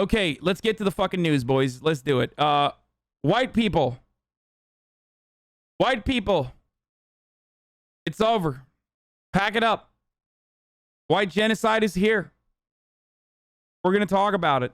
Okay, let's get to the fucking news, boys. Let's do it. White people. White people. It's over. Pack it up. White genocide is here. We're going to talk about it.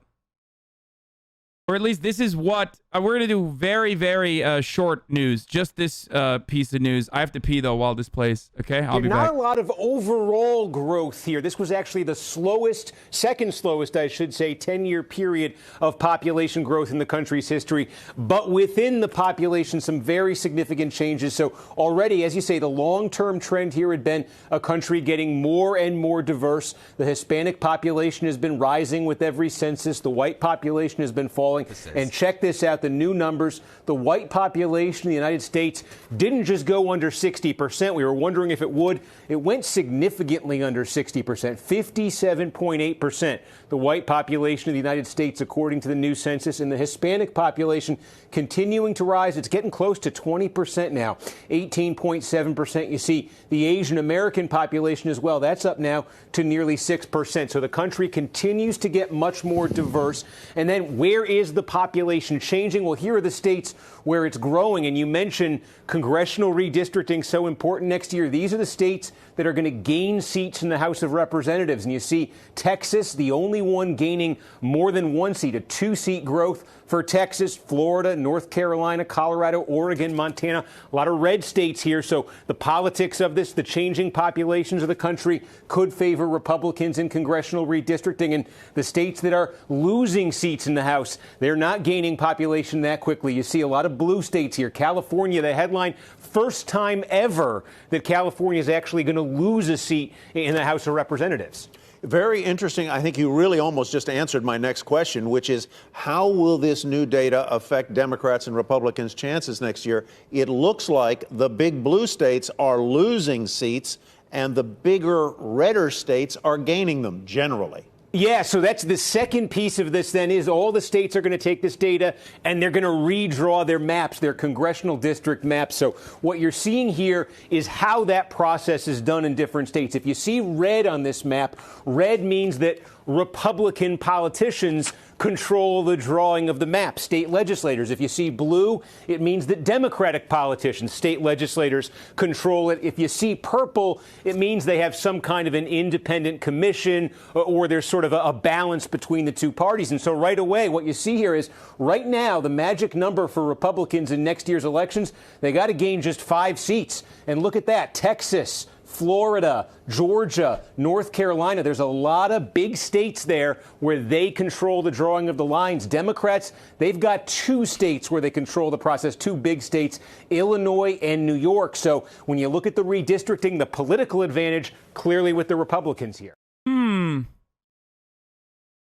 Or at least this is what we're going to do. Very, very short news. Just this piece of news. I have to pee though while this plays. Okay, I'll be back. Not a lot of overall growth here. This was actually the slowest, second slowest, I should say, 10-year period of population growth in the country's history. But within the population, some very significant changes. So already, as you say, the long-term trend here had been a country getting more and more diverse. The Hispanic population has been rising with every census. The white population has been falling. And check this out, the new numbers. The white population in the United States didn't just go under 60%. We were wondering if it would. It went significantly under 60%, 57.8%. The white population of the United States, according to the new census, and the Hispanic population continuing to rise. It's getting close to 20% now, 18.7%. You see the Asian American population as well. That's up now to nearly 6%. So the country continues to get much more diverse. And then where is the population changing? Well, here are the states where it's growing. And you mentioned congressional redistricting, so important next year. These are the states that are going to gain seats in the House of Representatives. And you see Texas, the only one gaining more than one seat, a 2-seat growth for Texas, Florida, North Carolina, Colorado, Oregon, Montana, a lot of red states here. So the politics of this, the changing populations of the country could favor Republicans in congressional redistricting. And the states that are losing seats in the House, they're not gaining population that quickly. You see a lot of blue states here. California, the headline, first time ever that California is actually going to lose a seat in the House of Representatives. Very interesting. I think you really almost just answered my next question, which is how will this new data affect Democrats and Republicans' chances next year? It looks like the big blue states are losing seats and the bigger redder states are gaining them generally. Yeah, so that's the second piece of this then is all the states are going to take this data and they're going to redraw their maps, their congressional district maps. So what you're seeing here is how that process is done in different states. If you see red on this map, red means that Republican politicians control the drawing of the map, state legislators. If you see blue, it means that Democratic politicians, state legislators, control it. If you see purple, it means they have some kind of an independent commission or there's sort of a balance between the two parties. And so right away, what you see here is right now, the magic number for Republicans in next year's elections, they got to gain just 5 seats. And look at that, Texas, Florida, Georgia, North Carolina. There's a lot of big states there where they control the drawing of the lines. Democrats, they've got 2 states where they control the process, 2 big states, Illinois and New York. So when you look at the redistricting, the political advantage clearly with the Republicans here.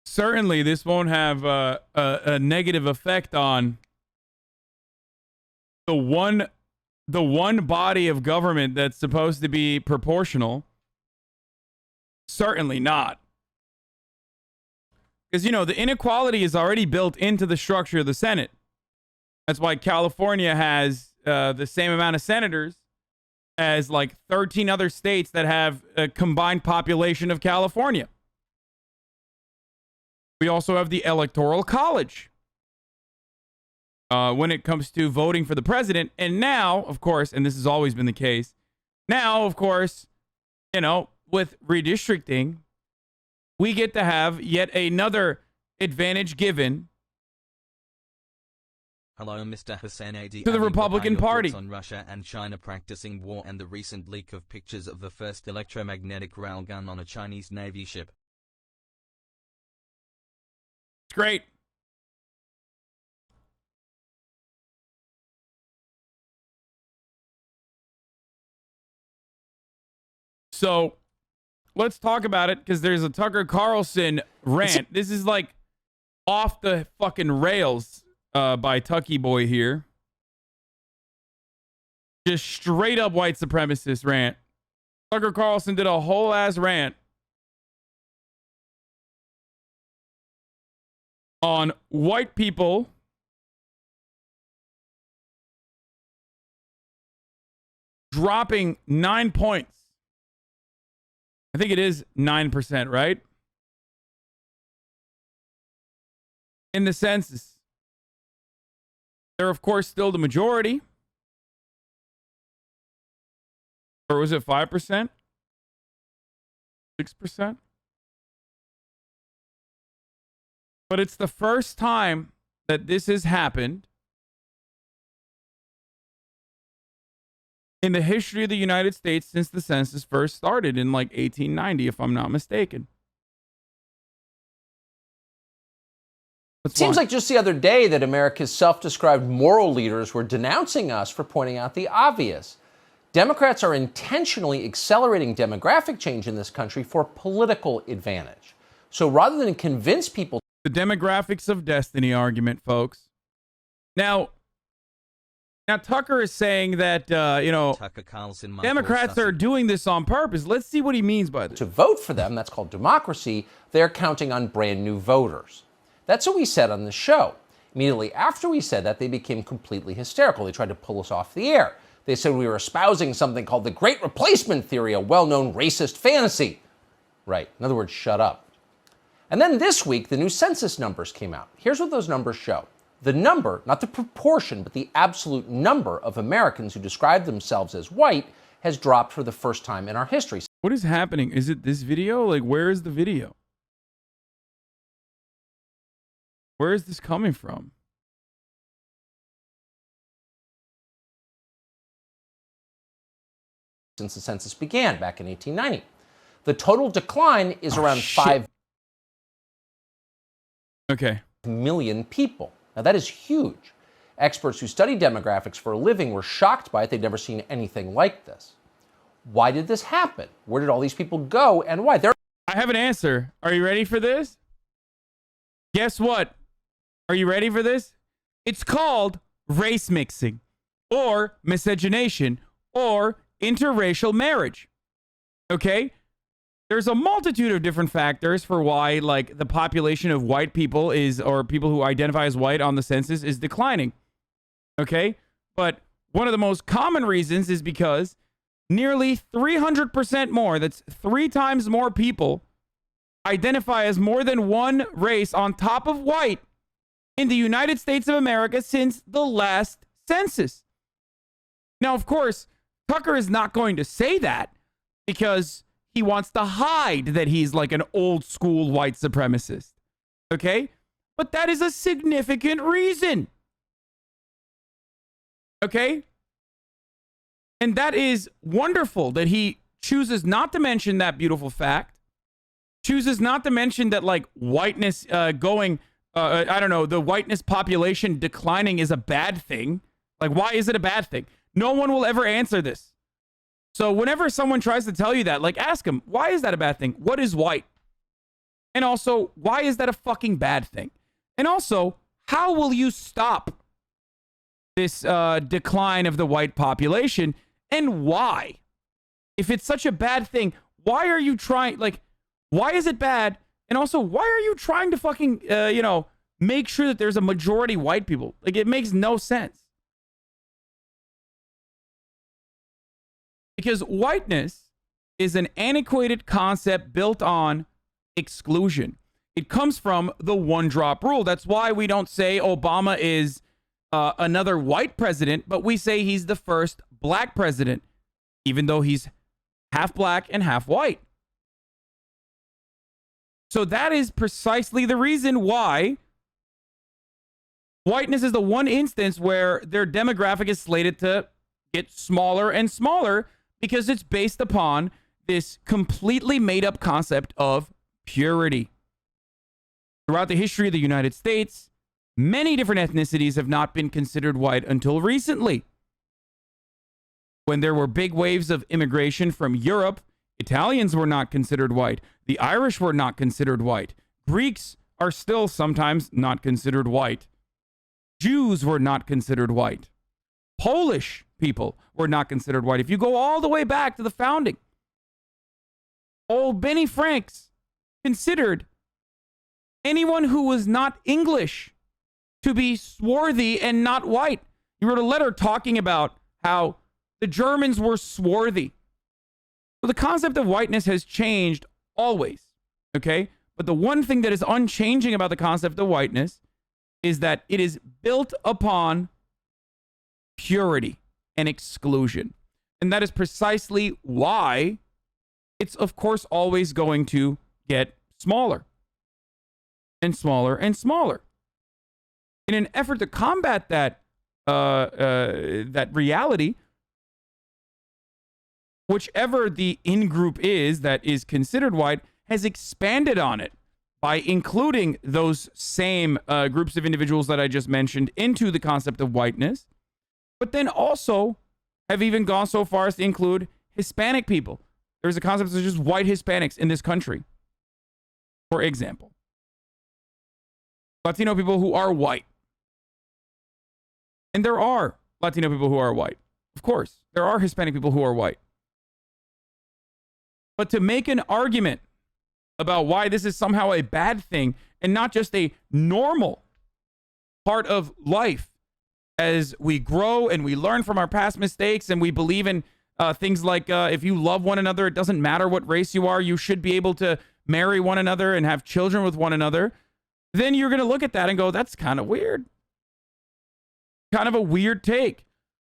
Certainly, this won't have a negative effect on the one body of government that's supposed to be proportional. Certainly not. Because, you know, the inequality is already built into the structure of the Senate. That's why California has the same amount of senators as like 13 other states that have a combined population of California. We also have the Electoral College when it comes to voting for the president. And now, of course, and this has always been the case, now, of course, you know, with redistricting, we get to have yet another advantage given Hello, Mr. Hasanabi. to the Republican Party. On Russia and China practicing war and the recent leak of pictures of the first electromagnetic railgun on a Chinese Navy ship. It's great. So let's talk about it because there's a Tucker Carlson rant. This is like off the fucking rails by Tucky Boy here. Just straight up white supremacist rant. Tucker Carlson did a whole ass rant on white people dropping 9 points. I think it is 9%, right? in the census. They're, of course, still the majority. Or was it 5%? 6%? But it's the first time that this has happened in the history of the United States since the census first started in like 1890, if I'm not mistaken. It seems like just the other day that America's self-described moral leaders were denouncing us for pointing out the obvious. Democrats are intentionally accelerating demographic change in this country for political advantage. So rather than convince people... The demographics of destiny argument, folks. Now Tucker is saying that, Tucker Carlson, Democrats are doing this on purpose. Let's see what he means by this. To vote for them, that's called democracy, they're counting on brand new voters. That's what we said on the show. Immediately after we said that, they became completely hysterical. They tried to pull us off the air. They said we were espousing something called the Great Replacement Theory, a well-known racist fantasy. Right. In other words, shut up. And then this week, the new census numbers came out. Here's what those numbers show. The number, not the proportion, but the absolute number of Americans who describe themselves as white has dropped for the first time in our history. What is happening? Is it this video? Like, where is the video? Where is this coming from? Since the census began back in 1890. The total decline is around 5 million people. Now, that is huge. Experts who study demographics for a living were shocked by it. They'd never seen anything like this. Why did this happen? Where did all these people go and why? I have an answer. Are you ready for this? Guess what? Are you ready for this? It's called race mixing or miscegenation or interracial marriage. Okay? There's a multitude of different factors for why, like, the population of white people is, or people who identify as white on the census is declining. Okay? But one of the most common reasons is because nearly 300% more, that's 3 times more people, identify as more than one race on top of white in the United States of America since the last census. Now, of course, Tucker is not going to say that because he wants to hide that he's like an old school white supremacist. Okay? But that is a significant reason. Okay? And that is wonderful that he chooses not to mention that beautiful fact, chooses not to mention that, like, whiteness the whiteness population declining is a bad thing. Like, why is it a bad thing? No one will ever answer this. So whenever someone tries to tell you that, like, ask them, why is that a bad thing? What is white? And also, why is that a fucking bad thing? And also, how will you stop this decline of the white population? And why? If it's such a bad thing, why are you trying, like, why is it bad? And also, why are you trying to fucking, make sure that there's a majority white people? Like, it makes no sense. Because whiteness is an antiquated concept built on exclusion. It comes from the one-drop rule. That's why we don't say Obama is another white president, but we say he's the first black president, even though he's half black and half white. So that is precisely the reason why whiteness is the one instance where their demographic is slated to get smaller and smaller, because it's based upon this completely made-up concept of purity. Throughout the history of the United States, many different ethnicities have not been considered white until recently. When there were big waves of immigration from Europe, Italians were not considered white. The Irish were not considered white. Greeks are still sometimes not considered white. Jews were not considered white. Polish people were not considered white. If you go all the way back to the founding, old Benny Franks considered anyone who was not English to be swarthy and not white. He wrote a letter talking about how the Germans were swarthy. So the concept of whiteness has changed always, okay? But the one thing that is unchanging about the concept of whiteness is that it is built upon purity and exclusion. And that is precisely why it's, of course, always going to get smaller and smaller and smaller. In an effort to combat that reality, whichever the in-group is that is considered white has expanded on it by including those same groups of individuals that I just mentioned into the concept of whiteness, but then also have even gone so far as to include Hispanic people. There's a concept of just white Hispanics in this country, for example. Latino people who are white. And there are Latino people who are white. Of course, there are Hispanic people who are white. But to make an argument about why this is somehow a bad thing and not just a normal part of life as we grow and we learn from our past mistakes and we believe in things like if you love one another, it doesn't matter what race you are, you should be able to marry one another and have children with one another, then you're going to look at that and go, that's kind of weird. Kind of a weird take.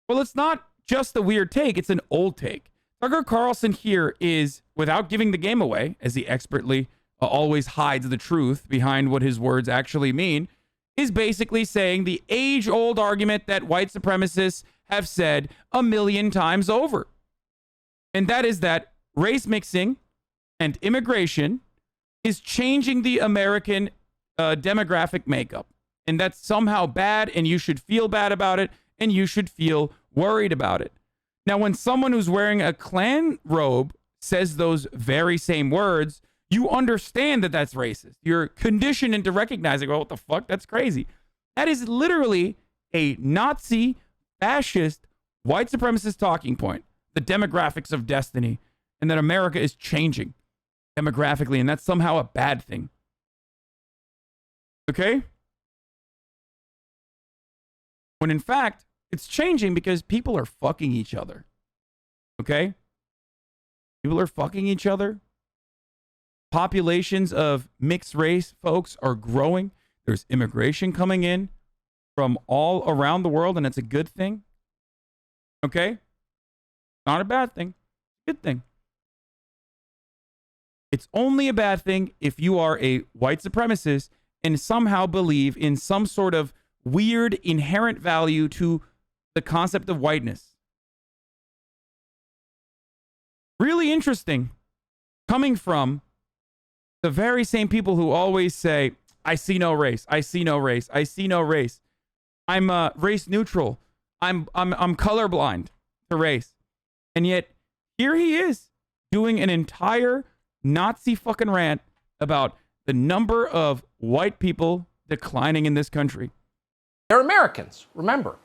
Well, it's not just a weird take, it's an old take. Tucker Carlson here is, without giving the game away, as he expertly always hides the truth behind what his words actually mean, is basically saying the age-old argument that white supremacists have said 1,000,000 times over. And that is that race mixing and immigration is changing the American demographic makeup. And that's somehow bad, and you should feel bad about it, and you should feel worried about it. Now, when someone who's wearing a Klan robe says those very same words, you understand that that's racist. You're conditioned into recognizing, well, what the fuck? That's crazy. That is literally a Nazi, fascist, white supremacist talking point. The demographics of destiny, and that America is changing demographically, and that's somehow a bad thing. Okay? When in fact, it's changing because people are fucking each other. Okay? People are fucking each other. Populations of mixed race folks are growing. There's immigration coming in from all around the world, and it's a good thing. Okay? Not a bad thing. Good thing. It's only a bad thing if you are a white supremacist and somehow believe in some sort of weird inherent value to the concept of whiteness. Really interesting. Coming from the very same people who always say, I see no race. I see no race. I see no race. I'm race neutral. I'm colorblind to race. And yet here he is doing an entire Nazi fucking rant about the number of white people declining in this country. They're Americans, remember.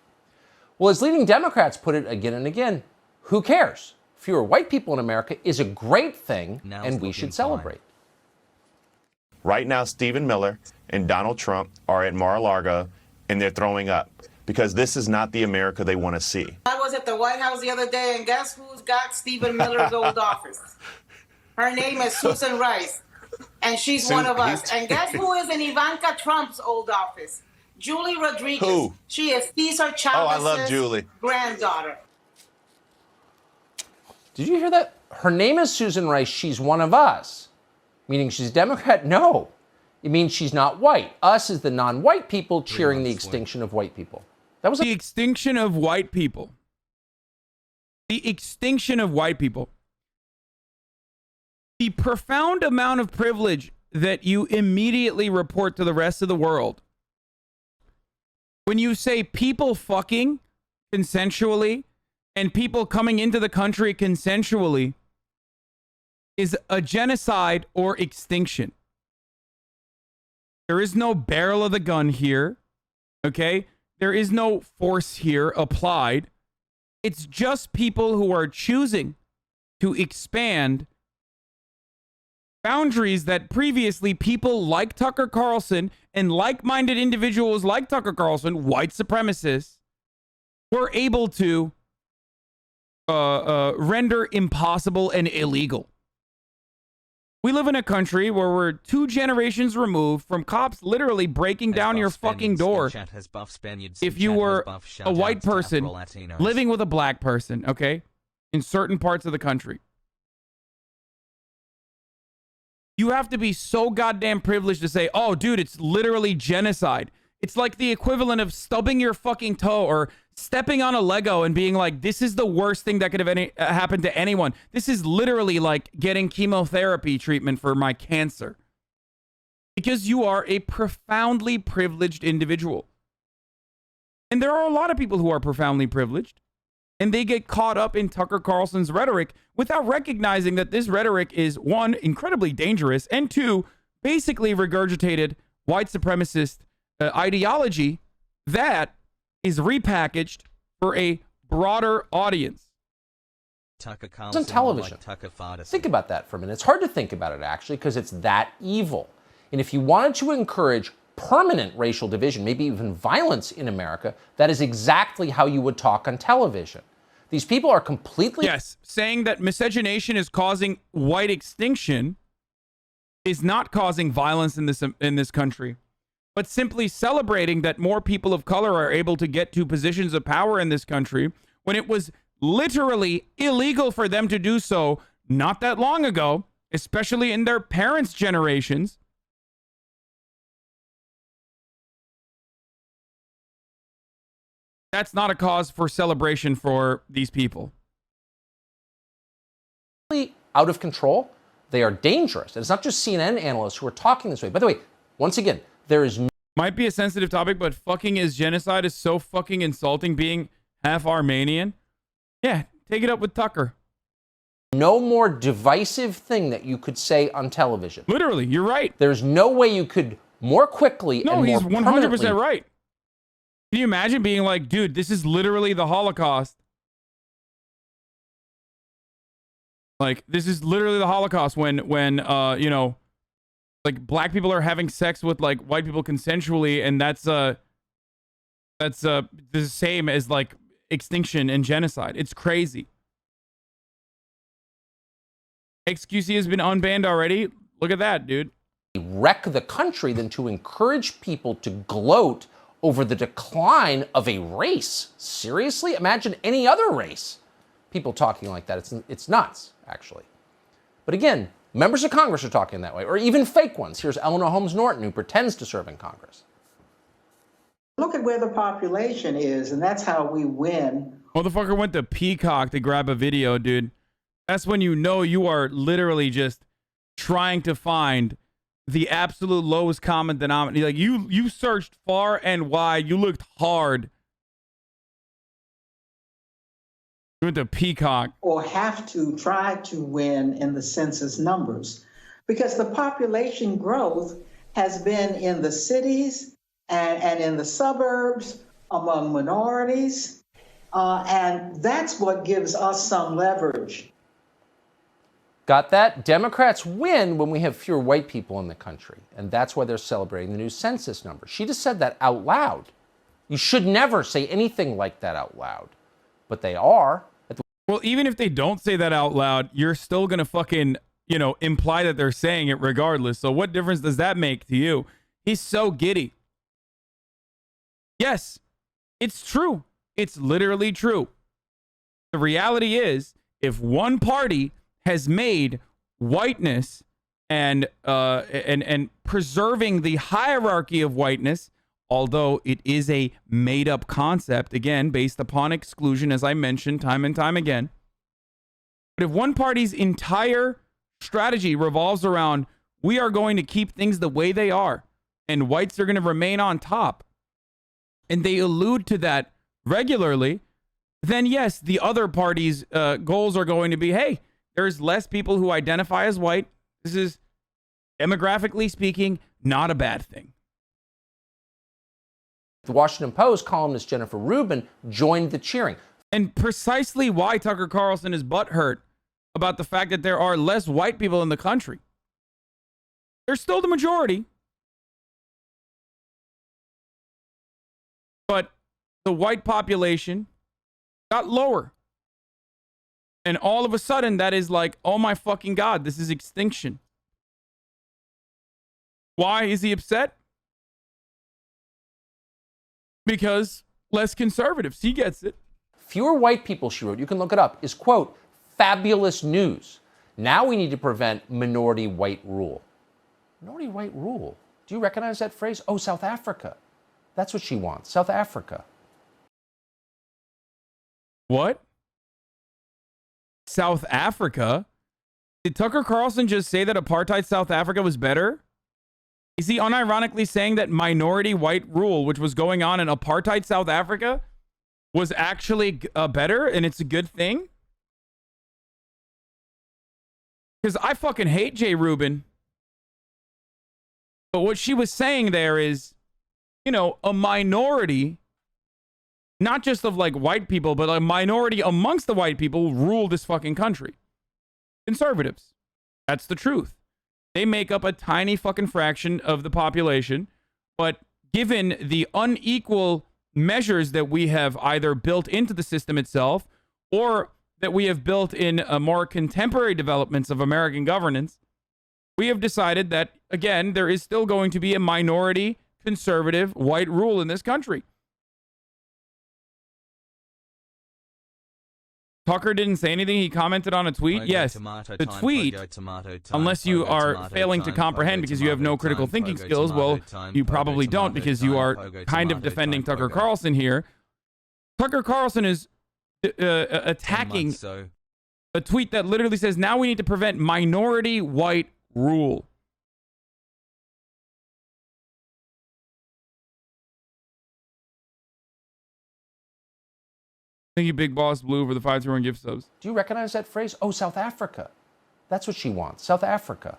Well, as leading Democrats put it again and again, who cares? Fewer white people in America is a great thing, and we should celebrate. Right now, Stephen Miller and Donald Trump are at Mar-a-Lago, and they're throwing up because this is not the America they want to see. I was at the White House the other day, and guess who's got Stephen Miller's old office? Her name is Susan Rice, and she's one of us. And guess who is in Ivanka Trump's old office? Julie Rodriguez. Who? She is Cesar Chavez's I love Julie. Granddaughter. Did you hear that? Her name is Susan Rice. She's one of us. Meaning she's a Democrat? No. It means she's not white. Us is the non-white people cheering the extinction of white people. That was the extinction of white people. The extinction of white people. The profound amount of privilege that you immediately report to the rest of the world when you say people fucking consensually and people coming into the country consensually is a genocide or extinction. There is no barrel of the gun here, okay? There is no force here applied. It's just people who are choosing to expand boundaries that previously people like Tucker Carlson and like-minded individuals like Tucker Carlson, white supremacists, were able to render impossible and illegal. We live in a country where we're 2 generations removed from cops literally breaking down your fucking door if you were a white person living with a black person, okay? In certain parts of the country. You have to be so goddamn privileged to say, oh, dude, it's literally genocide. It's like the equivalent of stubbing your fucking toe or stepping on a Lego and being like, this is the worst thing that could have happened to anyone. This is literally like getting chemotherapy treatment for my cancer. Because you are a profoundly privileged individual. And there are a lot of people who are profoundly privileged. And they get caught up in Tucker Carlson's rhetoric without recognizing that this rhetoric is, 1, incredibly dangerous, and 2, basically regurgitated white supremacist ideology that is repackaged for a broader audience. Tucker Carlson on television. Think about that for a minute. It's hard to think about it, actually, because it's that evil. And if you wanted to encourage permanent racial division, maybe even violence in America, that is exactly how you would talk on television. These people are completely... Yes, saying that miscegenation is causing white extinction is not causing violence in this country, but simply celebrating that more people of color are able to get to positions of power in this country when it was literally illegal for them to do so not that long ago, especially in their parents' generations. That's not a cause for celebration for these people. Out of control. They are dangerous. And it's not just CNN analysts who are talking this way. By the way, once again, there is might be a sensitive topic, but fucking is genocide is so fucking insulting being half Armenian. Yeah, take it up with Tucker. No more divisive thing that you could say on television. Literally, you're right. There's no way you could more quickly and more permanently... No, he's 100% right. Can you imagine being like, dude, this is literally the Holocaust? Like, this is literally the Holocaust when you know, like black people are having sex with like white people consensually, and that's the same as like extinction and genocide. It's crazy. XQC has been unbanned already. Look at that, dude. Wreck the country than to encourage people to gloat over the decline of a race. Seriously? Imagine any other race. People talking like that. It's nuts, actually. But again, members of Congress are talking that way, or even fake ones. Here's Eleanor Holmes Norton, who pretends to serve in Congress. Look at where the population is, and that's how we win. Motherfucker went to Peacock to grab a video, dude. That's when you know you are literally just trying to find the absolute lowest common denominator. Like you searched far and wide. You looked hard. You went to Peacock. Or have to try to win in the census numbers, because the population growth has been in the cities and in the suburbs among minorities. And that's what gives us some leverage. Got that? Democrats win when we have fewer white people in the country. And that's why they're celebrating the new census numbers. She just said that out loud. You should never say anything like that out loud. But they are. Well, even if they don't say that out loud, you're still going to fucking, you know, imply that they're saying it regardless. So what difference does that make to you? He's so giddy. Yes, it's true. It's literally true. The reality is, if one party has made whiteness and preserving the hierarchy of whiteness, although it is a made-up concept, again, based upon exclusion, as I mentioned time and time again. But if one party's entire strategy revolves around, we are going to keep things the way they are, and whites are going to remain on top, and they allude to that regularly, then yes, the other party's goals are going to be, hey, there's less people who identify as white. This is, demographically speaking, not a bad thing. The Washington Post columnist Jennifer Rubin joined the cheering. And precisely why Tucker Carlson is butthurt about the fact that there are less white people in the country. They're still the majority. But the white population got lower. And all of a sudden, that is like, oh my fucking God, this is extinction. Why is he upset? Because less conservatives. He gets it. Fewer white people, she wrote, you can look it up, is, quote, fabulous news. Now we need to prevent minority white rule. Minority white rule. Do you recognize that phrase? Oh, South Africa. That's what she wants. South Africa. What? South Africa? Did Tucker Carlson just say that apartheid South Africa was better? Is he unironically saying that minority white rule, which was going on in apartheid South Africa, was actually better and it's a good thing? Because I fucking hate Jay Rubin. But what she was saying there is, you know, a minority, not just of like white people, but a minority amongst the white people rule this fucking country. Conservatives. That's the truth. They make up a tiny fucking fraction of the population, but given the unequal measures that we have either built into the system itself or that we have built in more contemporary developments of American governance, we have decided that, again, there is still going to be a minority conservative white rule in this country. Tucker didn't say anything. He commented on a tweet. Yes, the tweet, unless you are failing to comprehend because you have no critical thinking skills, well, you probably don't because you are kind of defending Tucker Carlson here. Tucker Carlson is attacking a tweet that literally says, now we need to prevent minority white rule. Thank you, Big Boss Blue, for the 521 gift subs. Do you recognize that phrase? Oh, South Africa. That's what she wants. South Africa.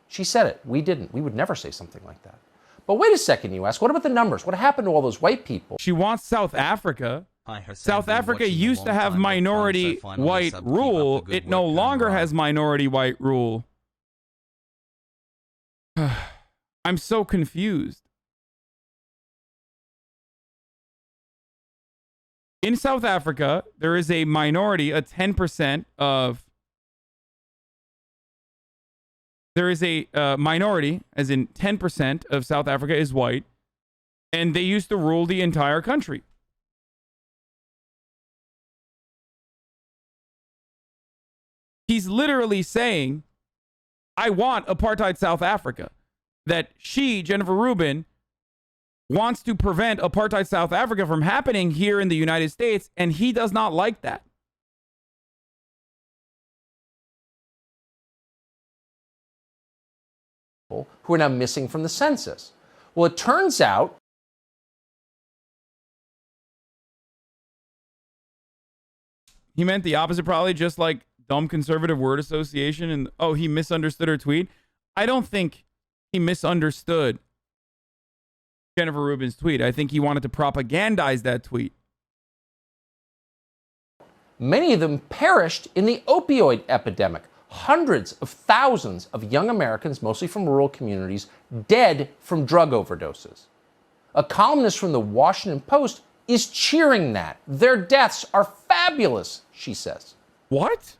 She said it. We didn't. We would never say something like that. But wait a second, you ask. What about the numbers? What happened to all those white people? She wants South Africa. South Africa used to have minority white rule. It no longer has minority white rule. I'm so confused. In South Africa, there is a minority, a 10% of... There is a minority, as in 10% of South Africa is white, and they used to rule the entire country. He's literally saying, I want apartheid South Africa. That she, Jennifer Rubin, wants to prevent apartheid South Africa from happening here in the United States, and he does not like that. Who are now missing from the census. Well, it turns out he meant the opposite, probably, just like dumb conservative word association. And oh, he misunderstood her tweet. I don't think he misunderstood Jennifer Rubin's tweet. I think he wanted to propagandize that tweet. many of them perished in the opioid epidemic. Hundreds of thousands of young Americans, mostly from rural communities, dead from drug overdoses. A columnist from the Washington Post is cheering that. Their deaths are fabulous, she says. What?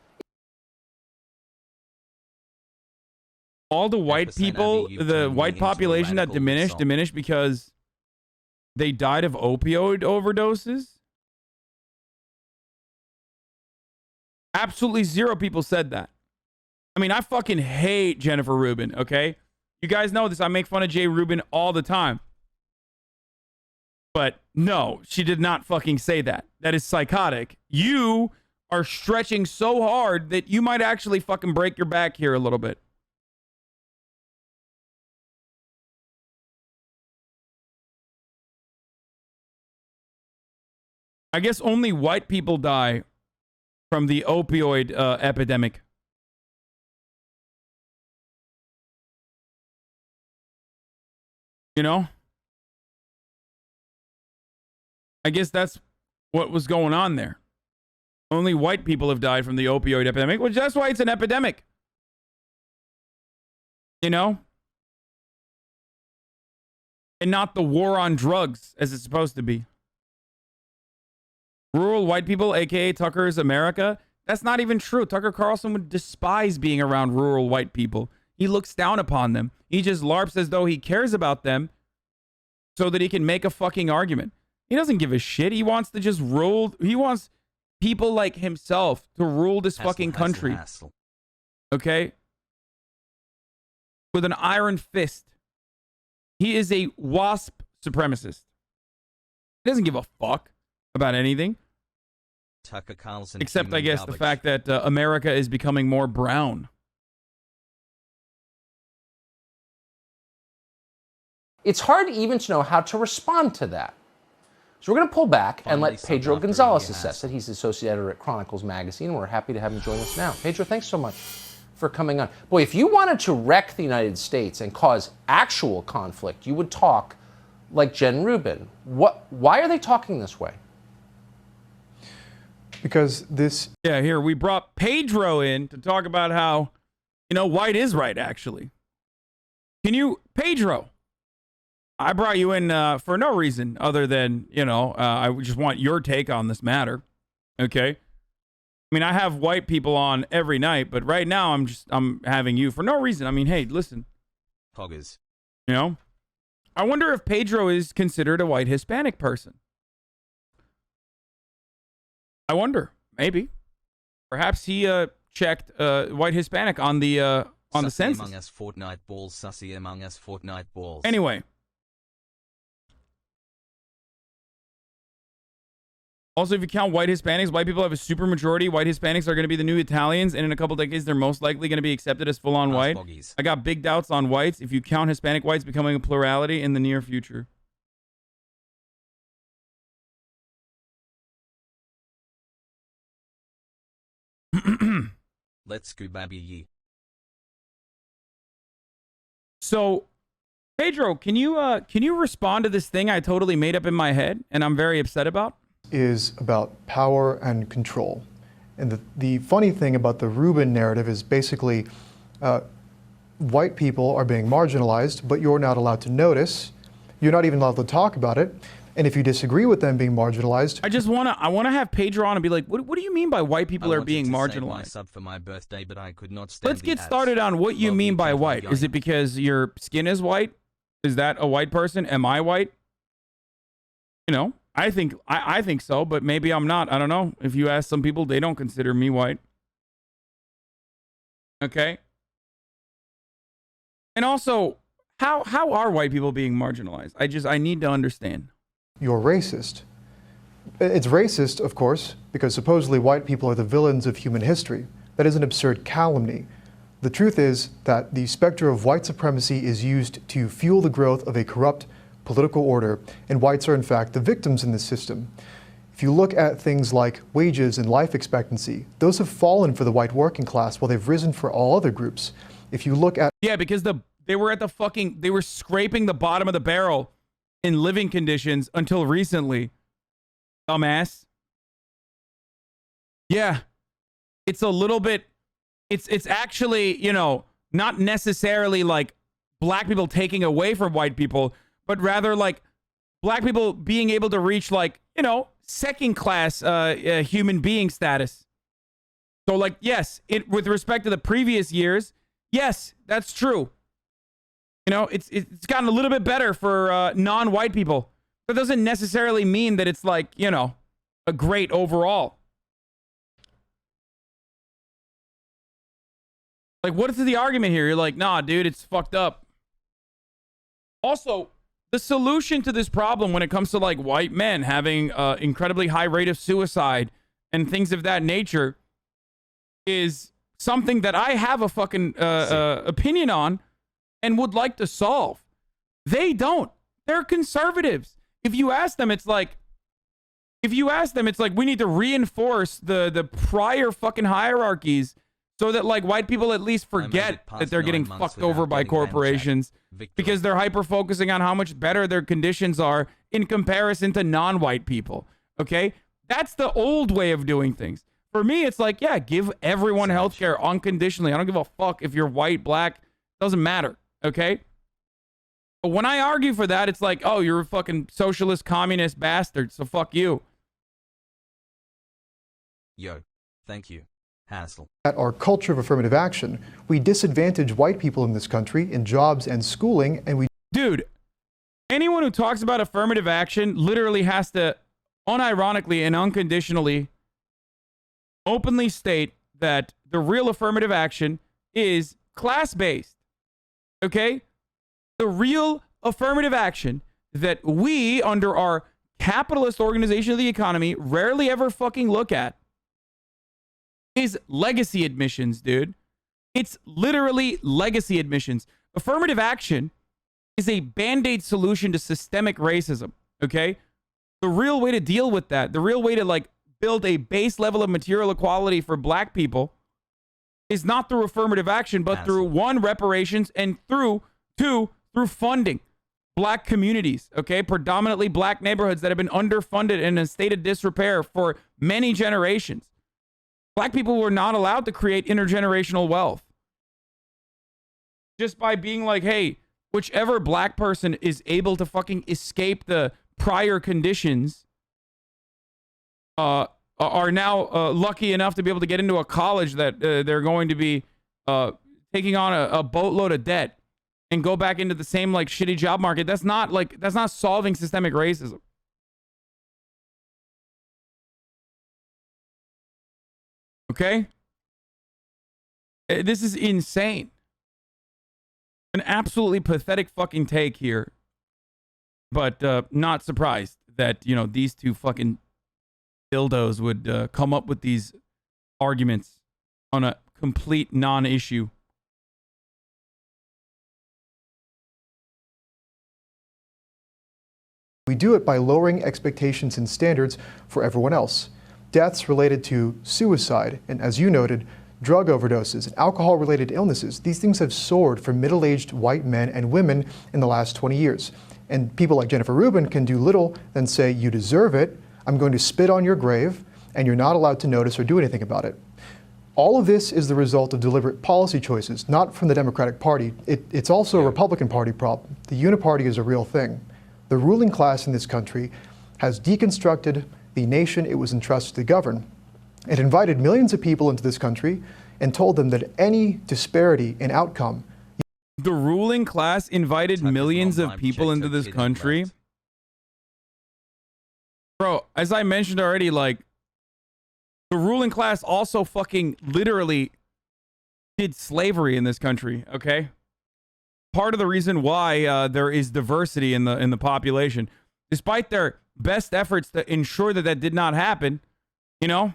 All the white people, the white population that diminished because they died of opioid overdoses? Absolutely zero people said that. I mean, I fucking hate Jennifer Rubin, okay? You guys know this. I make fun of Jay Rubin all the time. But no, she did not fucking say that. That is psychotic. You are stretching so hard that you might actually fucking break your back here a little bit. I guess only white people die from the opioid epidemic. You know? I guess that's what was going on there. Only white people have died from the opioid epidemic, which that's why it's an epidemic. You know? And not the war on drugs as it's supposed to be. Rural white people, aka Tucker's America, that's not even true. Tucker Carlson would despise being around rural white people. He looks down upon them. He just LARPs as though he cares about them so that he can make a fucking argument. He doesn't give a shit. He wants to just rule. He wants people like himself to rule this fucking country. Okay? With an iron fist. He is a WASP supremacist. He doesn't give a fuck about anything. Tucker Carlson, except, I guess, the fact that America is becoming more brown. It's hard even to know how to respond to that. So we're going to pull back and let Pedro Gonzalez assess it. He's the associate editor at Chronicles Magazine. We're happy to have him join us now. Pedro, thanks so much for coming on. Boy, if you wanted to wreck the United States and cause actual conflict, you would talk like Jen Rubin. Why are they talking this way? Because this... Yeah, here, we brought Pedro in to talk about how, white is right, actually. Pedro, I brought you in for no reason other than, I just want your take on this matter. Okay? I mean, I have white people on every night, but right now I'm having you for no reason. I mean, hey, listen. Poggers. I wonder if Pedro is considered a white Hispanic person. I wonder. Maybe. Perhaps he checked white Hispanic on the census. Among us Fortnite balls, sussy among us Fortnite balls. Anyway. Also, if you count white Hispanics, white people have a super majority. White Hispanics are going to be the new Italians, and in a couple decades, they're most likely going to be accepted as full-on white. Boggies. I got big doubts on whites if you count Hispanic whites becoming a plurality in the near future. Let's go, baby. So, Pedro, can you respond to this thing I totally made up in my head and I'm very upset about? Is about power and control. And the funny thing about the Rubin narrative is basically white people are being marginalized, but you're not allowed to notice. You're not even allowed to talk about it. And if you disagree with them being marginalized, I want to have Pedro on and be like, what do you mean by white people are being marginalized? Sub for my birthday, but I could not stand. Let's get started on what you mean by white. Is it because your skin is white? Is that a white person? Am I white? I think so, but maybe I'm not. I don't know. If you ask some people, they don't consider me white. Okay. And also, how are white people being marginalized? I need to understand. you're racist. It's racist, of course, because supposedly white people are the villains of human history. That is an absurd calumny. The truth is that the specter of white supremacy is used to fuel the growth of a corrupt political order, and whites are in fact the victims in this system. If you look at things like wages and life expectancy, those have fallen for the white working class while they've risen for all other groups. If you look at... Yeah, because they were scraping the bottom of the barrel in living conditions until recently. Dumbass. Yeah. It's a little bit... It's actually, you know, not necessarily like black people taking away from white people, but rather like black people being able to reach like, you know, second class human being status. So like, yes, with respect to the previous years, yes, that's true. You know, it's gotten a little bit better for non-white people. That doesn't necessarily mean that it's like, you know, a great overall. Like, what is the argument here? You're like, nah, dude, it's fucked up. Also, the solution to this problem when it comes to like white men having incredibly high rate of suicide and things of that nature is something that I have a fucking opinion on and would like to solve. They don't. They're conservatives. If you ask them, it's like, we need to reinforce the prior fucking hierarchies so that like white people at least forget that they're getting fucked over by corporations because they're hyper focusing on how much better their conditions are in comparison to non-white people. Okay? That's the old way of doing things. For me, it's like, yeah, give everyone healthcare unconditionally. I don't give a fuck if you're white, black, doesn't matter. Okay? But when I argue for that, it's like, oh, you're a fucking socialist, communist bastard, so fuck you. Yo, thank you. Hassle. At our culture of affirmative action, we disadvantage white people in this country in jobs and schooling, and we... Dude, anyone who talks about affirmative action literally has to unironically and unconditionally openly state that the real affirmative action is class-based. Okay? The real affirmative action that we, under our capitalist organization of the economy, rarely ever fucking look at is legacy admissions, dude. It's literally legacy admissions. Affirmative action is a band-aid solution to systemic racism, okay? The real way to deal with that, the real way to like build a base level of material equality for black people is not through affirmative action, but through one, reparations, and through funding black communities, okay? Predominantly black neighborhoods that have been underfunded and in a state of disrepair for many generations. Black people were not allowed to create intergenerational wealth. Just by being like, hey, whichever black person is able to fucking escape the prior conditions are now lucky enough to be able to get into a college that they're going to be taking on a boatload of debt and go back into the same like shitty job market. That's not solving systemic racism. Okay? This is insane. An absolutely pathetic fucking take here. But not surprised that, you know, these two fucking dildos would come up with these arguments on a complete non-issue. We do it by lowering expectations and standards for everyone else. Deaths related to suicide, and as you noted, drug overdoses and alcohol-related illnesses, these things have soared for middle-aged white men and women in the last 20 years. And people like Jennifer Rubin can do little than say, you deserve it, I'm going to spit on your grave, and you're not allowed to notice or do anything about it. All of this is the result of deliberate policy choices, not from the Democratic Party. It's also a Republican Party problem. The uniparty is a real thing. The ruling class in this country has deconstructed the nation it was entrusted to govern. It invited millions of people into this country and told them that any disparity in outcome... The ruling class invited millions of people into this country? Bro, as I mentioned already, like, the ruling class also fucking literally did slavery in this country, okay? Part of the reason why there is diversity in the population, despite their best efforts to ensure that that did not happen, you know?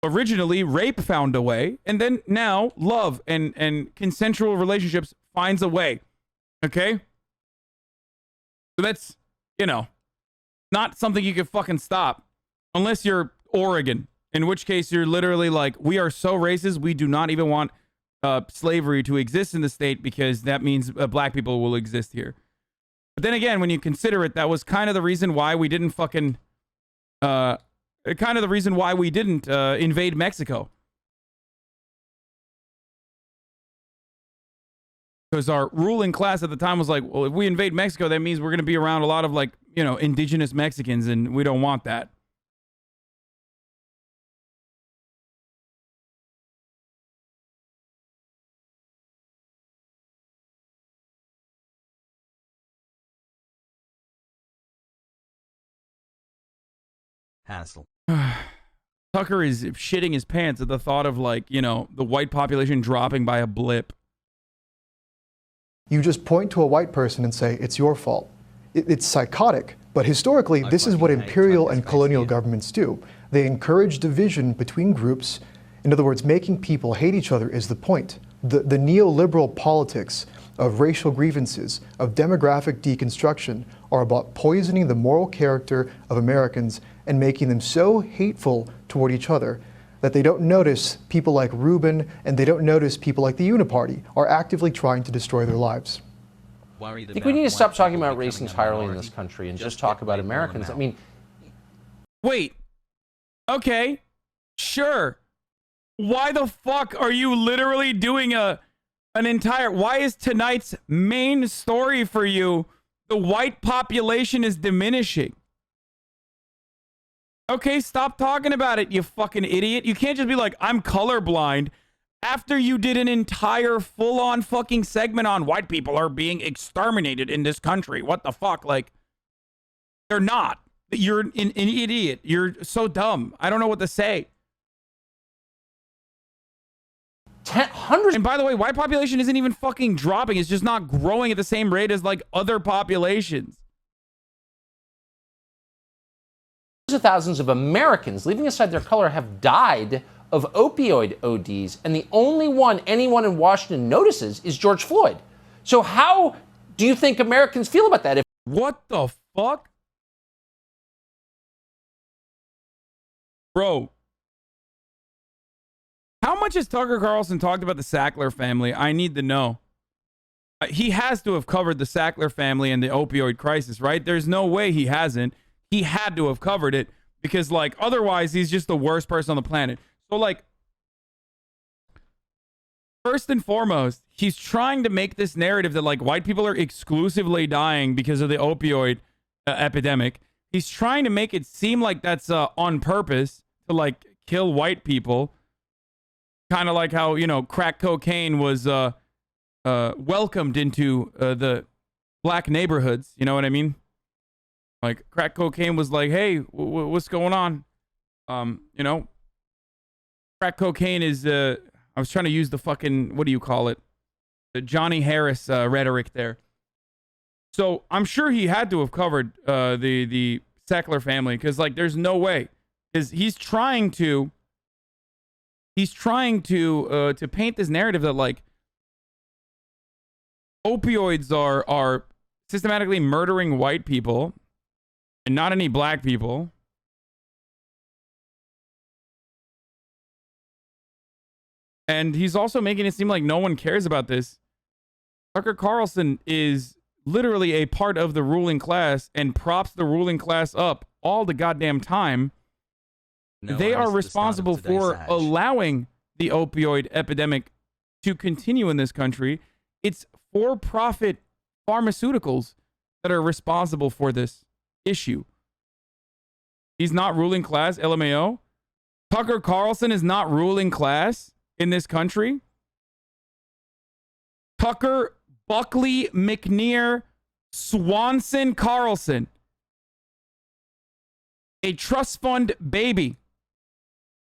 Originally, rape found a way, and then now love and consensual relationships finds a way, okay? So that's, you know, not something you can fucking stop unless you're Oregon, in which case you're literally like, we are so racist, we do not even want slavery to exist in the state because that means black people will exist here. But then again, when you consider it, that was kind of the reason why we didn't fucking invade Mexico. Because our ruling class at the time was like, well, if we invade Mexico, that means we're going to be around a lot of, like, you know, indigenous Mexicans, and we don't want that. Hassle. Tucker is shitting his pants at the thought of, like, you know, the white population dropping by a blip. You just point to a white person and say, it's your fault. It's psychotic, but historically, this is what imperial and colonial governments do. They encourage division between groups. In other words, making people hate each other is the point. The neoliberal politics of racial grievances, of demographic deconstruction, are about poisoning the moral character of Americans and making them so hateful toward each other that they don't notice people like Rubin and they don't notice people like the Uniparty are actively trying to destroy their lives. I think we need to stop talking about race entirely in this country and just talk about Americans. I mean... Wait. Okay. Sure. Why the fuck are you literally doing an entire... Why is tonight's main story for you the white population is diminishing? Okay, stop talking about it, you fucking idiot. You can't just be like, I'm colorblind after you did an entire full-on fucking segment on white people are being exterminated in this country. What the fuck? Like, they're not. You're an idiot. You're so dumb. I don't know what to say. Hundreds. And by the way, white population isn't even fucking dropping. It's just not growing at the same rate as like other populations. Of thousands of Americans, leaving aside their color, have died of opioid ODs, and the only one anyone in Washington notices is George Floyd. So how do you think Americans feel about that? What the fuck? Bro, how much has Tucker Carlson talked about the Sackler family? I need to know. He has to have covered the Sackler family and the opioid crisis, right? There's no way he hasn't. He had to have covered it because, like, otherwise he's just the worst person on the planet. So, like, first and foremost, he's trying to make this narrative that, like, white people are exclusively dying because of the opioid epidemic. He's trying to make it seem like that's on purpose to, like, kill white people. Kind of like how, you know, crack cocaine was welcomed into the black neighborhoods. You know what I mean? Like, crack cocaine was like, hey, what's going on? You know, crack cocaine is, I was trying to use the fucking, what do you call it? The Johnny Harris rhetoric there. So I'm sure he had to have covered the Sackler family because, like, there's no way. Because he's trying to paint this narrative that, like, opioids are systematically murdering white people and not any black people. And he's also making it seem like no one cares about this. Tucker Carlson is literally a part of the ruling class and props the ruling class up all the goddamn time. No, they are the responsible start of for today's allowing the opioid epidemic to continue in this country. It's for-profit pharmaceuticals that are responsible for this issue. He's not ruling class, LMAO. Tucker Carlson is not ruling class in this country. Tucker Buckley McNear Swanson Carlson, a trust fund baby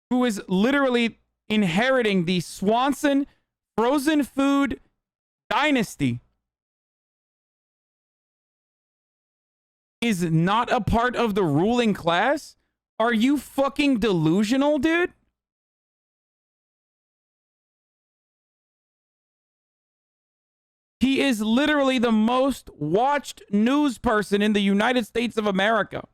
who is literally inheriting the Swanson frozen food dynasty, is not a part of the ruling class? Are you fucking delusional, dude? He is literally the most watched news person in the United States of America.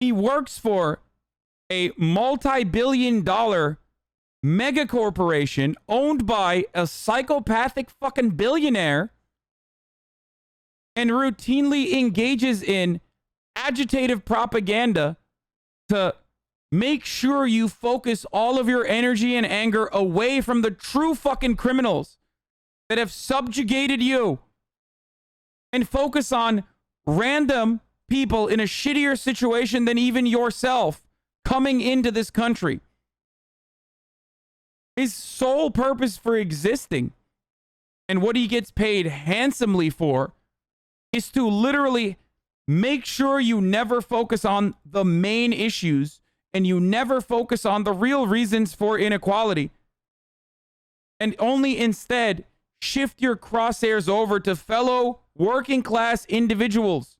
He works for a multi-billion-dollar mega corporation owned by a psychopathic fucking billionaire and routinely engages in agitative propaganda to make sure you focus all of your energy and anger away from the true fucking criminals that have subjugated you and focus on random people in a shittier situation than even yourself coming into this country. His sole purpose for existing and what he gets paid handsomely for is to literally make sure you never focus on the main issues and you never focus on the real reasons for inequality, and only instead shift your crosshairs over to fellow working class individuals.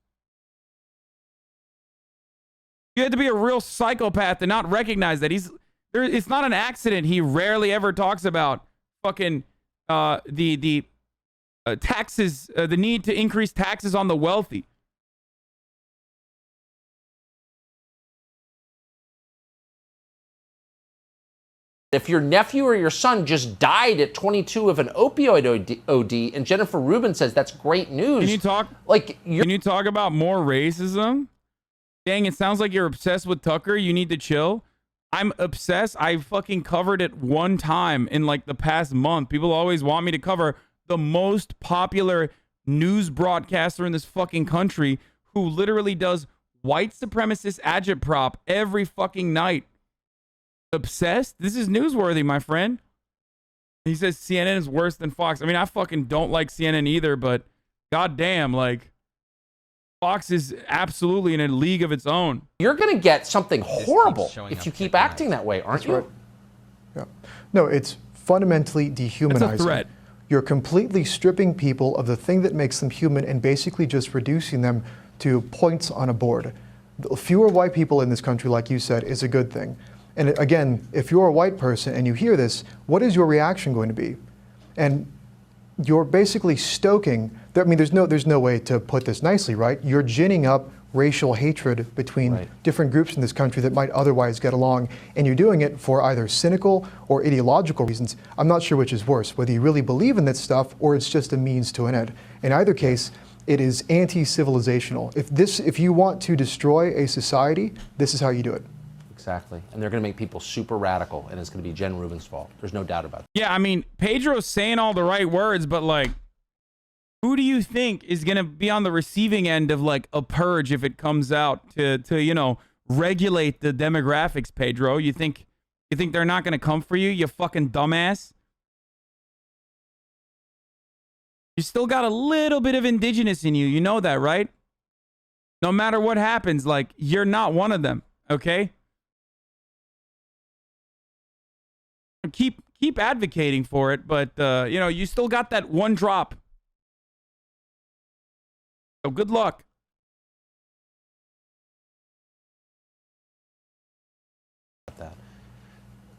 You have to be a real psychopath to not recognize that it's not an accident. He rarely ever talks about fucking the taxes, the need to increase taxes on the wealthy. If your nephew or your son just died at 22 of an opioid OD, and Jennifer Rubin says that's great news. Can you talk? Can you talk about more racism? Dang, it sounds like you're obsessed with Tucker. You need to chill. I'm obsessed. I fucking covered it one time in like the past month. People always want me to cover the most popular news broadcaster in this fucking country who literally does white supremacist agitprop every fucking night. Obsessed? This is newsworthy, my friend. He says CNN is worse than Fox. I mean, I fucking don't like CNN either, but goddamn, like, Fox is absolutely in a league of its own. You're going to get something horrible if you keep acting that way, aren't you? Right. Yeah. No, it's fundamentally dehumanizing. That's a threat. You're completely stripping people of the thing that makes them human and basically just reducing them to points on a board. Fewer white people in this country, like you said, is a good thing. And again, if you're a white person and you hear this, what is your reaction going to be? And you're basically stoking, I mean, there's no way to put this nicely, right? You're ginning up racial hatred between different groups in this country that might otherwise get along, and you're doing it for either cynical or ideological reasons. I'm not sure which is worse, whether you really believe in this stuff or it's just a means to an end. In either case, it is anti-civilizational. If you want to destroy a society, this is how you do it. Exactly. And they're going to make people super radical, and it's going to be Jen Rubin's fault. There's no doubt about that. Yeah, I mean, Pedro's saying all the right words, but like, who do you think is going to be on the receiving end of like a purge if it comes out to you know, regulate the demographics, Pedro? You think they're not going to come for you, you fucking dumbass? You still got a little bit of indigenous in you. You know that, right? No matter what happens, like, you're not one of them, okay? Keep advocating for it, but you know, you still got that one drop. So good luck.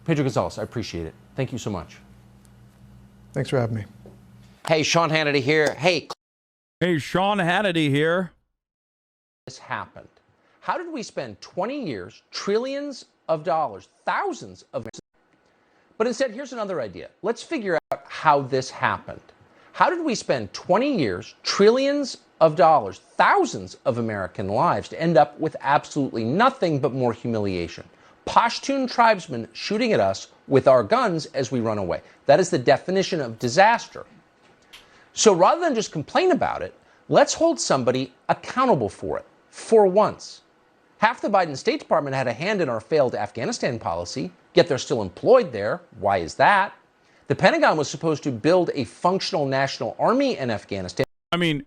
Pedro Gonzalez, I appreciate it. Thank you so much. Thanks for having me. Hey, Sean Hannity here. Hey, Sean Hannity here. This happened. How did we spend 20 years, trillions of dollars, thousands of... But instead, here's another idea. Let's figure out how this happened. How did we spend 20 years, trillions of dollars, thousands of American lives to end up with absolutely nothing but more humiliation? Pashtun tribesmen shooting at us with our guns as we run away. That is the definition of disaster. So rather than just complain about it, let's hold somebody accountable for it, for once. Half the Biden State Department had a hand in our failed Afghanistan policy, yet they're still employed there. Why is that? The Pentagon was supposed to build a functional national army in Afghanistan. I mean,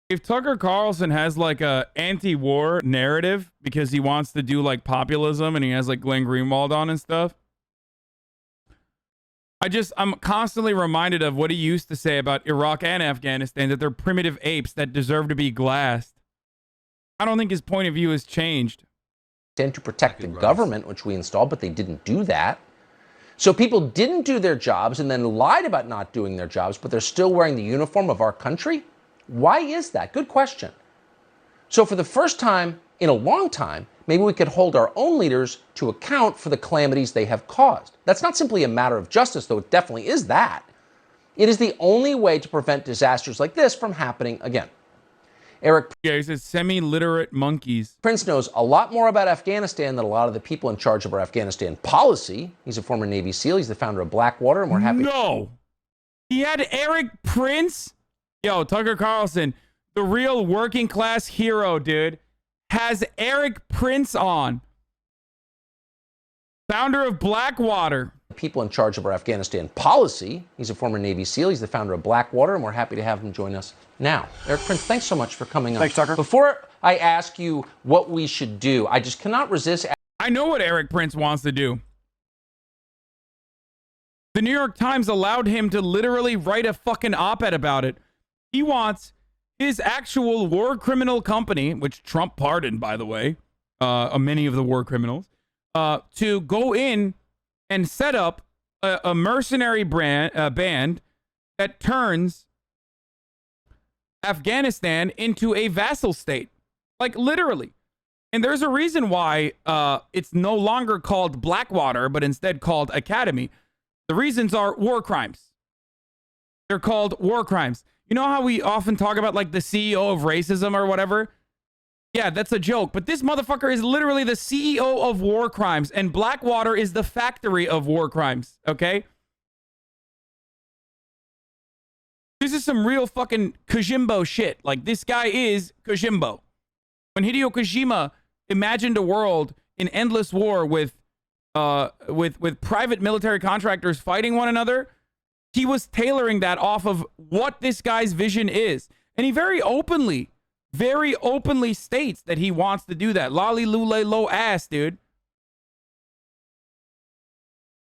if Tucker Carlson has like a anti-war narrative because he wants to do like populism and he has like Glenn Greenwald on and stuff, I'm constantly reminded of what he used to say about Iraq and Afghanistan, that they're primitive apes that deserve to be glassed. I don't think his point of view has changed. To protect the government, which we installed, but they didn't do that. So people didn't do their jobs and then lied about not doing their jobs, but they're still wearing the uniform of our country? Why is that? Good question. So for the first time in a long time, maybe we could hold our own leaders to account for the calamities they have caused. That's not simply a matter of justice, though it definitely is that. It is the only way to prevent disasters like this from happening again. Eric he says semi-literate monkeys. Prince knows a lot more about Afghanistan than a lot of the people in charge of our Afghanistan policy. He's a former Navy SEAL. He's the founder of Blackwater, and we're happy. No! He had Eric Prince? Yo, Tucker Carlson, the real working class hero, dude, has Eric Prince on. Founder of Blackwater. People in charge of our Afghanistan policy. He's a former Navy SEAL. He's the founder of Blackwater, and we're happy to have him join us now. Eric Prince, thanks so much for coming on. Thanks, Tucker. Before I ask you what we should do, I just cannot resist. I know what Eric Prince wants to do. The New York Times allowed him to literally write a fucking op-ed about it. He wants his actual war criminal company, which Trump pardoned, by the way, many of the war criminals, to go in and set up a mercenary band that turns Afghanistan into a vassal state. Like, literally. And there's a reason why it's no longer called Blackwater, but instead called Academy. The reasons are war crimes. They're called war crimes. You know how we often talk about, like, the CEO of racism or whatever? Yeah, that's a joke. But this motherfucker is literally the CEO of war crimes, and Blackwater is the factory of war crimes, okay? This is some real fucking Kojimbo shit. Like, this guy is Kojimbo. When Hideo Kojima imagined a world in endless war with private military contractors fighting one another, he was tailoring that off of what this guy's vision is. And he very openly states that he wants to do that. Lolly lule low ass, dude.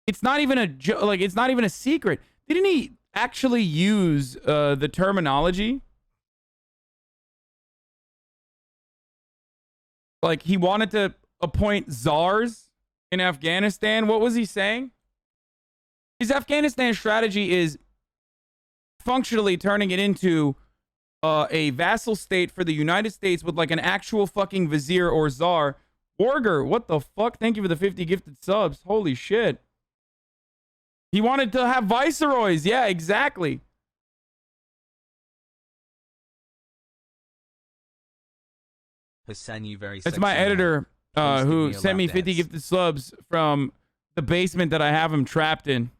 It's not even it's not even a secret. Didn't he actually use the terminology? Like, he wanted to appoint czars in Afghanistan. What was he saying? His Afghanistan strategy is functionally turning it into a vassal state for the United States with like an actual fucking vizier or czar. Warger, what the fuck? Thank you for the 50 gifted subs. Holy shit. He wanted to have viceroys. Yeah, exactly. Hassan, you very That's my sexy man. editor Please give who me a sent me lap 50 dance. gifted subs from the basement that I have him trapped in.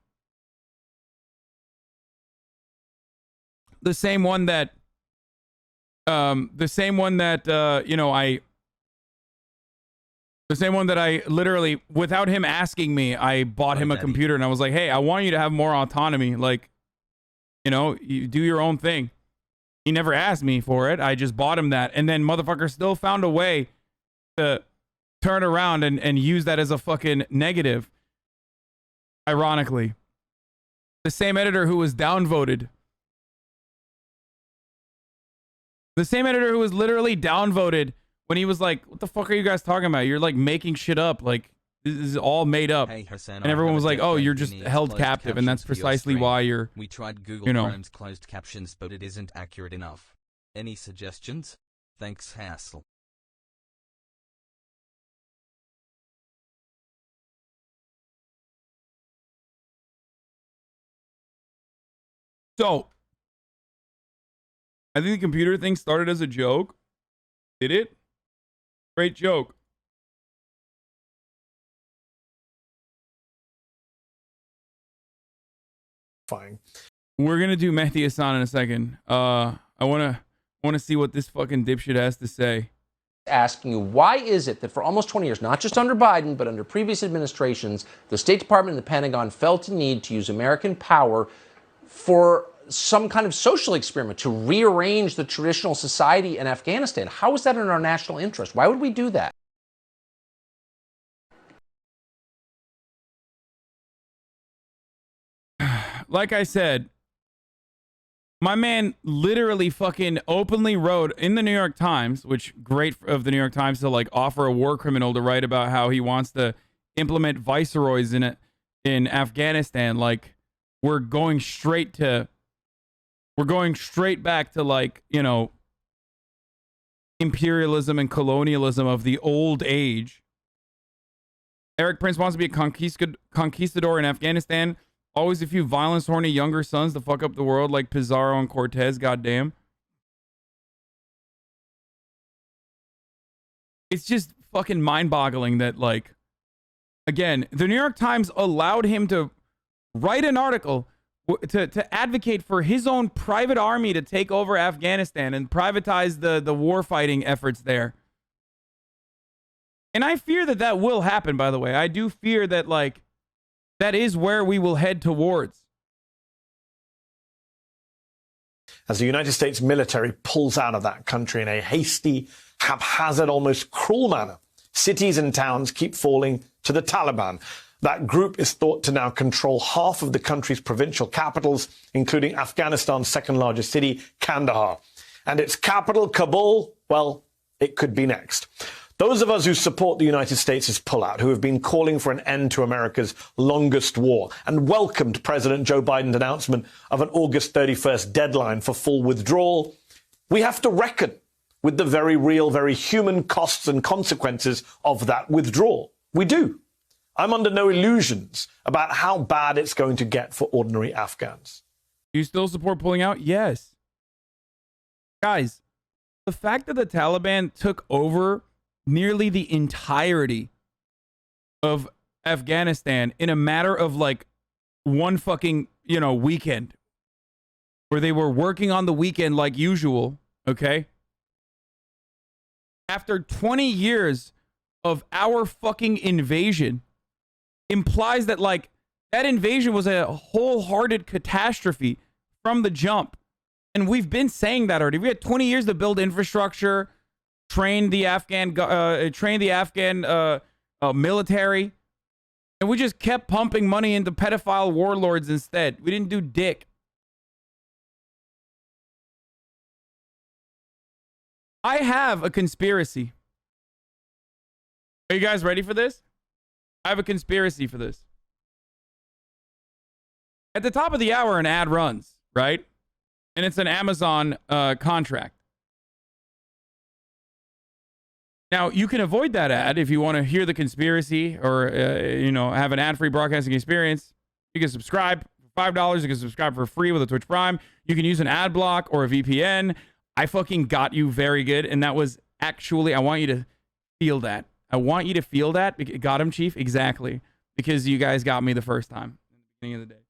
The same one that I literally, without him asking me, I bought him a computer and I was like, hey, I want you to have more autonomy. Like, you do your own thing. He never asked me for it. I just bought him that. And then motherfucker still found a way to turn around and use that as a fucking negative. Ironically. The same editor who was downvoted. The same editor who was literally downvoted when he was like, what the fuck are you guys talking about? You're like making shit up. Like, this is all made up. Hey, Hassan, and I everyone have was a like, oh, different you're just opinion. held Closed captive. And that's captions for your precisely stream. why you're, We tried Google Chrome's closed captions, but it isn't accurate enough. Any suggestions? Thanks, Hassel. So, I think the computer thing started as a joke. Did it? Great joke. Fine. We're gonna do Mehdi Hassan in a second. I wanna see what this fucking dipshit has to say. Asking you, why is it that for almost 20 years, not just under Biden, but under previous administrations, the State Department and the Pentagon felt a need to use American power for some kind of social experiment to rearrange the traditional society in Afghanistan? How is that in our national interest? Why would we do that? Like I said, my man literally fucking openly wrote in the New York Times, which great of the New York Times to like offer a war criminal to write about how he wants to implement viceroys in Afghanistan. Like, we're going straight back to like, imperialism and colonialism of the old age. Eric Prince wants to be a conquistador in Afghanistan. Always a few violence horny younger sons to fuck up the world like Pizarro and Cortez, goddamn. It's just fucking mind-boggling that, like, again, the New York Times allowed him to write an article to advocate for his own private army to take over Afghanistan and privatize the war fighting efforts there. And I fear that will happen, by the way. I do fear that, like, that is where we will head towards. As the United States military pulls out of that country in a hasty, haphazard, almost cruel manner, cities and towns keep falling to the Taliban. That group is thought to now control half of the country's provincial capitals, including Afghanistan's second largest city, Kandahar. And its capital, Kabul, well, it could be next. Those of us who support the United States' pullout, who have been calling for an end to America's longest war and welcomed President Joe Biden's announcement of an August 31st deadline for full withdrawal, we have to reckon with the very real, very human costs and consequences of that withdrawal. We do. I'm under no illusions about how bad it's going to get for ordinary Afghans. Do you still support pulling out? Yes. Guys, the fact that the Taliban took over nearly the entirety of Afghanistan in a matter of like one fucking, weekend. where they were working on the weekend like usual, okay? After 20 years of our fucking invasion, implies that, like, that invasion was a wholehearted catastrophe from the jump. And we've been saying that already. We had 20 years to build infrastructure, train the Afghan military, and we just kept pumping money into pedophile warlords instead. We didn't do dick. I have a conspiracy. Are you guys ready for this? I have a conspiracy for this. At the top of the hour, an ad runs, right? And it's an Amazon contract. Now, you can avoid that ad if you want to hear the conspiracy or, have an ad-free broadcasting experience. You can subscribe for $5. You can subscribe for free with a Twitch Prime. You can use an ad block or a VPN. I fucking got you very good. And that was actually, I want you to feel that. I want you to feel that. Got him, Chief? Exactly. Because you guys got me the first time in the beginning of the day.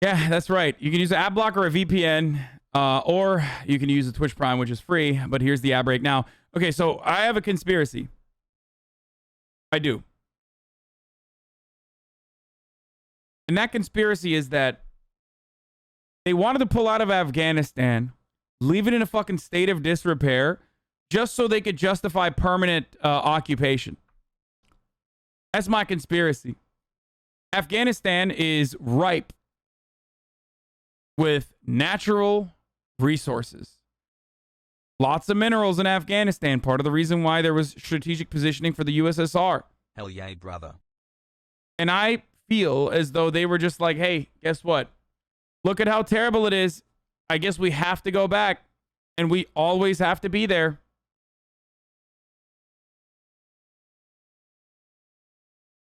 Yeah, that's right. You can use an ad block or a VPN, or you can use the Twitch Prime, which is free. But here's the ad break now. Okay, so I have a conspiracy. I do. And that conspiracy is that they wanted to pull out of Afghanistan, leave it in a fucking state of disrepair, just so they could justify permanent occupation. That's my conspiracy. Afghanistan is ripe with natural resources. Lots of minerals in Afghanistan. Part of the reason why there was strategic positioning for the USSR. Hell yeah, brother. And I feel as though they were just like, hey, guess what? Look at how terrible it is. I guess we have to go back. And we always have to be there.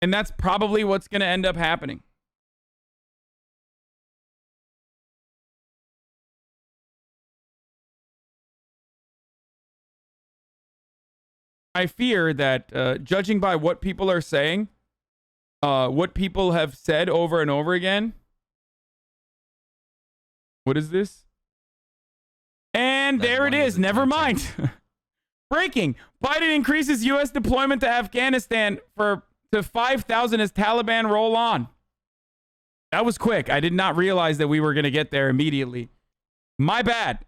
And that's probably what's going to end up happening. I fear that judging by what people are saying, what people have said over and over again. What is this? And there it is. Never mind. Breaking. Biden increases U.S. deployment to Afghanistan to 5,000 as Taliban roll on. That was quick. I did not realize that we were going to get there immediately. My bad.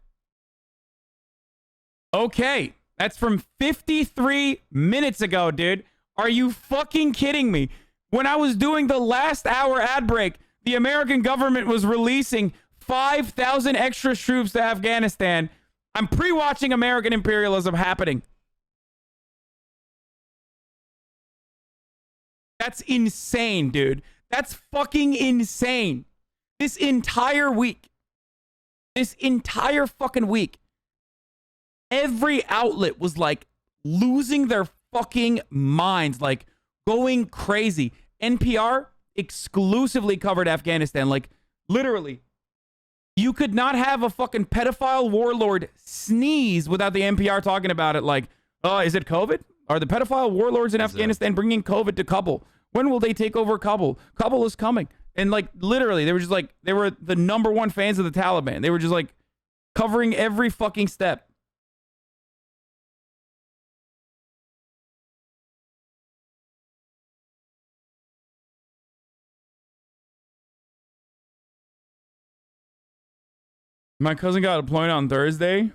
Okay. That's from 53 minutes ago, dude. Are you fucking kidding me? When I was doing the last hour ad break, the American government was releasing 5,000 extra troops to Afghanistan. I'm pre-watching American imperialism happening. That's insane, dude. That's fucking insane. This entire fucking week, every outlet was like losing their fucking minds, like going crazy. NPR exclusively covered Afghanistan. Like, literally, you could not have a fucking pedophile warlord sneeze without the NPR talking about it. Like, is it COVID? Are the pedophile warlords in Afghanistan bringing COVID to Kabul? When will they take over Kabul? Kabul is coming. And like, literally, they were just like, they were the #1 fans of the Taliban. They were just like covering every fucking step. My cousin got deployed on Thursday.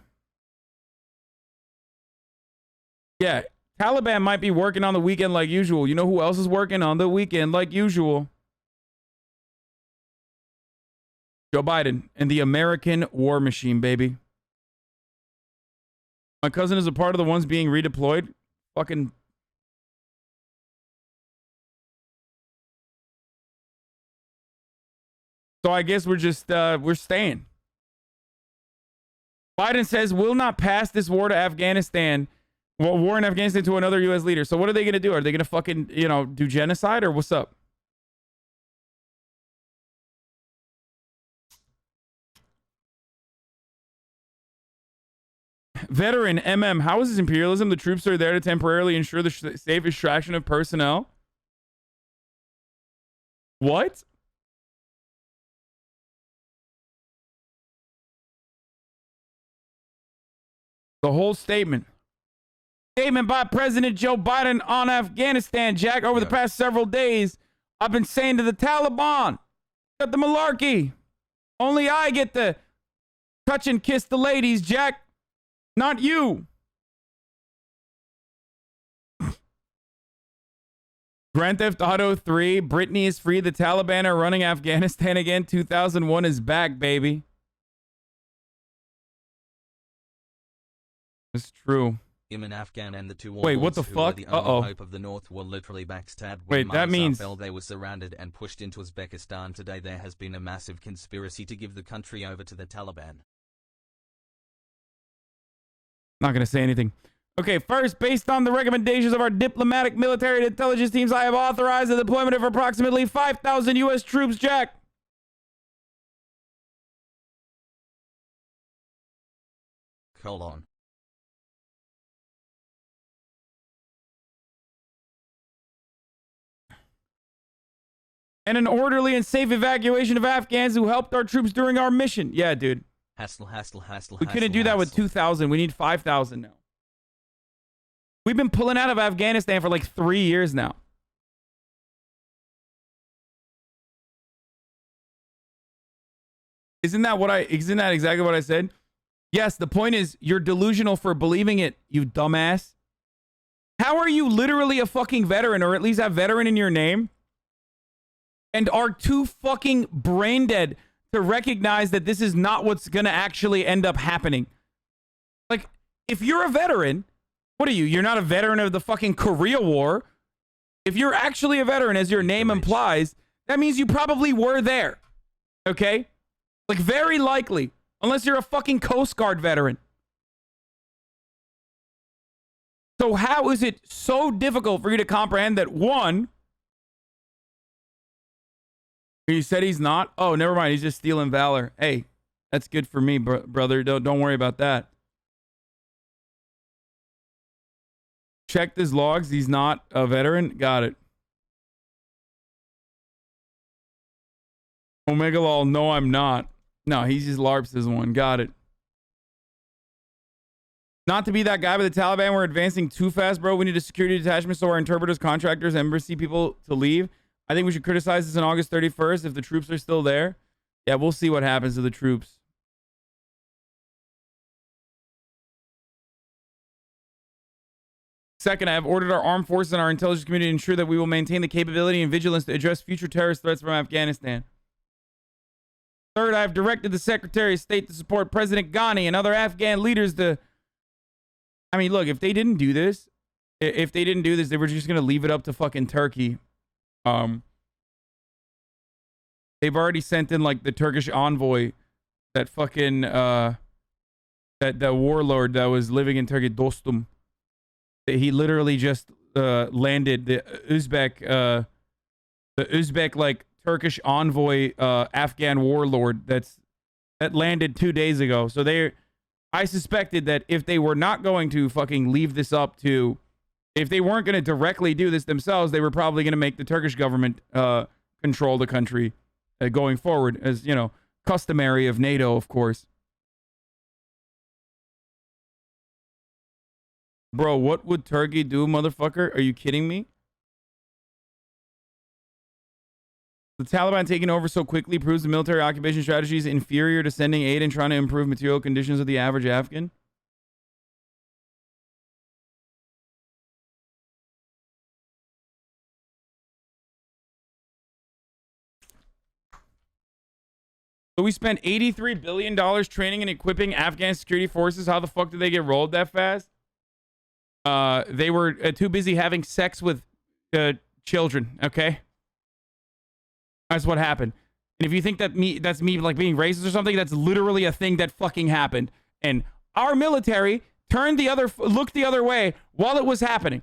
Yeah, Taliban might be working on the weekend like usual. You know who else is working on the weekend like usual? Joe Biden and the American war machine, baby. My cousin is a part of the ones being redeployed. Fucking. So I guess we're just, we're staying. Biden says will not pass this war to Afghanistan, war in Afghanistan to another U.S. leader. So what are they going to do? Are they going to fucking, do genocide or what's up? Veteran MM, how is this imperialism? The troops are there to temporarily ensure the safe extraction of personnel. What? The whole statement. Statement by President Joe Biden on Afghanistan, Jack. Over the past several days, I've been saying to the Taliban, cut the malarkey. Only I get to touch and kiss the ladies, Jack. Not you. Grand Theft Auto 3, Britney is free. The Taliban are running Afghanistan again. 2001 is back, baby. It's true. Him and Afghan and the two Wait, what the warlords who were fuck? the only Uh-oh. hope of the North were literally backstabbed. Wait, that means... fell, they were surrounded and pushed into Uzbekistan. Today there has been a massive conspiracy to give the country over to the Taliban. Not going to say anything. Okay, first, based on the recommendations of our diplomatic, military, and intelligence teams, I have authorized the deployment of approximately 5,000 U.S. troops, Jack. Colon. And an orderly and safe evacuation of Afghans who helped our troops during our mission. Yeah, dude. Hassle. We couldn't do that with 2,000. We need 5,000 now. We've been pulling out of Afghanistan for like 3 years now. Isn't that exactly what I said? Yes, the point is you're delusional for believing it, you dumbass. How are you literally a fucking veteran, or at least have veteran in your name, and are too fucking brain dead to recognize that this is not what's gonna actually end up happening? Like, if you're a veteran, what are you? You're not a veteran of the fucking Korea War. If you're actually a veteran, as your name implies, that means you probably were there. Okay? Like, very likely. Unless you're a fucking Coast Guard veteran. So how is it so difficult for you to comprehend that, one... He said he's not? Oh, never mind. He's just stealing valor. Hey, that's good for me, brother. Don't worry about that. Checked his logs. He's not a veteran. Got it. Omega Lol, no, I'm not. No, he's just LARPs as one. Got it. Not to be that guy, but the Taliban were advancing too fast, bro. We need a security detachment so our interpreters, contractors, embassy people to leave. I think we should criticize this on August 31st if the troops are still there. Yeah, we'll see what happens to the troops. Second, I have ordered our armed forces and our intelligence community to ensure that we will maintain the capability and vigilance to address future terrorist threats from Afghanistan. Third, I have directed the Secretary of State to support President Ghani and other Afghan leaders to... I mean, look, if they didn't do this, they were just going to leave it up to fucking Turkey. They've already sent in, like, the Turkish envoy, that fucking, that warlord that was living in Turkey, Dostum. He literally just, landed the Uzbek, like, Turkish envoy, Afghan warlord that landed 2 days ago. So I suspected that if they were not going to fucking leave this up to, if they weren't going to directly do this themselves, they were probably going to make the Turkish government control the country going forward, as, you know, customary of NATO, of course. Bro, what would Turkey do, motherfucker? Are you kidding me? The Taliban taking over so quickly proves the military occupation strategy is inferior to sending aid and trying to improve material conditions of the average Afghan. So we spent $83 billion training and equipping Afghan security forces. How the fuck did they get rolled that fast? They were too busy having sex with children, okay? That's what happened. And if you think that's me like being racist or something, that's literally a thing that fucking happened. And our military looked the other way while it was happening.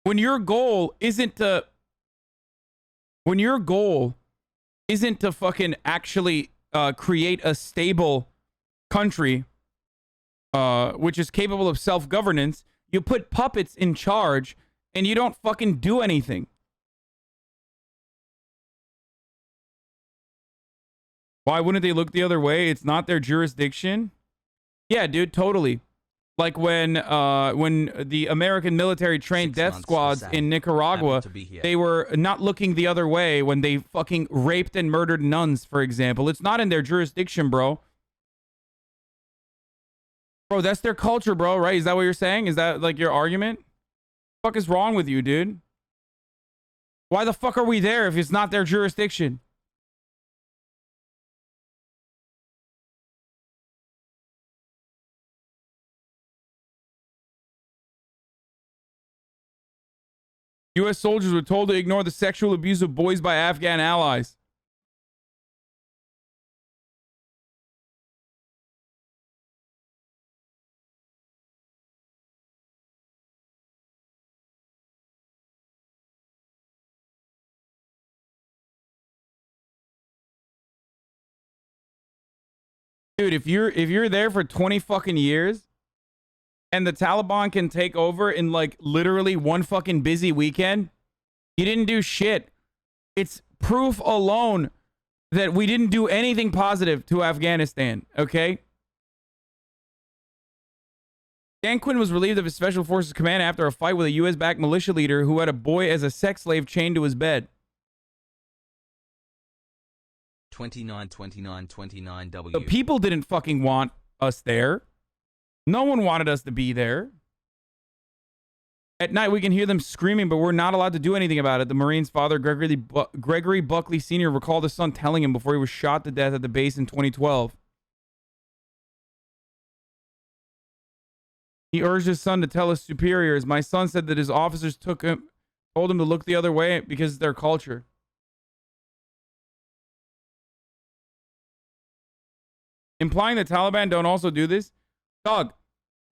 When your goal isn't to fucking actually create a stable country, which is capable of self-governance, you put puppets in charge and you don't fucking do anything. Why wouldn't they look the other way? It's not their jurisdiction. Yeah, dude, totally. Like when the American military trained death squads in Nicaragua, they were not looking the other way when they fucking raped and murdered nuns, for example. It's not in their jurisdiction, bro. Bro, that's their culture, bro, right? Is that what you're saying? Is that like your argument? What the fuck is wrong with you, dude? Why the fuck are we there if it's not their jurisdiction? U.S. soldiers were told to ignore the sexual abuse of boys by Afghan allies. Dude, if you're there for 20 fucking years and the Taliban can take over in like literally one fucking busy weekend, you didn't do shit. It's proof alone that we didn't do anything positive to Afghanistan, okay? Dan Quinn was relieved of his Special Forces command after a fight with a U.S.-backed militia leader who had a boy as a sex slave chained to his bed. 29 The people didn't fucking want us there. No one wanted us to be there. At night, we can hear them screaming, but we're not allowed to do anything about it. The Marine's father, Gregory Buckley Sr., recalled his son telling him before he was shot to death at the base in 2012. He urged his son to tell his superiors. My son said that his officers told him to look the other way because it's their culture. Implying the Taliban don't also do this? Dog,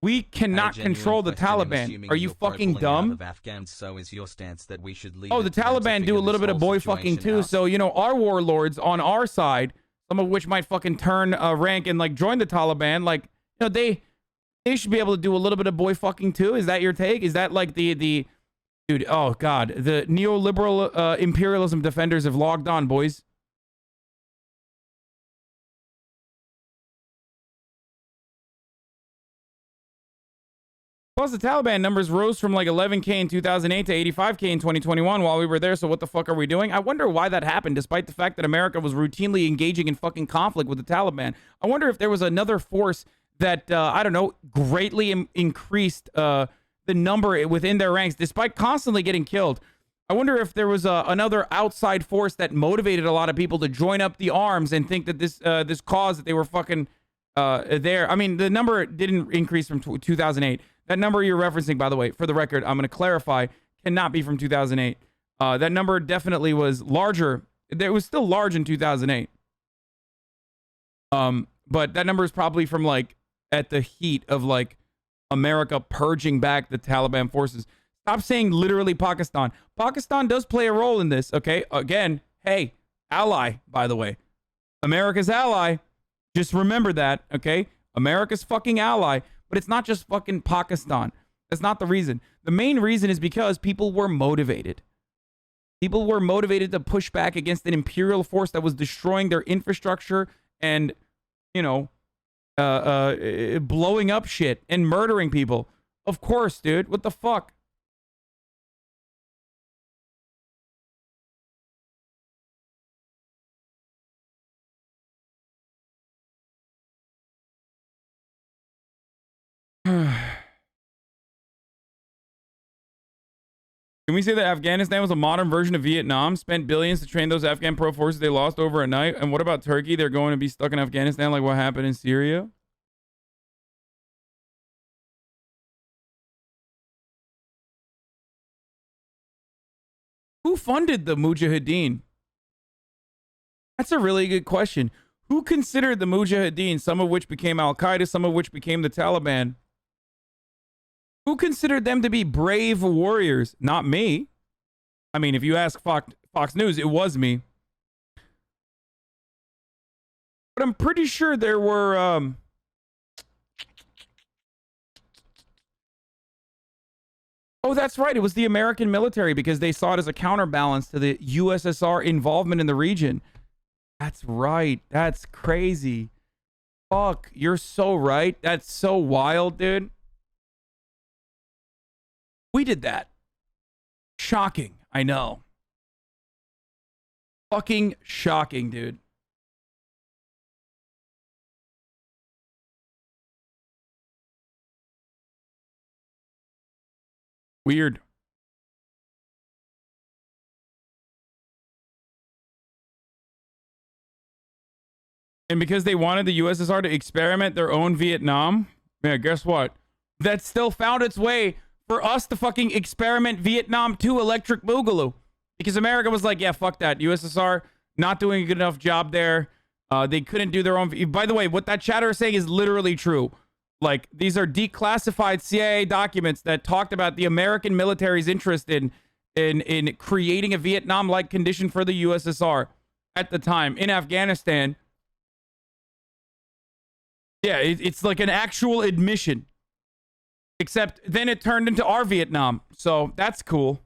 we cannot control the Taliban. Are you fucking dumb? So is your stance that we should leave oh, the Taliban do a little bit of boy fucking too. So, you know, our warlords on our side, some of which might fucking turn rank and like join the Taliban, like, you know, they should be able to do a little bit of boy fucking too. Is that your take? Is that like the dude, oh God, the neoliberal imperialism defenders have logged on, boys. Plus, the Taliban numbers rose from like 11K in 2008 to 85K in 2021 while we were there, so what the fuck are we doing? I wonder why that happened, despite the fact that America was routinely engaging in fucking conflict with the Taliban. I wonder if there was another force that, I don't know, greatly increased the number within their ranks, despite constantly getting killed. I wonder if there was another outside force that motivated a lot of people to join up the arms and think that this cause that they were fucking there. I mean, the number didn't increase from 2008. That number you're referencing, by the way, for the record, I'm going to clarify, cannot be from 2008. That number definitely was larger. It was still large in 2008. But that number is probably from like at the heat of like America purging back the Taliban forces. Stop saying literally Pakistan. Pakistan does play a role in this, okay? Again, hey, ally, by the way. America's ally. Just remember that, okay? America's fucking ally. But it's not just fucking Pakistan. That's not the reason. The main reason is because people were motivated. People were motivated to push back against an imperial force that was destroying their infrastructure and, you know, blowing up shit and murdering people. Of course, dude. What the fuck? Can we say that Afghanistan was a modern version of Vietnam? Spent billions to train those Afghan pro forces they lost over a night? And what about Turkey? They're going to be stuck in Afghanistan like what happened in Syria? Who funded the Mujahideen? That's a really good question. Who considered the Mujahideen, some of which became Al-Qaeda, some of which became the Taliban? Who considered them to be brave warriors? Not me. I mean, if you ask Fox News, it was me. But I'm pretty sure there were oh, that's right. It was the American military because they saw it as a counterbalance to the USSR involvement in the region. That's right. That's crazy. Fuck, you're so right. That's so wild, dude. We did that. Shocking. I know. Fucking shocking, dude. Weird. And because they wanted the USSR to experiment their own Vietnam, yeah, guess what? That still found its way for us to fucking experiment Vietnam 2 Electric Boogaloo. Because America was like, yeah, fuck that. USSR not doing a good enough job there. They couldn't do their own. By the way, what that chatter is saying is literally true. Like, these are declassified CIA documents that talked about the American military's interest in creating a Vietnam-like condition for the USSR at the time in Afghanistan. Yeah, it's like an actual admission. Except then it turned into our Vietnam. So that's cool.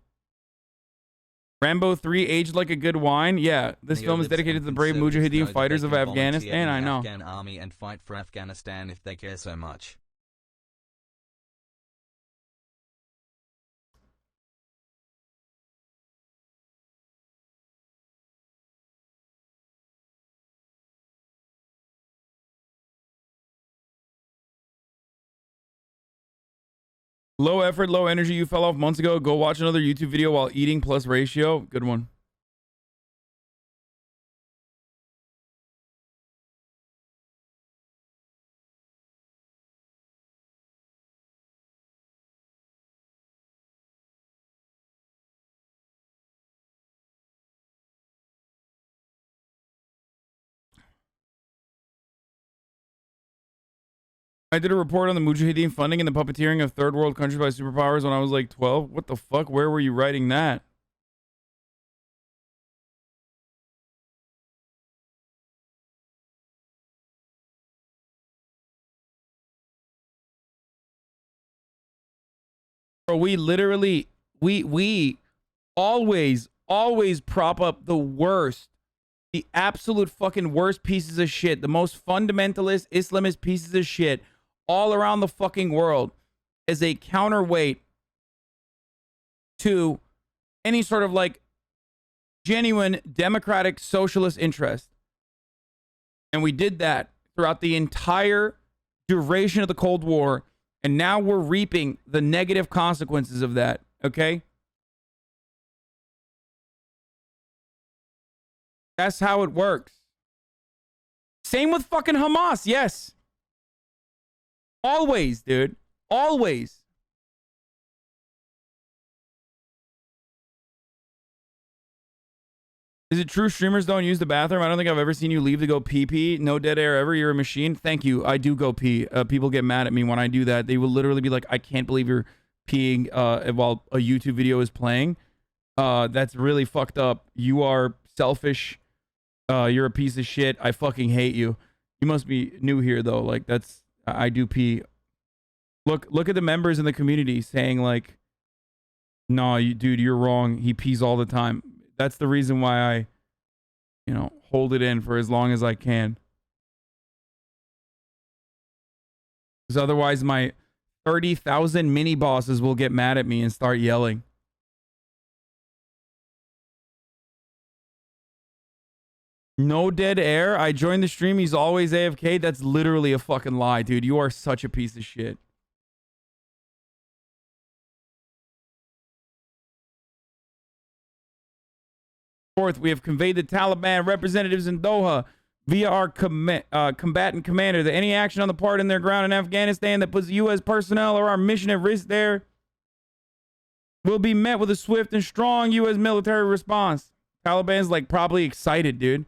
Rambo 3 aged like a good wine. Yeah, this film is dedicated to the brave Mujahideen fighters of Afghanistan. I know. Afghan army and fight for Afghanistan if they care so much. Low effort, low energy. You fell off months ago. Go watch another YouTube video while eating plus ratio. Good one. I did a report on the Mujahideen funding and the puppeteering of third world countries by superpowers when I was like 12. What the fuck? Where were you writing that? Bro, we literally, we always prop up the worst, the absolute fucking worst pieces of shit, the most fundamentalist Islamist pieces of shit all around the fucking world as a counterweight to any sort of like genuine democratic socialist interest. And we did that throughout the entire duration of the Cold War. And now we're reaping the negative consequences of that. Okay? That's how it works. Same with fucking Hamas. Yes. Always, dude. Always. Is it true streamers don't use the bathroom? I don't think I've ever seen you leave to go pee. No dead air ever. You're a machine. Thank you. I do go pee. People get mad at me when I do that. They will literally be like, I can't believe you're peeing while a YouTube video is playing. That's really fucked up. You are selfish. You're a piece of shit. I fucking hate you. You must be new here though. Like that's, I do pee. Look at the members in the community saying like, no, dude, you're wrong. He pees all the time. That's the reason why I, hold it in for as long as I can. Because otherwise my 30,000 mini bosses will get mad at me and start yelling. No dead air. I joined the stream. He's always AFK. That's literally a fucking lie, dude. You are such a piece of shit. Fourth, we have conveyed the Taliban representatives in Doha via our combatant commander that any action on the part in their ground in Afghanistan that puts U.S. personnel or our mission at risk there will be met with a swift and strong U.S. military response. Taliban's like probably excited, dude.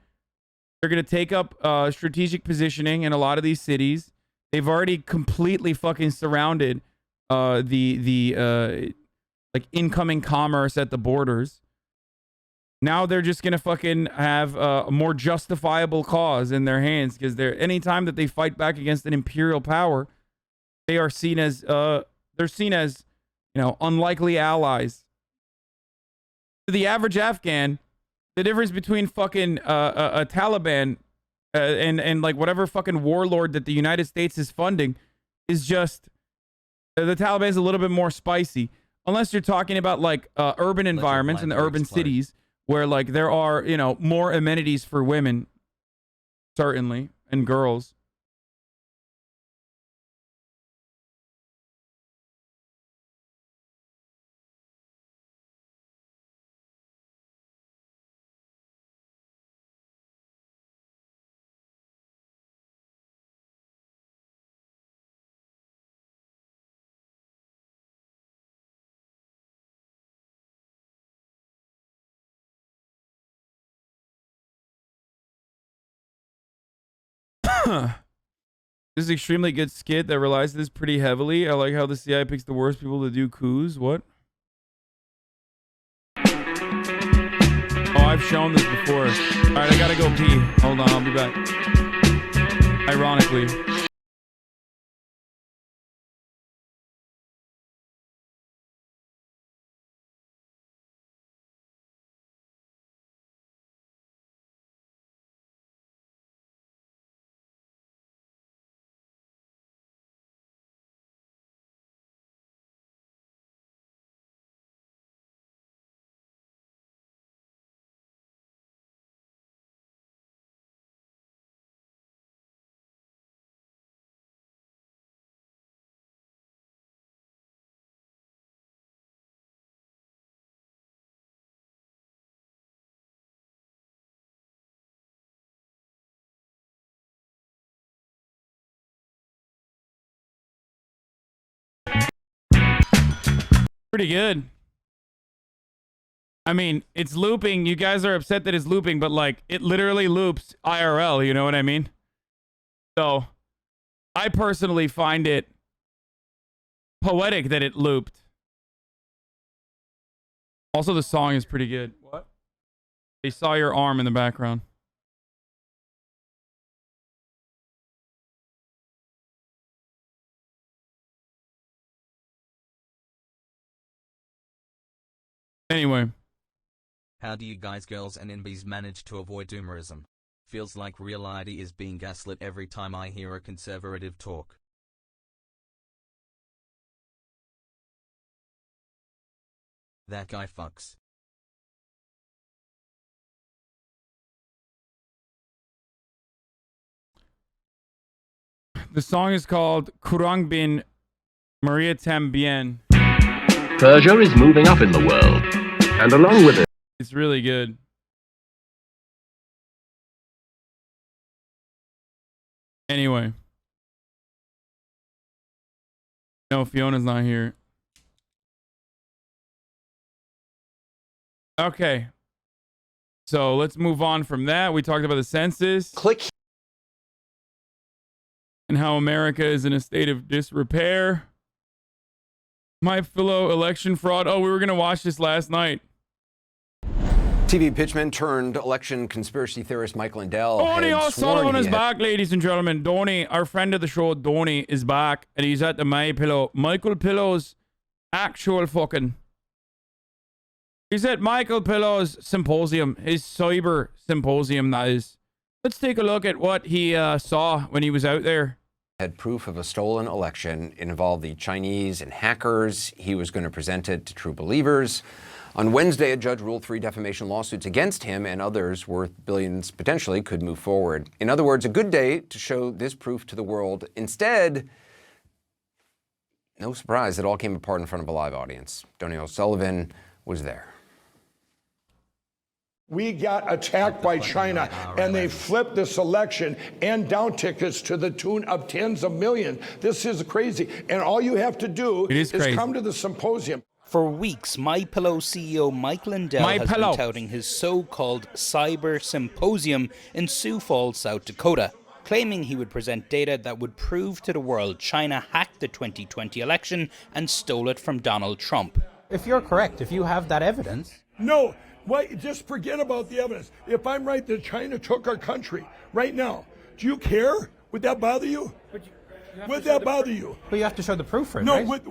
They're going to take up strategic positioning in a lot of these cities. They've already completely fucking surrounded the incoming commerce at the borders. Now they're just gonna fucking have a more justifiable cause in their hands, because anytime that they fight back against an imperial power, they are seen as unlikely allies. To the average Afghan, the difference between fucking a Taliban and like whatever fucking warlord that the United States is funding is just the Taliban is a little bit more spicy, unless you're talking about like urban environments and the urban cities where like there are more amenities for women, certainly, and girls. This is an extremely good skit that relies on this pretty heavily. I like how the CIA picks the worst people to do coups. What? Oh, I've shown this before. Alright, I gotta go pee. Hold on, I'll be back. Ironically. Pretty good. I mean, it's looping. You guys are upset that it's looping, but like it literally loops IRL, you know what I mean? So I personally find it poetic that it looped. Also, the song is pretty good. What? They saw your arm in the background. Anyway. How do you guys, girls and NBs, manage to avoid doomerism? Feels like reality is being gaslit every time I hear a conservative talk. That guy fucks. The song is called Kurang Bin Maria Tambien. Persia is moving up in the world, and along with it, it's really good. Anyway. No, Fiona's not here. Okay. So let's move on from that. We talked about the census. Click. And how America is in a state of disrepair. My fellow election fraud. Oh, we were going to watch this last night. TV pitchman turned election conspiracy theorist Mike Lindell. Donnie O'Sullivan is back, ladies and gentlemen. Donnie, our friend of the show, Donnie, is back, and he's at the My Pillow. Michael Pillow's actual fucking. He's at Michael Pillow's symposium, his cyber symposium, that is. Let's take a look at what he saw when he was out there. Had proof of a stolen election. It involved the Chinese and hackers. He was going to present it to true believers. On Wednesday, a judge ruled 3 defamation lawsuits against him, and others worth billions potentially could move forward. In other words, a good day to show this proof to the world. Instead, no surprise, it all came apart in front of a live audience. Donnie O'Sullivan was there. We got attacked by China, and they flipped this election and down tickets to the tune of tens of millions. This is crazy. And all you have to do is come to the symposium. For weeks, MyPillow CEO Mike Lindell has been touting his so-called cyber symposium in Sioux Falls, South Dakota, claiming he would present data that would prove to the world China hacked the 2020 election and stole it from Donald Trump. If you're correct, if you have that evidence... No, Why? Just forget about the evidence. If I'm right that China took our country right now, do you care? Would that bother you? Would that bother you? But you have to show the proof for it, No, right?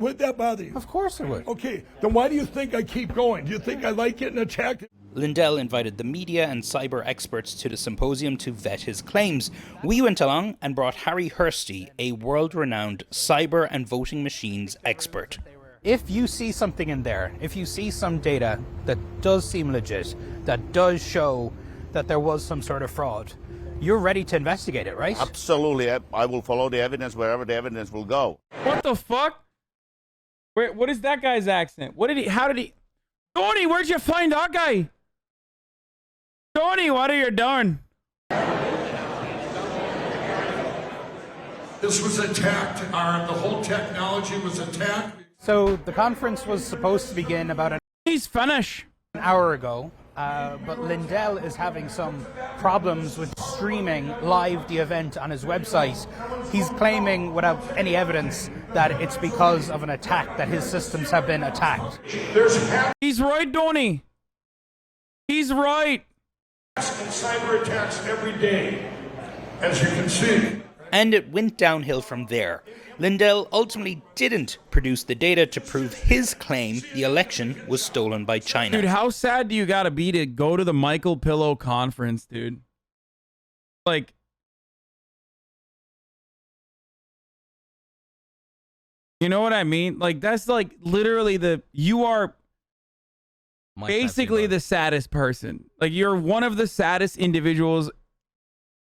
would that bother you? Of course it would. Okay, then why do you think I keep going? Do you think I like getting attacked? Lindell invited the media and cyber experts to the symposium to vet his claims. We went along and brought Harry Hursty, a world-renowned cyber and voting machines expert. If you see something in there, if you see some data that does seem legit, that does show that there was some sort of fraud, you're ready to investigate it, right? Absolutely. I will follow the evidence wherever the evidence will go. What the fuck? Wait, what is that guy's accent? How did he? Tony, where'd you find that guy? Tony, what are you doing? This was attacked. The whole technology was attacked. So the conference was supposed to begin about He's finished. an hour ago, but Lindell is having some problems with streaming live the event on his website. He's claiming, without any evidence, that it's because of an attack, that his systems have been attacked. He's right, Tony. He's right. Cyber attacks every day, as you can see. And it went downhill from there. Lindell ultimately didn't produce the data to prove his claim the election was stolen by China. Dude, how sad do you gotta be to go to the Michael Pillow conference, dude? Like, you know what I mean? Like, that's like literally you are basically the saddest person. Like, you're one of the saddest individuals.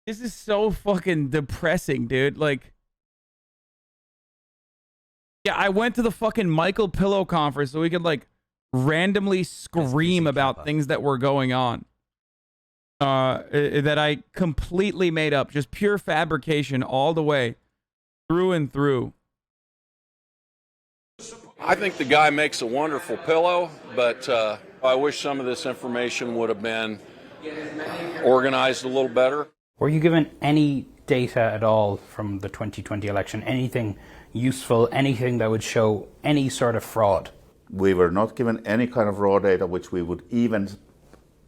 This is so fucking depressing, dude. Like, yeah, I went to the fucking Michael Pillow conference so we could, like, randomly scream about things that were going on. That I completely made up. Just pure fabrication all the way. Through and through. I think the guy makes a wonderful pillow, but I wish some of this information would have been organized a little better. Were you given any data at all from the 2020 election? Anything useful, anything that would show any sort of fraud? We were not given any kind of raw data which we would even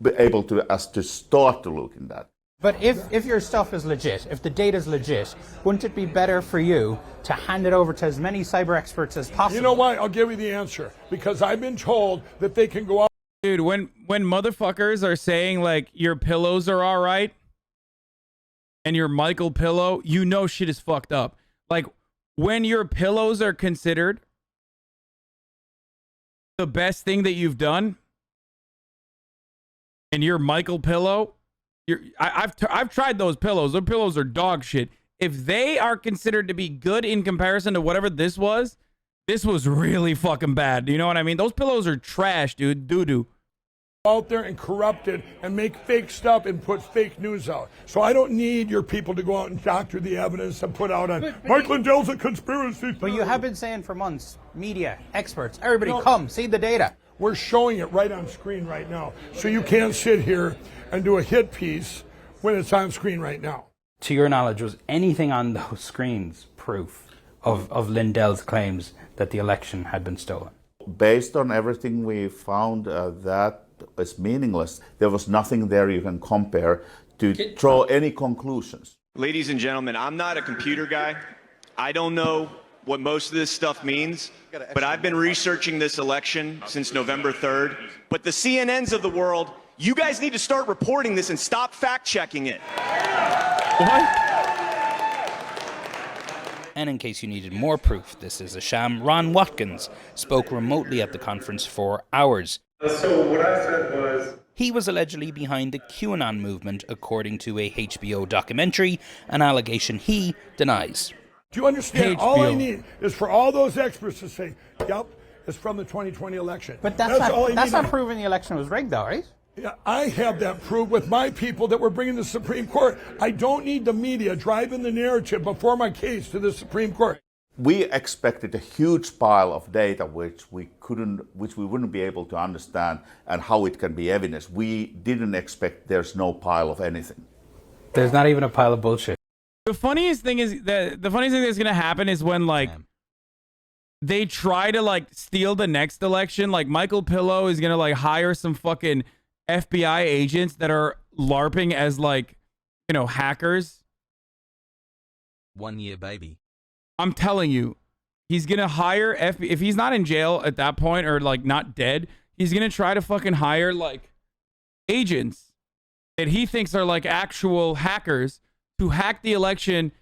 be able to start to look in that. But if your stuff is legit, if the data is legit, wouldn't it be better for you to hand it over to as many cyber experts as possible? You know why? I'll give you the answer. Because I've been told that they can go out. Dude, when motherfuckers are saying, like, your pillows are all right, and your Michael Pillow, you know shit is fucked up. Like, when your pillows are considered the best thing that you've done, and your Michael Pillow, I've tried those pillows. Those pillows are dog shit. If they are considered to be good in comparison to whatever this was really fucking bad. You know what I mean? Those pillows are trash, dude. Doo-doo. Out there and corrupt it and make fake stuff and put fake news out. So I don't need your people to go out and doctor the evidence and put out on Mike Lindell's a conspiracy. But you have been saying for months, media, experts, everybody come, see the data. We're showing it right on screen right now. So you can't sit here and do a hit piece when it's on screen right now. To your knowledge, was anything on those screens proof of Lindell's claims that the election had been stolen? Based on everything we found, that is meaningless. There was nothing there you can compare to draw any conclusions. Ladies and gentlemen, I'm not a computer guy. I don't know what most of this stuff means, but I've been researching this election since November 3rd. But the CNNs of the world, you guys need to start reporting this and stop fact-checking it. What? And in case you needed more proof this is a sham, Ron Watkins spoke remotely at the conference for hours. So what I said was... He was allegedly behind the QAnon movement, according to a HBO documentary, an allegation he denies. Do you understand? All I need is for all those experts to say, yep, it's from the 2020 election. But that's not proving the election was rigged, though, right? Yeah, I have that proved with my people that we're bringing to the Supreme Court. I don't need the media driving the narrative before my case to the Supreme Court. We expected a huge pile of data which we wouldn't be able to understand and how it can be evidence. We didn't expect there's no pile of anything. There's not even a pile of bullshit. The funniest thing that's going to happen is when, like, they try to like steal the next election, like Michael Pillow is gonna like hire some fucking FBI agents that are LARPing as like, you know, hackers. 1 year, baby. I'm telling you, he's gonna hire if he's not in jail at that point or like not dead, he's gonna try to fucking hire like agents that he thinks are like actual hackers to hack the election,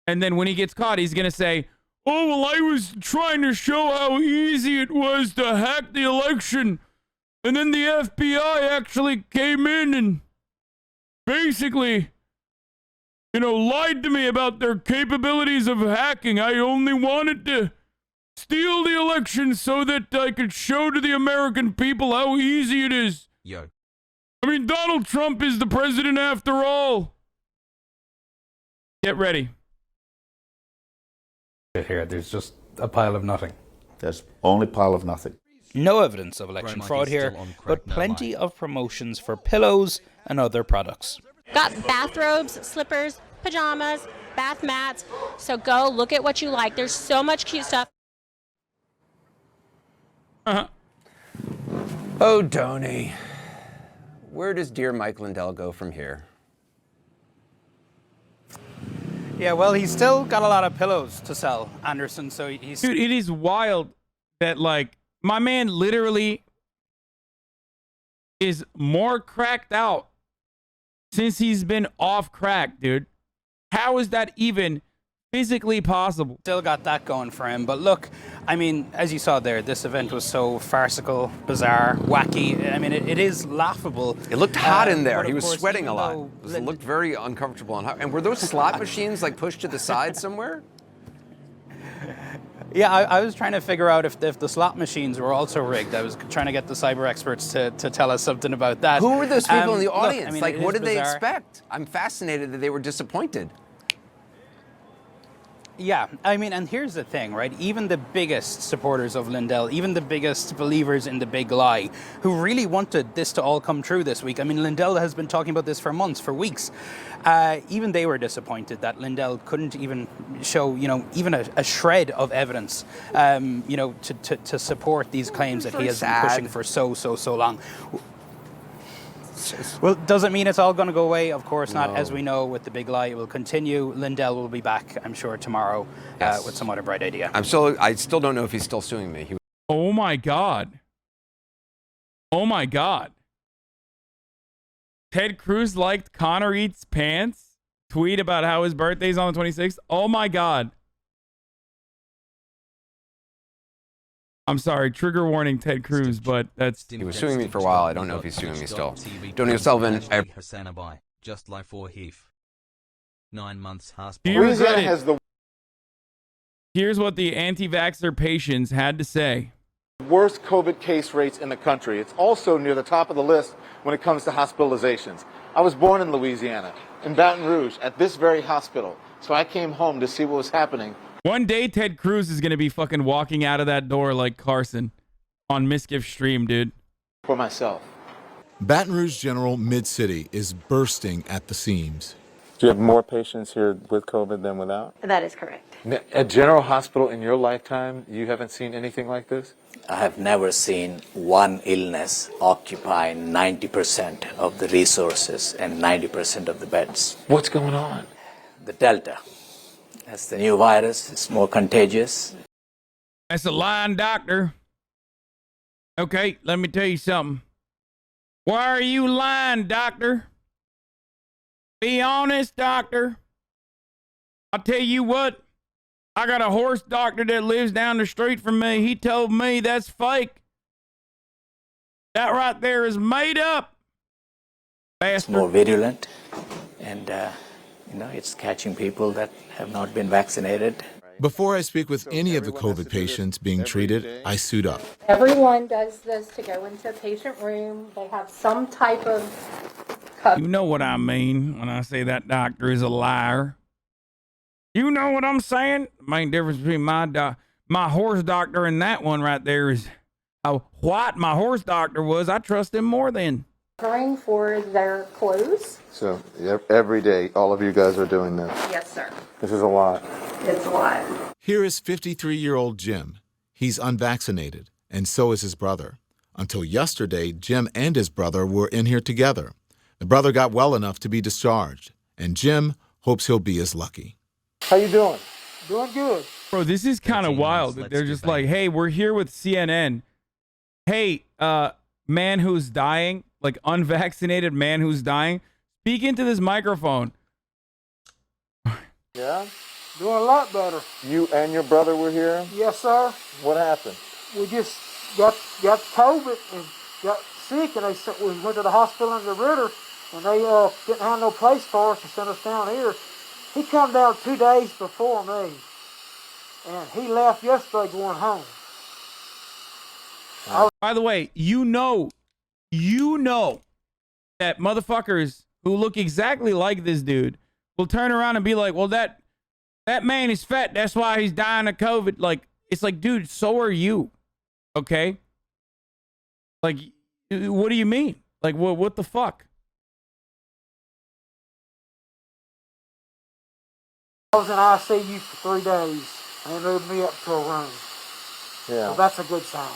and then when he gets caught, he's gonna say, "Oh well, I was trying to show how easy it was to hack the election, and then the FBI actually came in and basically, you know, lied to me about their capabilities of hacking. I only wanted to steal the election so that I could show to the American people how easy it is." Yo. I mean, Donald Trump is the president after all. Get ready. Here, there's just a pile of nothing. There's only pile of nothing. No evidence of election fraud here, but plenty of promotions for pillows and other products. Got bathrobes, slippers, pajamas, bath mats. So go look at what you like. There's so much cute stuff. Oh, Donny. Where does dear Mike Lindell go from here? Yeah, well, he's still got a lot of pillows to sell, Anderson, so he's... Dude, it is wild that, like, my man literally is more cracked out since he's been off crack, dude. How is that even physically possible? Still got that going for him, but look, I mean, as you saw there, this event was so farcical, bizarre, wacky. I mean, it is laughable. It looked hot in there. He was sweating a lot. It looked very uncomfortable and hot. And were those slot machines like pushed to the side somewhere? Yeah, I was trying to figure out if the slot machines were also rigged. I was trying to get the cyber experts to tell us something about that. Who were those people in the look, audience? I mean, like, what did they bizarre. expect? I'm fascinated that they were disappointed. Yeah, I mean, and here's the thing, right? Even the biggest supporters of Lindell, even the biggest believers in the big lie, who really wanted this to all come true this week. I mean, Lindell has been talking about this for months, for weeks. Even they were disappointed that Lindell couldn't even show, you know, even a shred of evidence, you know, to support these claims that he has been pushing for so long. Well, doesn't mean it's all going to go away. Of course not. As we know, with the big lie, it will continue. Lindell will be back, I'm sure, tomorrow with some other bright idea. I still don't know if he's still suing me. Oh my God. Oh my God. Ted Cruz liked Connor Eats Pants tweet about how his birthday's on the 26th. Oh my God. I'm sorry, trigger warning, Ted Cruz, but that's... He was suing me for a while. I don't know if he's suing me still. Donny O'Sullivan. Hasanabi, just like for Heath. 9 months hospital. Here's what the anti-vaxxer patients had to say. Worst COVID case rates in the country. It's also near the top of the list when it comes to hospitalizations. I was born in Louisiana, in Baton Rouge, at this very hospital. So I came home to see what was happening. One day, Ted Cruz is going to be fucking walking out of that door like Carlson on Misgift Stream, dude. For myself. Baton Rouge General Mid-City is bursting at the seams. Do you have more patients here with COVID than without? That is correct. At General Hospital in your lifetime, you haven't seen anything like this? I have never seen one illness occupy 90% of the resources and 90% of the beds. What's going on? The Delta. That's the new virus. It's more contagious. That's a lying doctor. Okay, let me tell you something. Why are you lying, doctor? Be honest, doctor. I'll tell you what. I got a horse doctor that lives down the street from me. He told me that's fake. That right there is made up. Bastard. It's more virulent, and you know, it's catching people that have not been vaccinated. Before I speak with any of the COVID patients being treated, I suit up. Everyone does this to go into a patient room. They have some type of... You know what I mean when I say that doctor is a liar. You know what I'm saying? The main difference between my horse doctor and that one right there is how white my horse doctor was. I trust him more than. Covering for their clothes. So every day, all of you guys are doing this? Yes, sir. This is a lot. It's a lot. Here is 53-year-old Jim. He's unvaccinated, and so is his brother. Until yesterday, Jim and his brother were in here together. The brother got well enough to be discharged, and Jim hopes he'll be as lucky. How you doing? Doing good. Bro, this is kind of wild. That they're just like, hey, we're here with CNN. Hey, man who's dying, like unvaccinated man who's dying, speak into this microphone. Yeah, doing a lot better. You and your brother were here? Yes, sir. What happened? We just got COVID and got sick, and we went to the hospital in the Ritter, and they didn't have no place for us and sent us down here. He come down 2 days before me, and he left yesterday going home. By the way, you know that motherfuckers who look exactly like this dude will turn around and be like, well, that man is fat. That's why he's dying of COVID. Like, it's like, dude, so are you. Okay? Like, what do you mean? Like, what the fuck? I was in ICU for 3 days. They moved me up to a room. Yeah. So that's a good sign.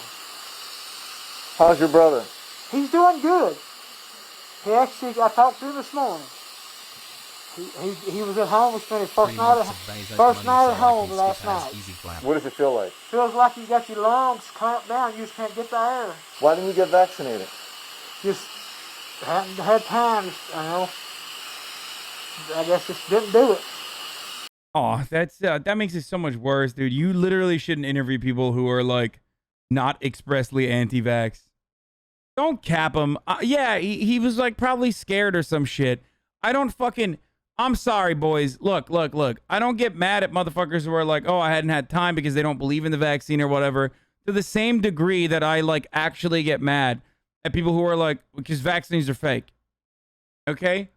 How's your brother? He's doing good. He actually, I talked to him this morning. He was at home. We spent his first night at home last night. What does it feel like? Feels like you got your lungs clamped down. You just can't get the air. Why didn't you get vaccinated? Just hadn't had time, you know. I guess just didn't do it. Oh, that makes it so much worse, dude. You literally shouldn't interview people who are like not expressly anti-vax. Don't cap him. Yeah, he was like probably scared or some shit. I'm sorry, boys. Look. I don't get mad at motherfuckers who are like, oh, I hadn't had time because they don't believe in the vaccine or whatever. To the same degree that I like actually get mad at people who are like, because vaccines are fake. Okay?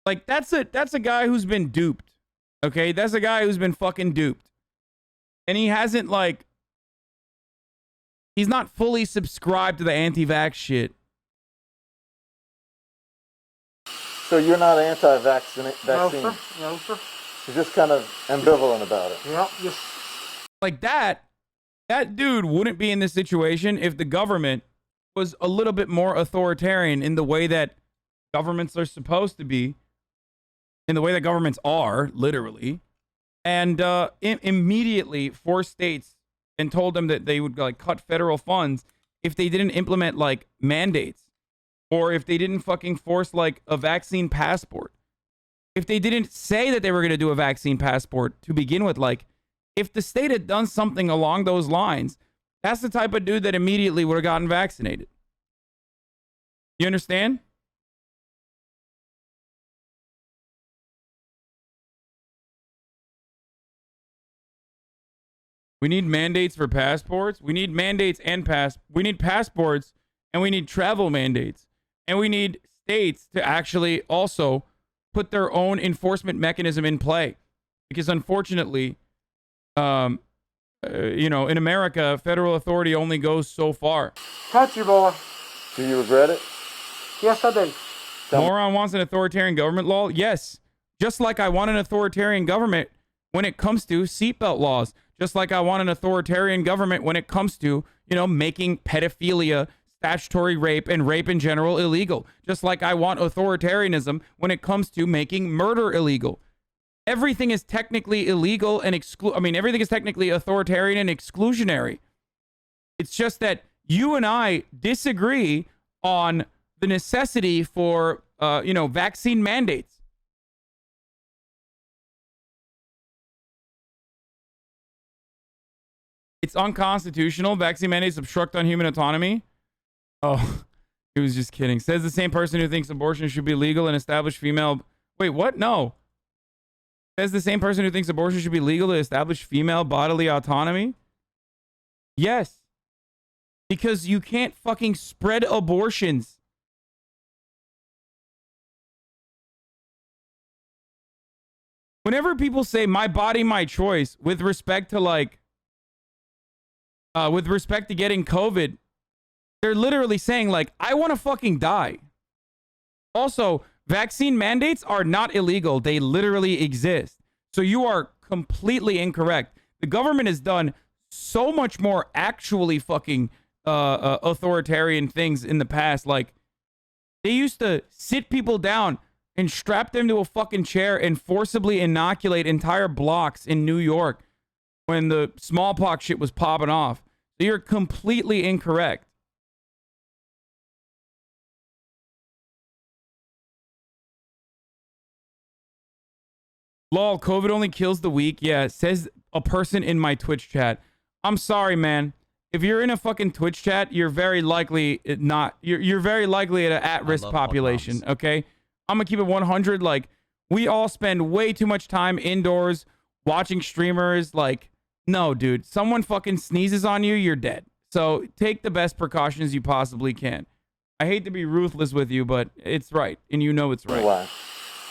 Like that's a guy who's been duped. Okay? That's a guy who's been fucking duped. And he hasn't like, he's not fully subscribed to the anti-vax shit. So you're not anti-vaccine? No, sir. No, sir. You're just kind of ambivalent about it. Yeah. Just like that dude wouldn't be in this situation if the government was a little bit more authoritarian in the way that governments are supposed to be, in the way that governments are, literally, and immediately forced states and told them that they would like cut federal funds if they didn't implement like mandates, or if they didn't fucking force like a vaccine passport. If they didn't say that they were going to do a vaccine passport to begin with, like if the state had done something along those lines, that's the type of dude that immediately would have gotten vaccinated. You understand? We need mandates for passports. We need mandates and we need passports, and we need travel mandates. And we need states to actually also put their own enforcement mechanism in play. Because unfortunately, in America, federal authority only goes so far. Country boy. Do you regret it? Yes, I do. Moron wants an authoritarian government law? Yes. Just like I want an authoritarian government when it comes to seatbelt laws. Just like I want an authoritarian government when it comes to, making pedophilia, statutory rape, and rape in general illegal. Just like I want authoritarianism when it comes to making murder illegal. Everything is technically illegal and everything is technically authoritarian and exclusionary. It's just that you and I disagree on the necessity for, vaccine mandates. It's unconstitutional. Vaccine mandates obstruct on human autonomy. Oh, he was just kidding. Says the same person who thinks abortion should be legal and establish female... Wait, what? No. Says the same person who thinks abortion should be legal to establish female bodily autonomy? Yes. Because you can't fucking spread abortions. Whenever people say my body, my choice, with respect to getting COVID, they're literally saying like, I want to fucking die. Also, vaccine mandates are not illegal. They literally exist. So you are completely incorrect. The government has done so much more actually fucking authoritarian things in the past. Like, they used to sit people down and strap them to a fucking chair and forcibly inoculate entire blocks in New York when the smallpox shit was popping off. So you're completely incorrect. Lol, COVID only kills the weak. Yeah, says a person in my Twitch chat. I'm sorry, man. If you're in a fucking Twitch chat, you're very likely not. You're very likely at an at-risk population. Okay, I'm gonna keep it 100. Like, we all spend way too much time indoors watching streamers. Like, no, dude. Someone fucking sneezes on you, you're dead. So take the best precautions you possibly can. I hate to be ruthless with you, but it's right, and you know it's right. Why?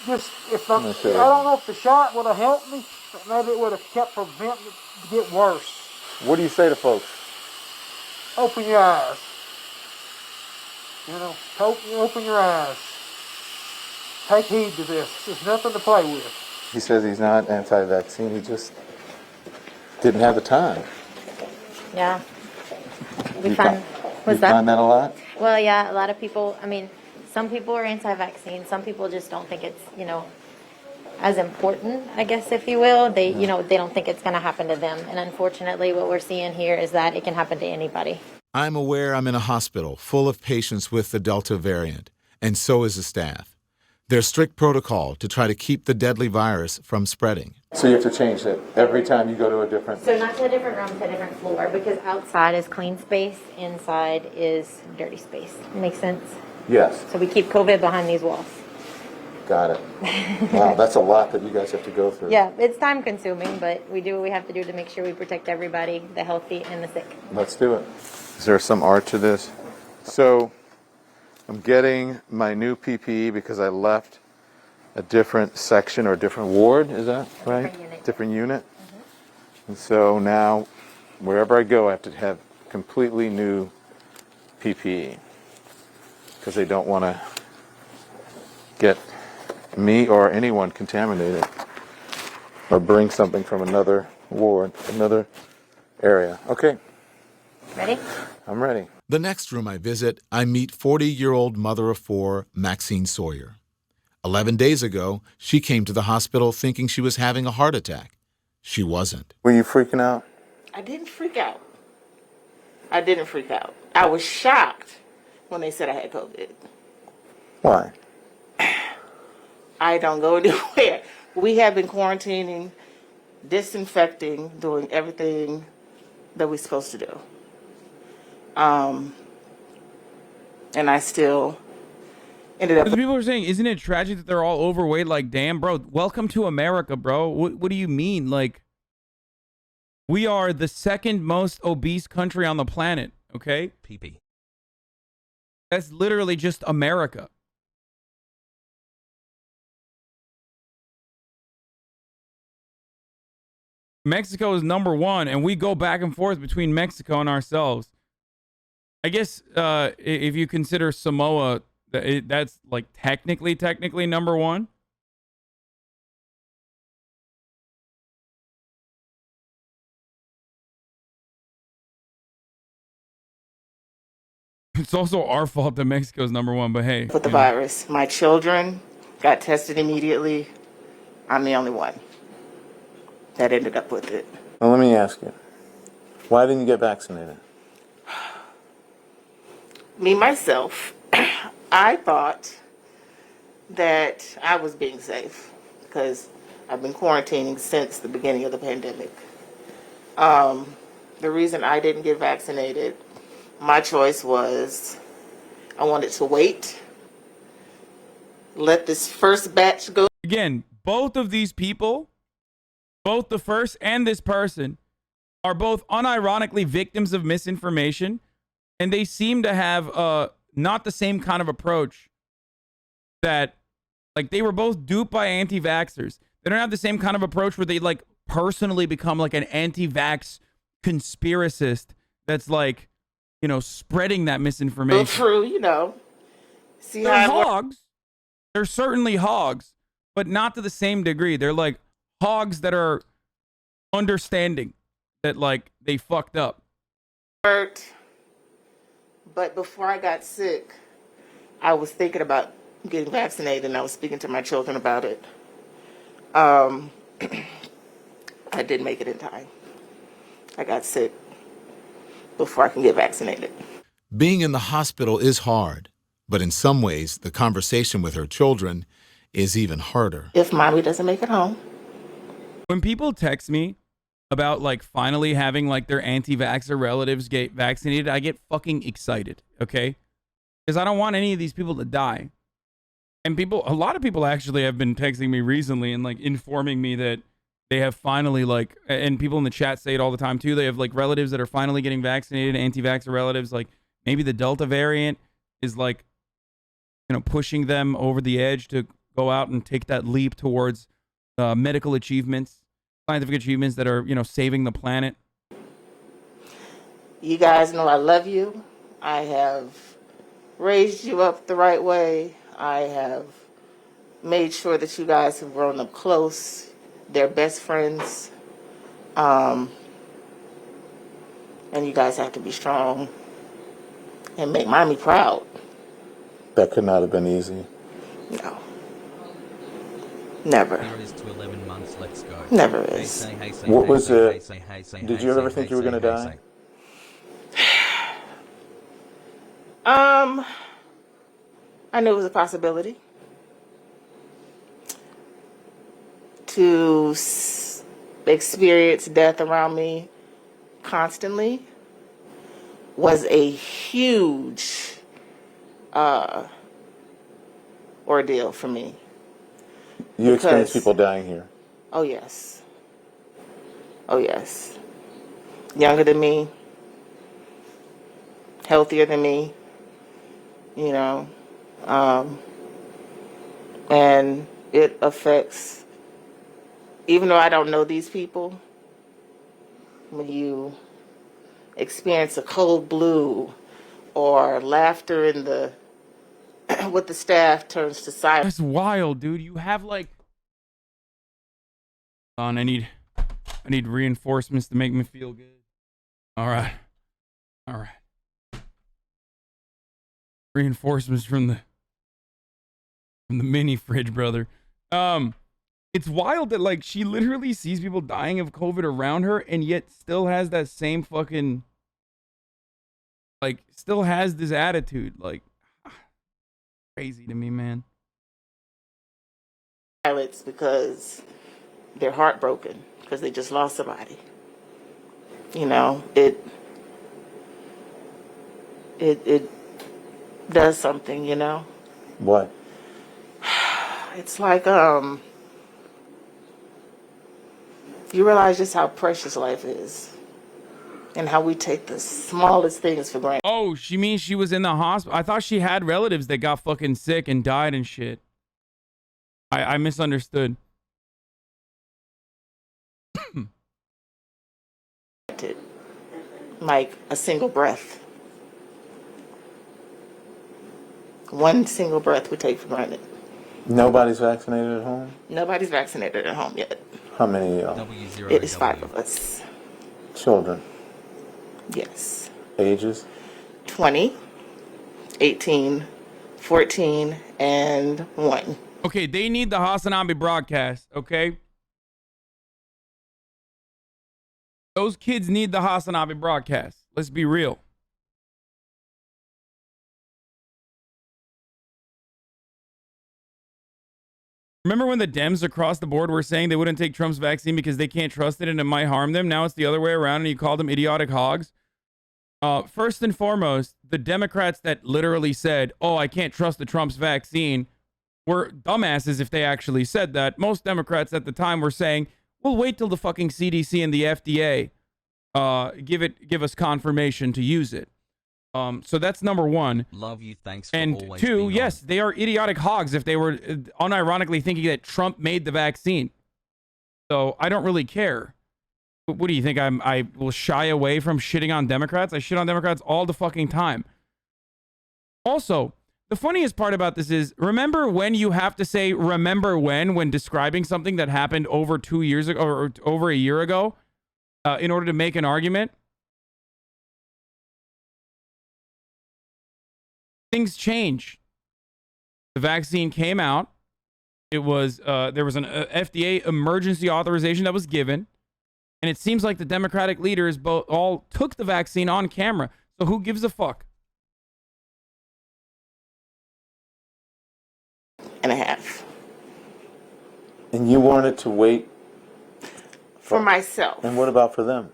Just if I don't know if the shot would have helped me, but maybe it would have kept preventing it to get worse. What do you say to folks? Open your eyes. You know, open your eyes. Take heed to this. There's nothing to play with. He says he's not anti-vaccine. He just didn't have the time. Yeah. You find that a lot? Well, yeah, a lot of people, I mean, some people are anti-vaccine. Some people just don't think it's, as important, I guess, if you will. They, they don't think it's going to happen to them. And unfortunately, what we're seeing here is that it can happen to anybody. I'm aware I'm in a hospital full of patients with the Delta variant, and so is the staff. There's strict protocol to try to keep the deadly virus from spreading. So you have to change it every time you go to a different... So not to a different room, to a different floor, because outside is clean space, inside is dirty space. Makes sense? Yes. So we keep COVID behind these walls. Got it. Wow, that's a lot that you guys have to go through. Yeah, it's time consuming, but we do what we have to do to make sure we protect everybody, the healthy and the sick. Let's do it. Is there some art to this? So I'm getting my new PPE because I left a different section or a different ward, is that right? Different unit. And so now wherever I go I have to have completely new PPE because they don't want to get me or anyone contaminated or bring something from another ward, another area. Okay. Ready? I'm ready. The next room I visit, I meet 40-year-old mother of four, Maxine Sawyer. 11 days ago, she came to the hospital thinking she was having a heart attack. She wasn't. Were you freaking out? I didn't freak out. I was shocked when they said I had COVID. Why? I don't go anywhere. We have been quarantining, disinfecting, doing everything that we're supposed to do. And I still ended up... The people are saying, isn't it tragic that they're all overweight? Like, damn, bro, welcome to America, bro. What do you mean? Like, we are the second most obese country on the planet, okay? PP. That's literally just America. Mexico is number one, and we go back and forth between Mexico and ourselves. I guess if you consider Samoa, that's like technically number one. It's also our fault that Mexico's number one, but hey. With the virus, my children got tested immediately. I'm the only one that ended up with it. Well, let me ask you, why didn't you get vaccinated? Me, myself, I thought that I was being safe because I've been quarantining since the beginning of the pandemic. The reason I didn't get vaccinated, my choice was I wanted to wait, let this first batch go. Again, both of these people, both the first and this person, are both unironically victims of misinformation, and they seem to have not the same kind of approach that, like, they were both duped by anti-vaxxers. They don't have the same kind of approach where they, like, personally become, like, an anti-vax conspiracist that's, like, you know, spreading that misinformation. Well, true, you know. See They're how hogs. They're certainly hogs, but not to the same degree. They're like hogs that are understanding. that like they fucked up. But before I got sick, I was thinking about getting vaccinated, and I was speaking to my children about it. I didn't make it in time. I got sick before I can get vaccinated. Being in the hospital is hard, but in some ways, the conversation with her children is even harder. If mommy doesn't make it home. When people text me about like finally having like their anti-vaxxer relatives get vaccinated, I get fucking excited, okay? Because I don't want any of these people to die. And a lot of people actually have been texting me recently and like informing me that they have finally like, and people in the chat say it all the time too, they have like relatives that are finally getting vaccinated, anti-vaxxer relatives, like maybe the Delta variant is like, you know, pushing them over the edge to go out and take that leap towards medical achievements, scientific achievements that are, you know, saving the planet. You guys know I love you. I have raised you up the right way. I have made sure that you guys have grown up close. They're best friends. And you guys have to be strong and make mommy proud. That could not have been easy. No. Never. To 11 months, let's go. Never is. What was it? Did you ever think you were going to die? I knew it was a possibility. To experience death around me constantly was a huge ordeal for me. You experienced people dying here? Oh, yes. Oh, yes. Younger than me, healthier than me, you know, and it affects, even though I don't know these people, when you experience a cold blue or laughter in the with the staff turns to silence. That's wild, dude. You have like, I need reinforcements to make me feel good. All right. Reinforcements from the mini fridge, brother. It's wild that like she literally sees people dying of COVID around her and yet still has that same fucking, like, still has this attitude. Like, crazy to me, man. Silence because they're heartbroken because they just lost somebody. You know, it does something, you know. What? It's like you realize just how precious life is and how we take the smallest things for granted. Oh, she means she was in the hospital. I thought she had relatives that got fucking sick and died and shit. I misunderstood. Like a single breath. One single breath we take for granted. Nobody's vaccinated at home? Nobody's vaccinated at home yet. How many of y'all? It is 5 of us. Children? Yes. Ages? 20, 18, 14, and 1. Okay, they need the Hasanabi broadcast, okay? Those kids need the Hasanabi broadcast. Let's be real. Remember when the Dems across the board were saying they wouldn't take Trump's vaccine because they can't trust it and it might harm them? Now it's the other way around and you call them idiotic hogs. First and foremost, the Democrats that literally said, oh, I can't trust the Trump's vaccine were dumbasses if they actually said that. Most Democrats at the time were saying, we'll wait till the fucking CDC and the FDA give us confirmation to use it. So that's number one. Love you, thanks for and always two, being yes, they are idiotic hogs if they were unironically thinking that Trump made the vaccine. So I don't really care. What do you think? I will shy away from shitting on Democrats? I shit on Democrats all the fucking time. Also, the funniest part about this is, remember when you have to say remember when describing something that happened over 2 years ago or over a year ago? in order to make an argument. Things change. The vaccine came out. It was there was an FDA emergency authorization that was given, and it seems like the Democratic leaders all took the vaccine on camera. So who gives a fuck? And a half. And you wanted to wait for myself. And what about for them?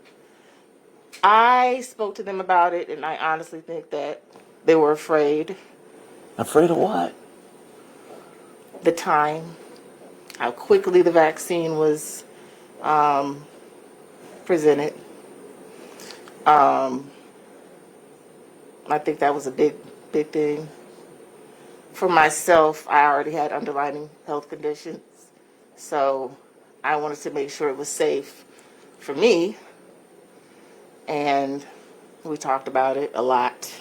I spoke to them about it, and I honestly think that they were afraid. Afraid of what? The time, how quickly the vaccine was presented. I think that was a big thing. For myself, I already had underlying health conditions, so I wanted to make sure it was safe for me, and we talked about it a lot.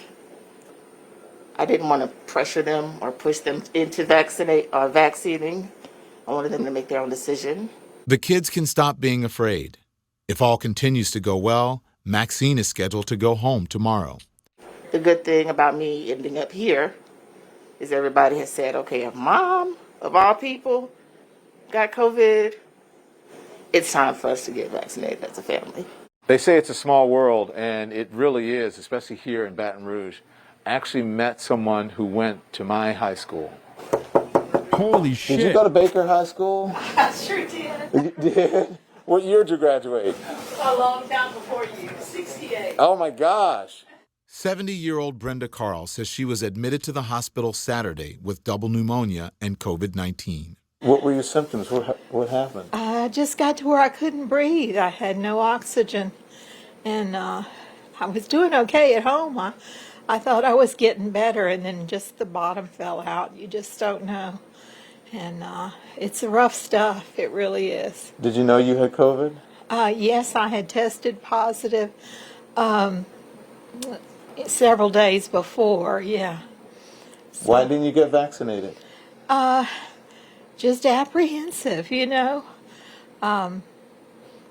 I didn't want to pressure them or push them into vaccinating. I wanted them to make their own decision. The kids can stop being afraid. If all continues to go well, Maxine is scheduled to go home tomorrow. The good thing about me ending up here is everybody has said, okay, if Mom, of all people, got COVID, it's time for us to get vaccinated as a family. They say it's a small world, and it really is, especially here in Baton Rouge. I actually met someone who went to my high school. Holy shit. Did you go to Baker High School? I sure did. You did? What year did you graduate? A long time before you, 68. Oh my gosh. 70-year-old Brenda Carl says she was admitted to the hospital Saturday with double pneumonia and COVID-19. What were your symptoms? What happened? I just got to where I couldn't breathe. I had no oxygen, and I was doing okay at home. I thought I was getting better, and then just the bottom fell out. You just don't know. And it's rough stuff. It really is. Did you know you had COVID? Yes, I had tested positive several days before, yeah. So, why didn't you get vaccinated? Just apprehensive, you know. My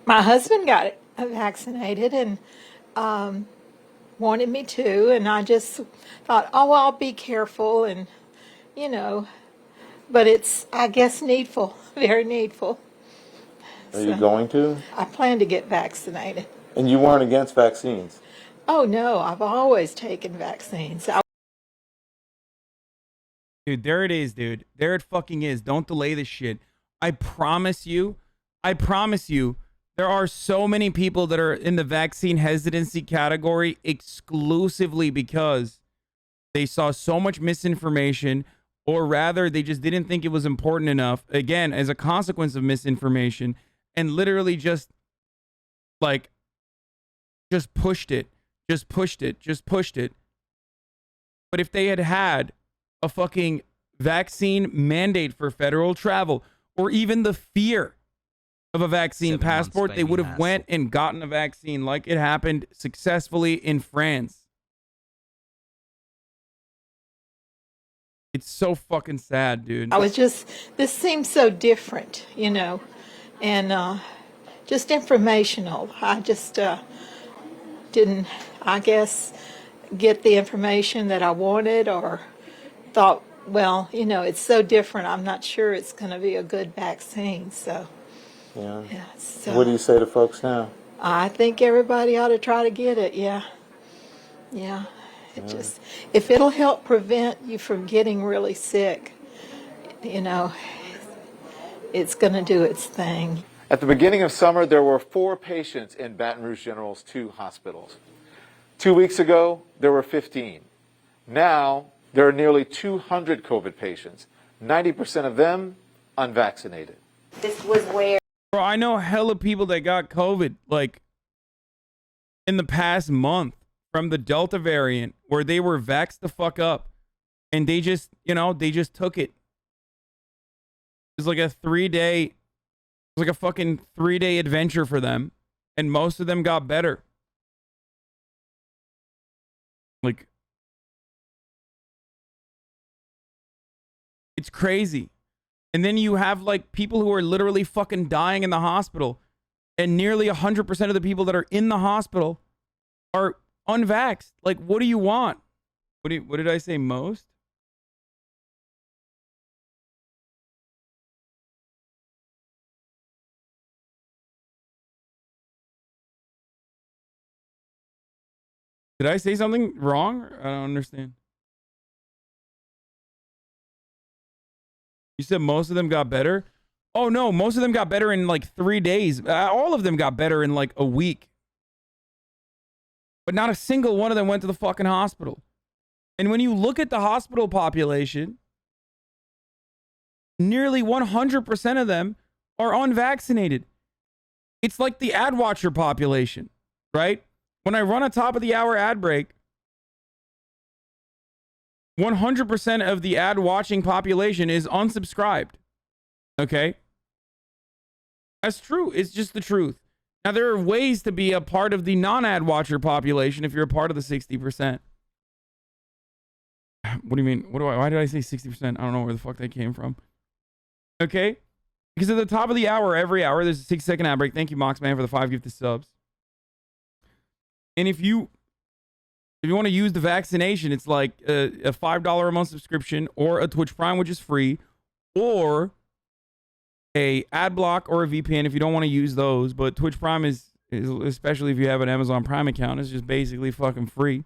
husband got vaccinated and wanted me to, and I just thought, oh, I'll be careful, and, you know, but it's, I guess, needful, very needful. Are you going to? I plan to get vaccinated. And you weren't against vaccines? Oh, no, I've always taken vaccines. Dude, there it is, dude. There it fucking is. Don't delay this shit. I promise you, there are so many people that are in the vaccine hesitancy category exclusively because they saw so much misinformation, or rather, they just didn't think it was important enough, again, as a consequence of misinformation, and literally just pushed it. But if they had a fucking vaccine mandate for federal travel, or even the fear of a vaccine passport, they would have went and gotten a vaccine like it happened successfully in France. It's so fucking sad, dude. This seems so different, you know, and just informational. I just didn't, I guess, get the information that I wanted, or thought, well, you know, it's so different. I'm not sure it's going to be a good vaccine. So, yeah. So what do you say to folks now? I think everybody ought to try to get it. Yeah. Just, if it'll help prevent you from getting really sick, you know, it's going to do its thing. At the beginning of summer, there were 4 patients in Baton Rouge General's 2 hospitals. 2 weeks ago, there were 15. Now, there are nearly 200 COVID patients, 90% of them unvaccinated. This was where... Bro, I know hella people that got COVID, like, in the past month from the Delta variant, where they were vaxxed the fuck up, and they just, you know, they just took it. It was like a 3-day, it was like a fucking 3-day adventure for them, and most of them got better. Like, it's crazy. And then you have like people who are literally fucking dying in the hospital and nearly 100% of the people that are in the hospital are unvaxxed. Like, what do you want? What did I say? Most? Did I say something wrong? I don't understand. You said most of them got better? Oh, no. Most of them got better in like 3 days. All of them got better in like a week. But not a single one of them went to the fucking hospital. And when you look at the hospital population, nearly 100% of them are unvaccinated. It's like the ad watcher population, right? When I run a top of the hour ad break, 100% of the ad watching population is unsubscribed. Okay? That's true. It's just the truth. Now, there are ways to be a part of the non-ad watcher population if you're a part of the 60%. What do you mean? Why did I say 60%? I don't know where the fuck that came from. Okay? Because at the top of the hour, every hour, there's a 6-second ad break. Thank you, Moxman, for the 5 gifted subs. And if you want to use the vaccination, it's like a $5 a month subscription or a Twitch Prime, which is free, or a ad block or a VPN if you don't want to use those. But Twitch Prime is especially if you have an Amazon Prime account, is just basically fucking free.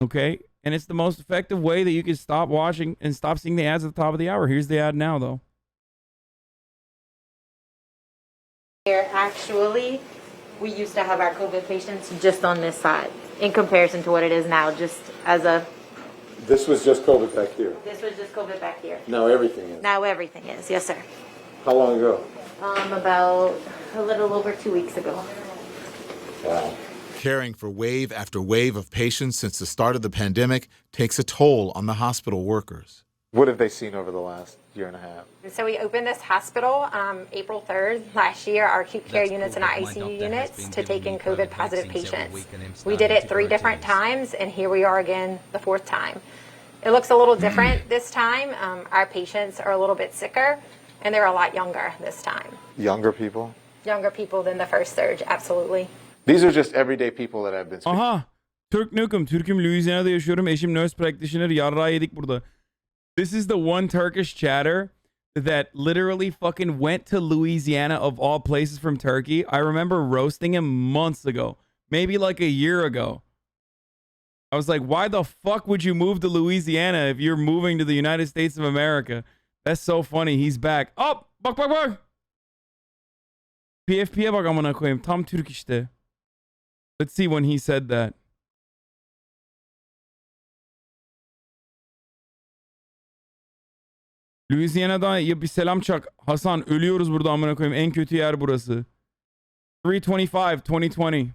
Okay? And it's the most effective way that you can stop watching and stop seeing the ads at the top of the hour. Here's the ad now, though. Here, actually, we used to have our COVID patients just on this side in comparison to what it is now, just as a... This was just COVID back here. This was just COVID back here. Now everything is. Now everything is, yes, sir. How long ago? About a little over 2 weeks ago. Wow. Caring for wave after wave of patients since the start of the pandemic takes a toll on the hospital workers. What have they seen over the last year and a half? So we opened this hospital April 3rd last year, our acute care units and our ICU units to take in COVID positive patients. We did it 3 different times, and here we are again the 4th time. It looks a little different this time. Our patients are a little bit sicker, and they're a lot younger this time. Younger people? Younger people than the first surge, absolutely. These are just everyday people that I've been speaking. Aha! Türk Nukem. Türk'üm, Louisiana'da yaşıyorum. Eşim nurse practitioner. Yarrağı yedik burada. This is the one Turkish chatter that literally fucking went to Louisiana of all places from Turkey. I remember roasting him months ago. Maybe like a year ago. I was like, why the fuck would you move to Louisiana if you're moving to the United States of America? That's so funny. He's back. Oh! Bak. PFP'ye bak amına koyayım. Tam Türk işte. Let's see when he said that. Louisiana'dan ya bir selam çak. Hasan ölüyoruz burada amına koyayım. En kötü yer burası. 325 2020.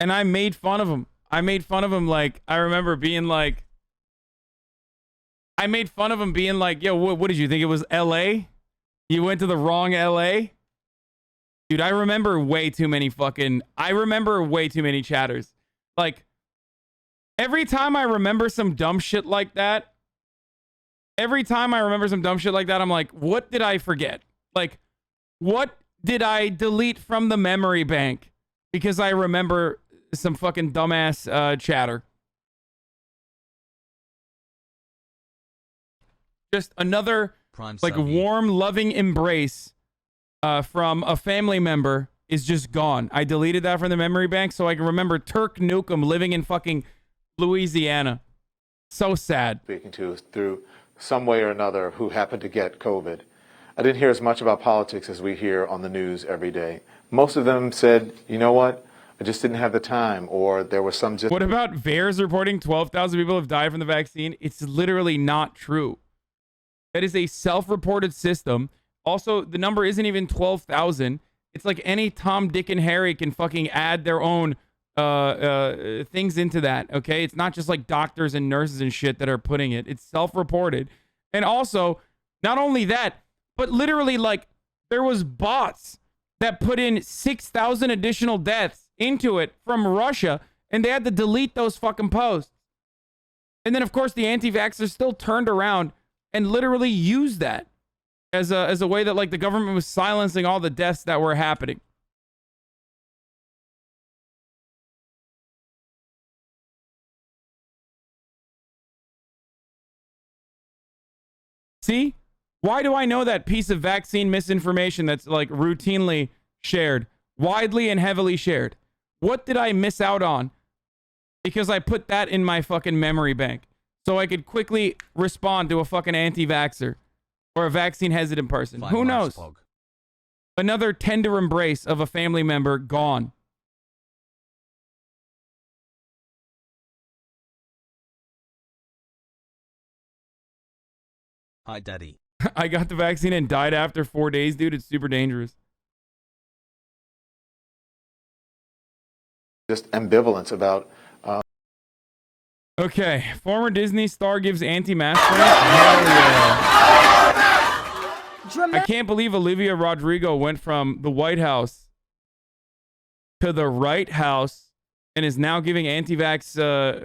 And I made fun of him. I made fun of him like, I remember being like, yo, what did you think it was LA? You went to the wrong LA? Dude, I remember way too many chatters. Like, every time I remember some dumb shit like that, I'm like, what did I forget? Like, what did I delete from the memory bank? Because I remember some fucking dumbass chatter. Just another, like, warm, loving embrace from a family member is just gone. I deleted that from the memory bank so I can remember Turk Nukem living in fucking Louisiana. So sad. Speaking to through some way or another who happened to get COVID. I didn't hear as much about politics as we hear on the news every day. Most of them said, you know what? I just didn't have the time, or there was some... What about VAERS reporting 12,000 people have died from the vaccine? It's literally not true. That is a self-reported system. Also, the number isn't even 12,000. It's like any Tom, Dick, and Harry can fucking add their own things into that, okay? It's not just like doctors and nurses and shit that are putting it. It's self-reported. And also, not only that, but literally, like, there was bots that put in 6,000 additional deaths into it from Russia, and they had to delete those fucking posts. And then, of course, the anti-vaxxers still turned around and literally used that as a way that like the government was silencing all the deaths that were happening. See? Why do I know that piece of vaccine misinformation that's like routinely shared, widely and heavily shared? What did I miss out on? Because I put that in my fucking memory bank so I could quickly respond to a fucking anti-vaxxer or a vaccine hesitant person. Who knows? Another tender embrace of a family member gone. Hi, Daddy. I got the vaccine and died after 4 days, dude. It's super dangerous. Just ambivalence about. Okay, former Disney star gives anti-mask rant. Hell yeah. I can't believe Olivia Rodrigo went from the White House to the Right House and is now giving anti-vax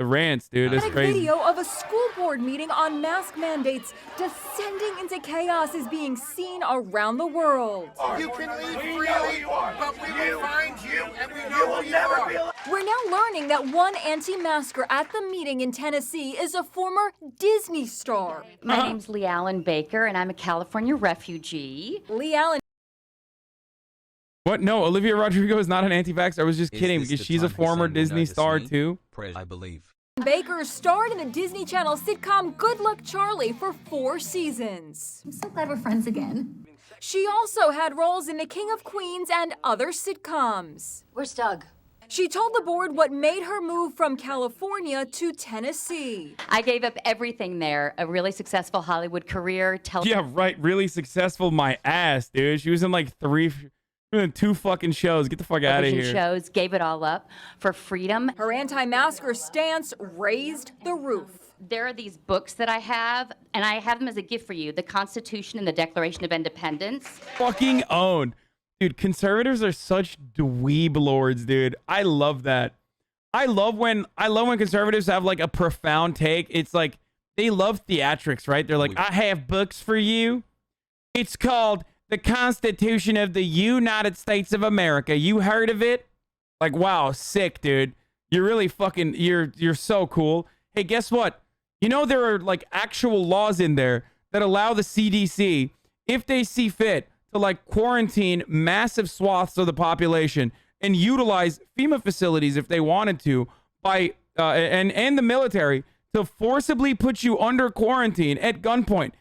rants, dude. That's crazy. Video of a school board meeting on mask mandates descending into chaos is being seen around the world. You can leave freely, but we will find you, and we know who you are. We're now learning that one anti-masker at the meeting in Tennessee is a former Disney star. My name's Lee Allen Baker, and I'm a California refugee. Lee Allen. What? No, Olivia Rodrigo is not an anti-vaxxer. I was just kidding because she's a former Disney star too. I believe. Baker starred in the Disney Channel sitcom Good Luck Charlie for 4 seasons. I'm so glad we're friends again. She also had roles in The King of Queens and other sitcoms. Where's Doug? She told the board what made her move from California to Tennessee. I gave up everything there, a really successful Hollywood career. Yeah, right. Really successful. My ass, dude. She was in like 2 fucking shows. Get the fuck out of here. Shows, gave it all up for freedom. Her anti-masker stance raised the roof. There are these books that I have, and I have them as a gift for you. The Constitution and the Declaration of Independence. Fucking own. Dude, conservatives are such dweeb lords, dude. I love that. I love when conservatives have like a profound take. It's like they love theatrics, right? They're like, I have books for you. It's called The Constitution of the United States of America. You heard of it? Like, wow, sick, dude. You're really fucking, you're so cool. Hey, guess what? You know, there are like actual laws in there that allow the CDC, if they see fit, to like quarantine massive swaths of the population and utilize FEMA facilities if they wanted to by, and the military to forcibly put you under quarantine at gunpoint.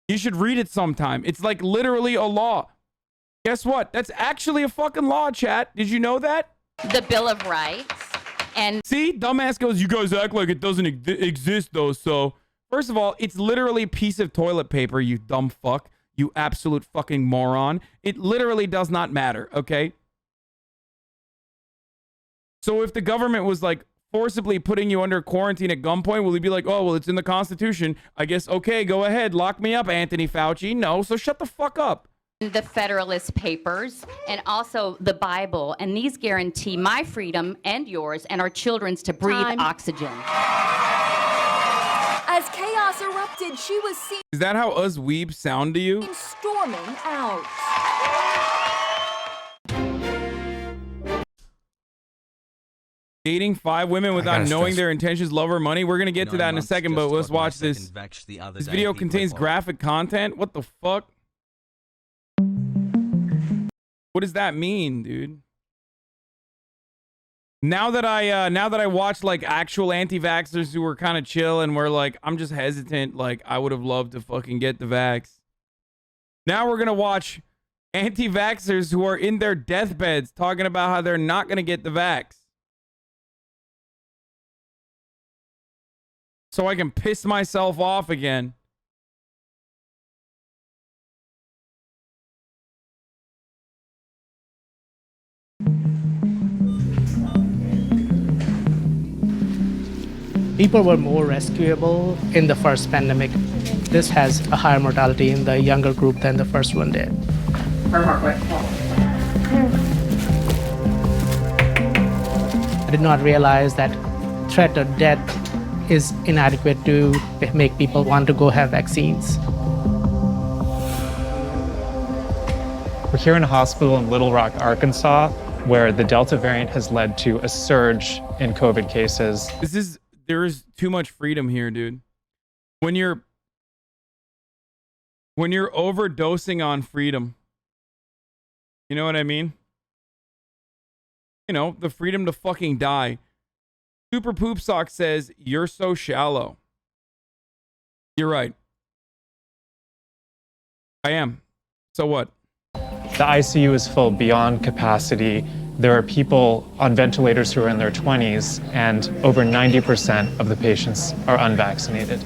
You should read it sometime. It's like literally a law. Guess what? That's actually a fucking law, chat. Did you know that? The Bill of Rights. And see, dumbass goes, you guys act like it doesn't exist though. So first of all, it's literally a piece of toilet paper, you dumb fuck. You absolute fucking moron. It literally does not matter, okay? So if the government was like forcibly putting you under quarantine at gunpoint, will he be like, oh, well, it's in the Constitution. I guess, okay, go ahead. Lock me up, Anthony Fauci. No, so shut the fuck up. The Federalist Papers and also the Bible. And these guarantee my freedom and yours and our children's to breathe oxygen. As chaos erupted, she was seen. Is that how us weebs sound to you? Storming out. Dating 5 women without knowing their intentions, love, or money. We're going to get to that in a second, but let's watch this. This video contains graphic content. What the fuck? What does that mean, dude? Now that I watch like actual anti-vaxxers who were kind of chill and were like, I'm just hesitant, like I would have loved to fucking get the vax. Now we're going to watch anti-vaxxers who are in their deathbeds talking about how they're not going to get the vax. So I can piss myself off again. People were more rescuable in the first pandemic. This has a higher mortality in the younger group than the first one did. Her heart rate. I did not realize that threat of death is inadequate to make people want to go have vaccines. We're here in a hospital in Little Rock, Arkansas, where the Delta variant has led to a surge in COVID cases. There is too much freedom here, dude. When you're overdosing on freedom, you know what I mean? You know, the freedom to fucking die. Super Poop Sock says, you're so shallow. You're right. I am. So what? The ICU is full beyond capacity. There are people on ventilators who are in their 20s, and over 90% of the patients are unvaccinated.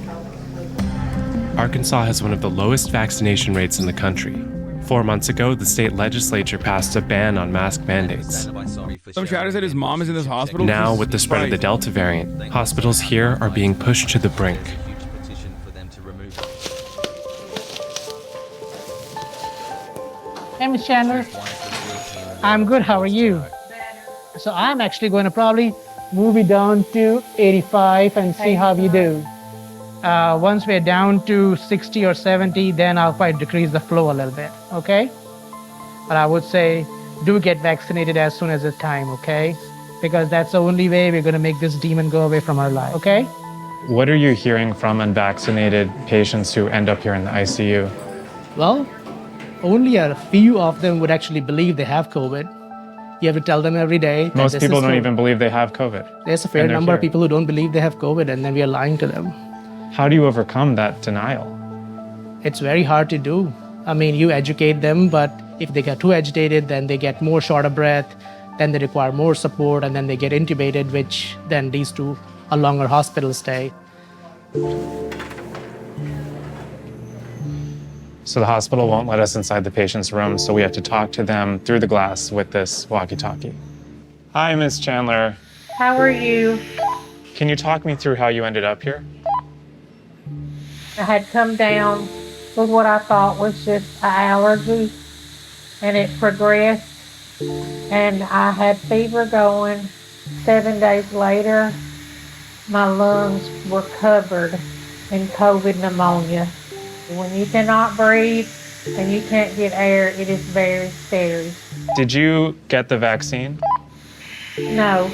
Arkansas has one of the lowest vaccination rates in the country. 4 months ago, the state legislature passed a ban on mask mandates. Some chatter said his mom is in this hospital. Now, with the spread of the Delta variant, hospitals here are being pushed to the brink. Hey, Ms. Chandler. I'm good. How are you? So I'm actually going to probably move you down to 85 and see how you do. Once we're down to 60 or 70, then I'll probably decrease the flow a little bit, okay? But I would say do get vaccinated as soon as it's time, okay? Because that's the only way we're going to make this demon go away from our life, okay? What are you hearing from unvaccinated patients who end up here in the ICU? Well, only a few of them would actually believe they have COVID. You have to tell them every day. that Most this people is don't COVID. even believe they have COVID. There's a fair and they're number of here. people who don't believe they have COVID, and then we are lying to them. How do you overcome that denial? It's very hard to do. I mean, you educate them, but if they get too agitated, then they get more short of breath, then they require more support, and then they get intubated, which then leads to a longer hospital stay. So the hospital won't let us inside the patient's room, so we have to talk to them through the glass with this walkie-talkie. Hi, Miss Chandler. How are you? Can you talk me through how you ended up here? I had come down with what I thought was just an allergy, and it progressed, and I had fever going. 7 days later, my lungs were covered in COVID pneumonia. When you cannot breathe and you can't get air, it is very scary. Did you get the vaccine? No.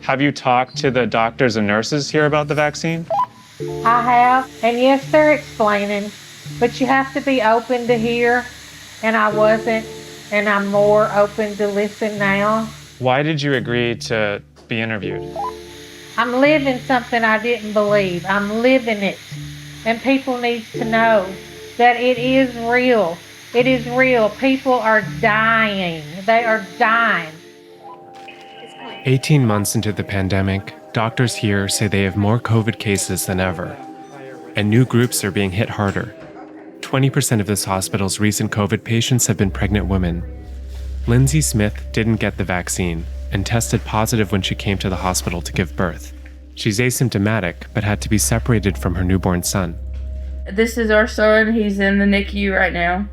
Have you talked to the doctors and nurses here about the vaccine? I have, and yes, they're explaining, but you have to be open to hear, and I wasn't, and I'm more open to listen now. Why did you agree to be interviewed? I'm living something I didn't believe. I'm living it, and people need to know that it is real. It is real. People are dying. They are dying. 18 months into the pandemic, doctors here say they have more COVID cases than ever, and new groups are being hit harder. 20% of this hospital's recent COVID patients have been pregnant women. Lindsay Smith didn't get the vaccine and tested positive when she came to the hospital to give birth. She's asymptomatic, but had to be separated from her newborn son. This is our son. He's in the NICU right now.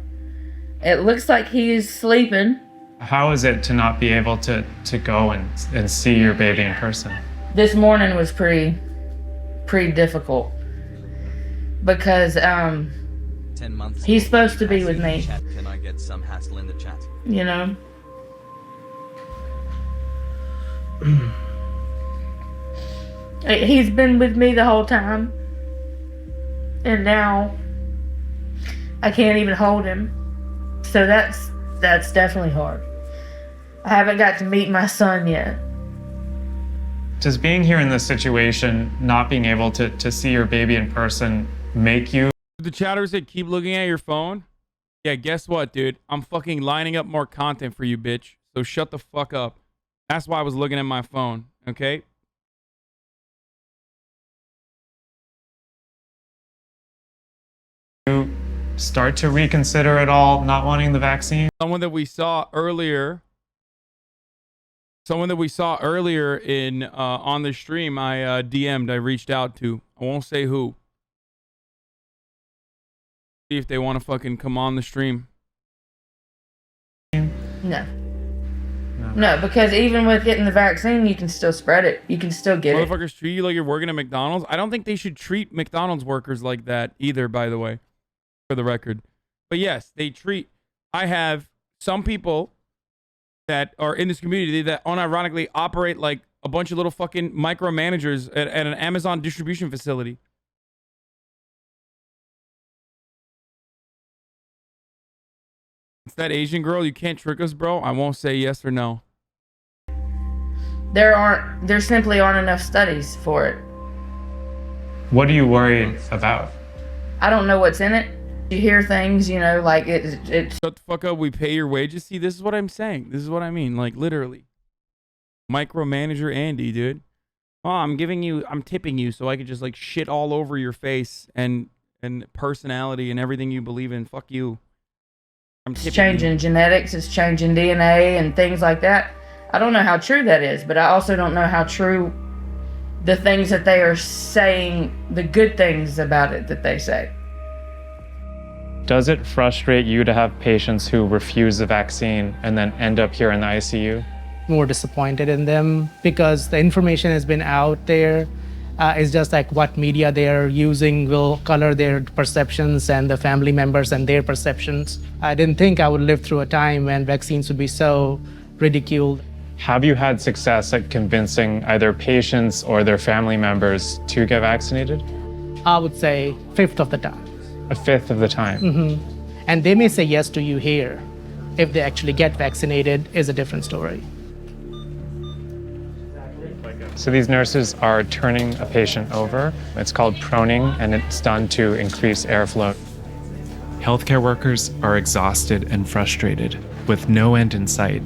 It looks like he's sleeping. How is it to not be able to go and see your baby in person? This morning was pretty difficult because 10 months. he's supposed to be with me, Can I get some hassle in the chat? you know. He's been with me the whole time, and now I can't even hold him. So that's definitely hard. I haven't got to meet my son yet. Does being here in this situation, not being able to see your baby in person, make you? The chatters that keep looking at your phone? Yeah, guess what, dude? I'm fucking lining up more content for you, bitch. So shut the fuck up. That's why I was looking at my phone, okay? You start to reconsider at all not wanting the vaccine? Someone that we saw earlier in on the stream, I DM'd, I reached out to. I won't say who. See if they want to fucking come on the stream. No, because even with getting the vaccine, you can still spread it. You can still get it. Motherfuckers treat you like you're working at McDonald's. I don't think they should treat McDonald's workers like that either, by the way, for the record. But yes, they treat I have some people that are in this community that unironically operate like a bunch of little fucking micromanagers at an Amazon distribution facility. It's that Asian girl. You can't trick us, bro. I won't say yes or no. There simply aren't enough studies for it. What are you worried about? I don't know what's in it. You hear things, you know, like it's. Shut the fuck up. We pay your wages. See, this is what I'm saying. This is what I mean. Like, literally. Micromanager Andy, dude. Oh, I'm tipping you so I could just like shit all over your face and personality and everything you believe in. Fuck you. It's changing genetics, it's changing DNA and things like that. I don't know how true that is, but I also don't know how true the things that they are saying, the good things about it that they say. Does it frustrate you to have patients who refuse the vaccine and then end up here in the ICU? More disappointed in them because the information has been out there. It's just like what media they're using will color their perceptions and the family members and their perceptions. I didn't think I would live through a time when vaccines would be so ridiculed. Have you had success at convincing either patients or their family members to get vaccinated? I would say 1/5 of the time. 1/5 of the time? And they may say yes to you here. If they actually get vaccinated is a different story. So these nurses are turning a patient over. It's called proning, and it's done to increase airflow. Healthcare workers are exhausted and frustrated, with no end in sight.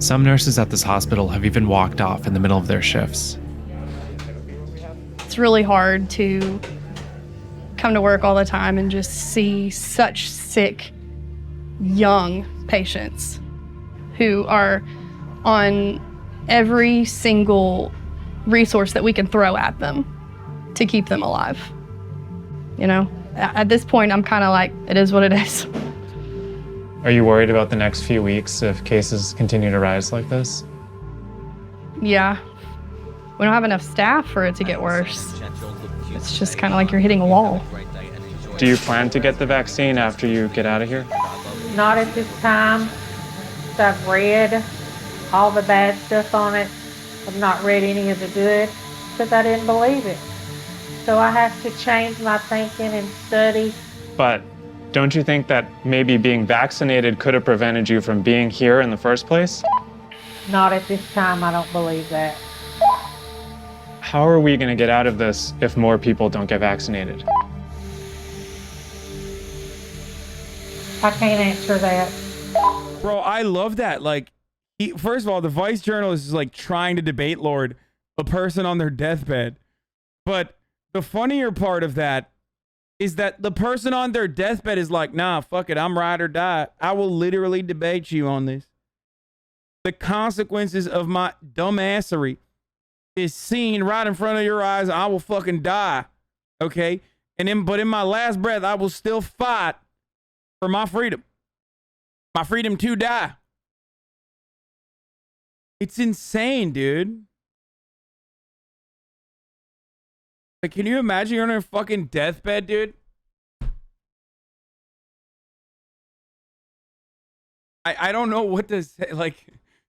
Some nurses at this hospital have even walked off in the middle of their shifts. It's really hard to come to work all the time and just see such sick, young patients who are on every single resource that we can throw at them to keep them alive. You know, at this point, I'm kind of like, it is what it is. Are you worried about the next few weeks if cases continue to rise like this? Yeah. We don't have enough staff for it to get worse. It's just kind of like you're hitting a wall. Do you plan to get the vaccine after you get out of here? Not at this time. I've read all the bad stuff on it. I've not read any of the good because I didn't believe it. So I have to change my thinking and study. But don't you think that maybe being vaccinated could have prevented you from being here in the first place? Not at this time, I don't believe that. How are we going to get out of this if more people don't get vaccinated? I can't answer that. Bro, I love that. Like, first of all, the vice journalist is like trying to debate Lord a person on their deathbed. But the funnier part of that is that the person on their deathbed is like, nah, fuck it, I'm ride or die. I will literally debate you on this. The consequences of my dumbassery is seen right in front of your eyes. I will fucking die. Okay? But in my last breath, I will still fight for my freedom. My freedom to die. It's insane, dude. Like, can you imagine you're on a fucking deathbed, dude? I don't know what to say. Like,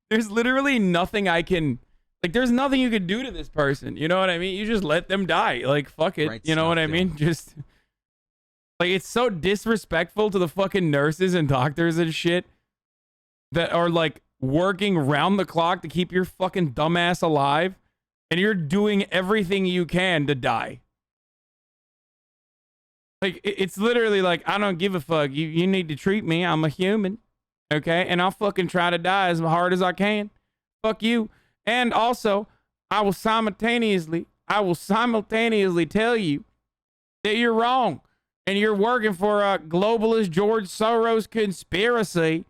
there's literally nothing I can... Like, there's nothing you can do to this person. You know what I mean? You just let them die. Like, fuck it. You know what I mean? Just... Like, it's so disrespectful to the fucking nurses and doctors and shit that are, like, working round the clock to keep your fucking dumbass alive, and you're doing everything you can to die. Like, it's literally like, I don't give a fuck. You need to treat me. I'm a human. Okay? And I'll fucking try to die as hard as I can. Fuck you. And also, I will simultaneously tell you that you're wrong. And you're working for a globalist George Soros conspiracy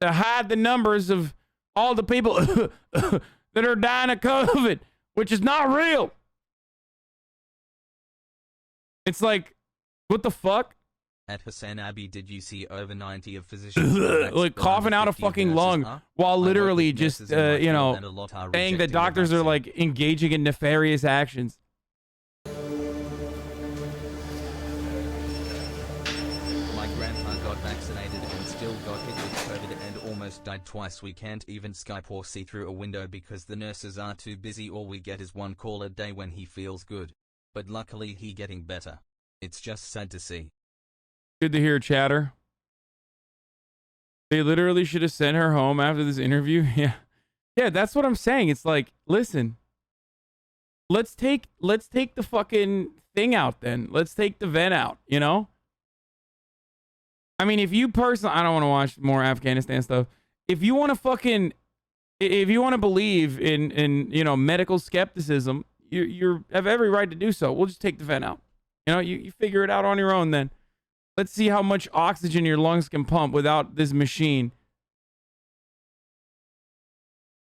to hide the numbers of all the people that are dying of COVID, which is not real. It's like, what the fuck? At Hasanabi, did you see over 90 of physicians like coughing out a fucking lung while literally just, you know, saying that doctors are like engaging in nefarious actions. My grandpa got vaccinated and still got hit with COVID and almost died twice. We can't even Skype or see through a window because the nurses are too busy. All we get is one call a day when he feels good. But luckily he getting better. It's just sad to see. Good to hear, chatter. They literally should have sent her home after this interview. Yeah. Yeah, that's what I'm saying. It's like, listen, let's take the fucking thing out then. Let's take the vent out, you know? I mean, if you personally, I don't want to watch more Afghanistan stuff. If you want to believe in you know, medical skepticism, you have every right to do so. We'll just take the vent out. You know, you figure it out on your own then. Let's see how much oxygen your lungs can pump without this machine.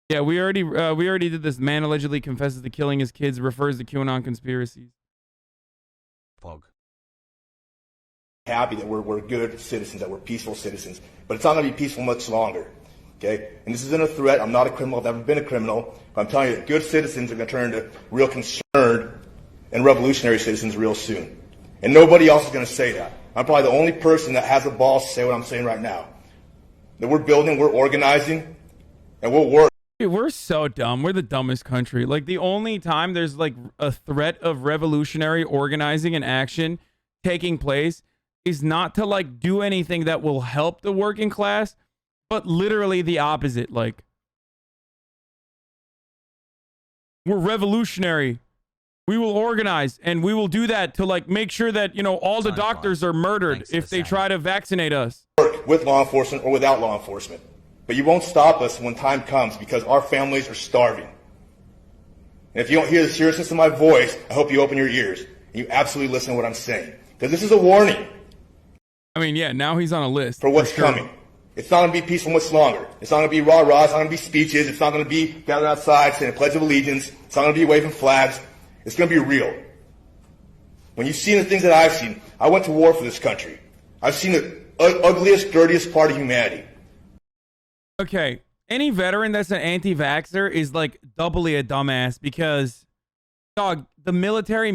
Yeah, we already did this. Man allegedly confesses to killing his kids, refers to QAnon conspiracies. Pog. Happy that we're good citizens, that we're peaceful citizens, but it's not going to be peaceful much longer. Okay? And this isn't a threat. I'm not a criminal. I've never been a criminal. But I'm telling you that good citizens are going to turn into real concerned and revolutionary citizens real soon. And nobody else is going to say that. I'm probably the only person that has the balls to say what I'm saying right now. That we're building, we're organizing, and we'll work. Dude, we're so dumb. We're the dumbest country. Like, the only time there's like a threat of revolutionary organizing and action taking place is not to like do anything that will help the working class, but literally the opposite. Like, we're revolutionary. We will organize, and we will do that to like make sure that, you know, all the doctors are murdered if they try to vaccinate us. Work with law enforcement or without law enforcement. But you won't stop us when time comes because our families are starving. And if you don't hear the seriousness of my voice, I hope you open your ears and you absolutely listen to what I'm saying. Because this is a warning. I mean, yeah, now he's on a list. For what's coming. It's not going to be peaceful much longer. It's not going to be rah-rah. It's not going to be speeches. It's not going to be gathered outside saying a Pledge of Allegiance. It's not going to be waving flags. It's going to be real. When you've seen the things that I've seen, I went to war for this country. I've seen the ugliest, dirtiest part of humanity. Okay, any veteran that's an anti-vaxxer is like doubly a dumbass because, dog, the military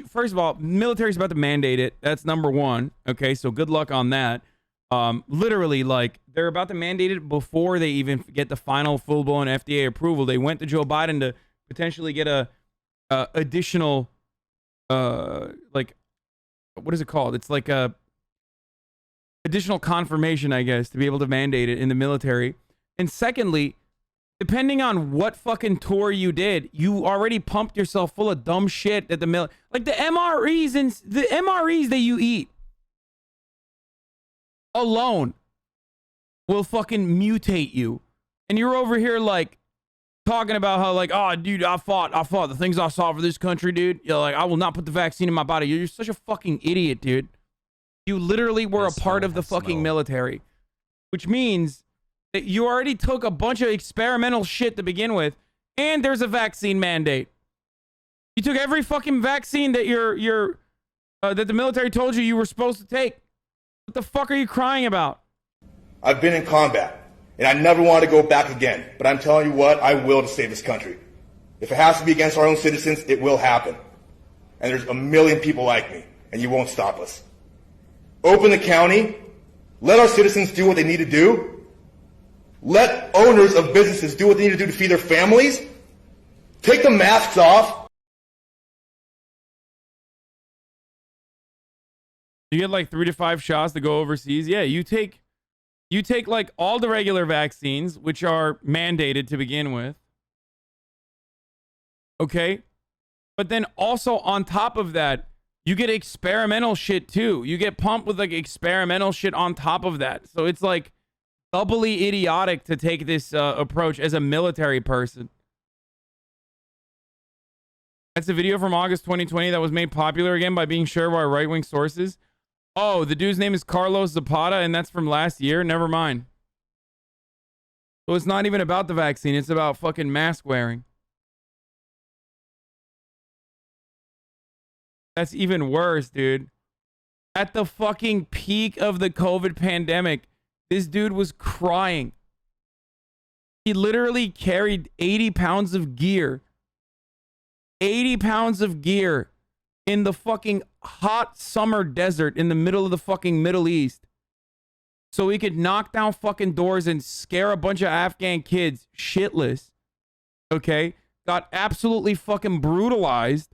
first of all, military's about to mandate it. That's number one. Okay, so good luck on that. Literally, like, they're about to mandate it before they even get the final full-blown FDA approval. They went to Joe Biden to potentially get a additional, like, what is it called? It's like a additional confirmation, I guess, to be able to mandate it in the military. And secondly, depending on what fucking tour you did, you already pumped yourself full of dumb shit at the like the MREs that you eat alone will fucking mutate you. And you're over here like talking about how like, oh dude, I fought the things I saw for this country, dude. You're like, I will not put the vaccine in my body. You're such a fucking idiot, dude. You literally were a part of the fucking military, which means that you already took a bunch of experimental shit to begin with, and there's a vaccine mandate. You took every fucking vaccine that that the military told you were supposed to take. What the fuck are you crying about? I've been in combat, and I never want to go back again. But I'm telling you what, I will to save this country. If it has to be against our own citizens, it will happen. And there's a million people like me, and you won't stop us. Open the county. Let our citizens do what they need to do. Let owners of businesses do what they need to do to feed their families. Take the masks off. You get like 3 to 5 shots to go overseas. Yeah, you take like all the regular vaccines, which are mandated to begin with. Okay? But then also on top of that, you get experimental shit too. You get pumped with like experimental shit on top of that. So it's like doubly idiotic to take this approach as a military person. That's a video from August 2020 that was made popular again by being shared by right-wing sources. Oh, the dude's name is Carlos Zapata, and that's from last year? Never mind. So it's not even about the vaccine. It's about fucking mask wearing. That's even worse, dude. At the fucking peak of the COVID pandemic, this dude was crying. He literally carried 80 pounds of gear. 80 pounds of gear in the fucking hot summer desert in the middle of the fucking Middle East. so he could knock down fucking doors and scare a bunch of Afghan kids shitless. Okay? Got absolutely fucking brutalized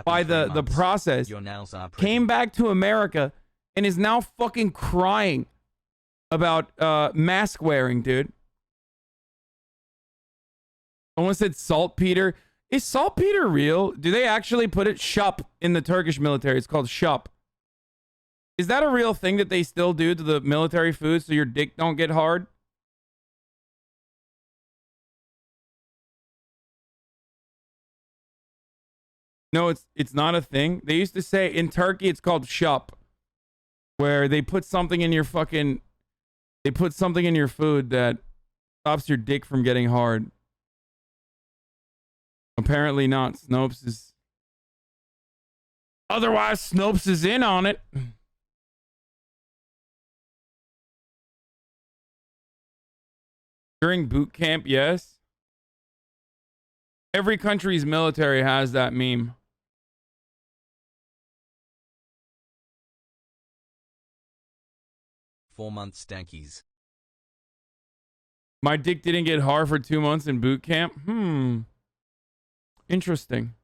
by the process. Your nails are pretty. Came back to America and is now fucking crying about mask wearing, dude. Someone said saltpeter. Is saltpeter real? Do they actually put it shup in the Turkish military? It's called shup. Is that a real thing that they still do to the military food so your dick don't get hard? No, it's not a thing. They used to say in Turkey it's called shup, where they put something in your fucking, they put something in your food that stops your dick from getting hard. Apparently not. Snopes is... Otherwise, Snopes is in on it. During boot camp, yes. Every country's military has that meme. Four-month stankies. My dick didn't get hard for 2 months in boot camp. Interesting.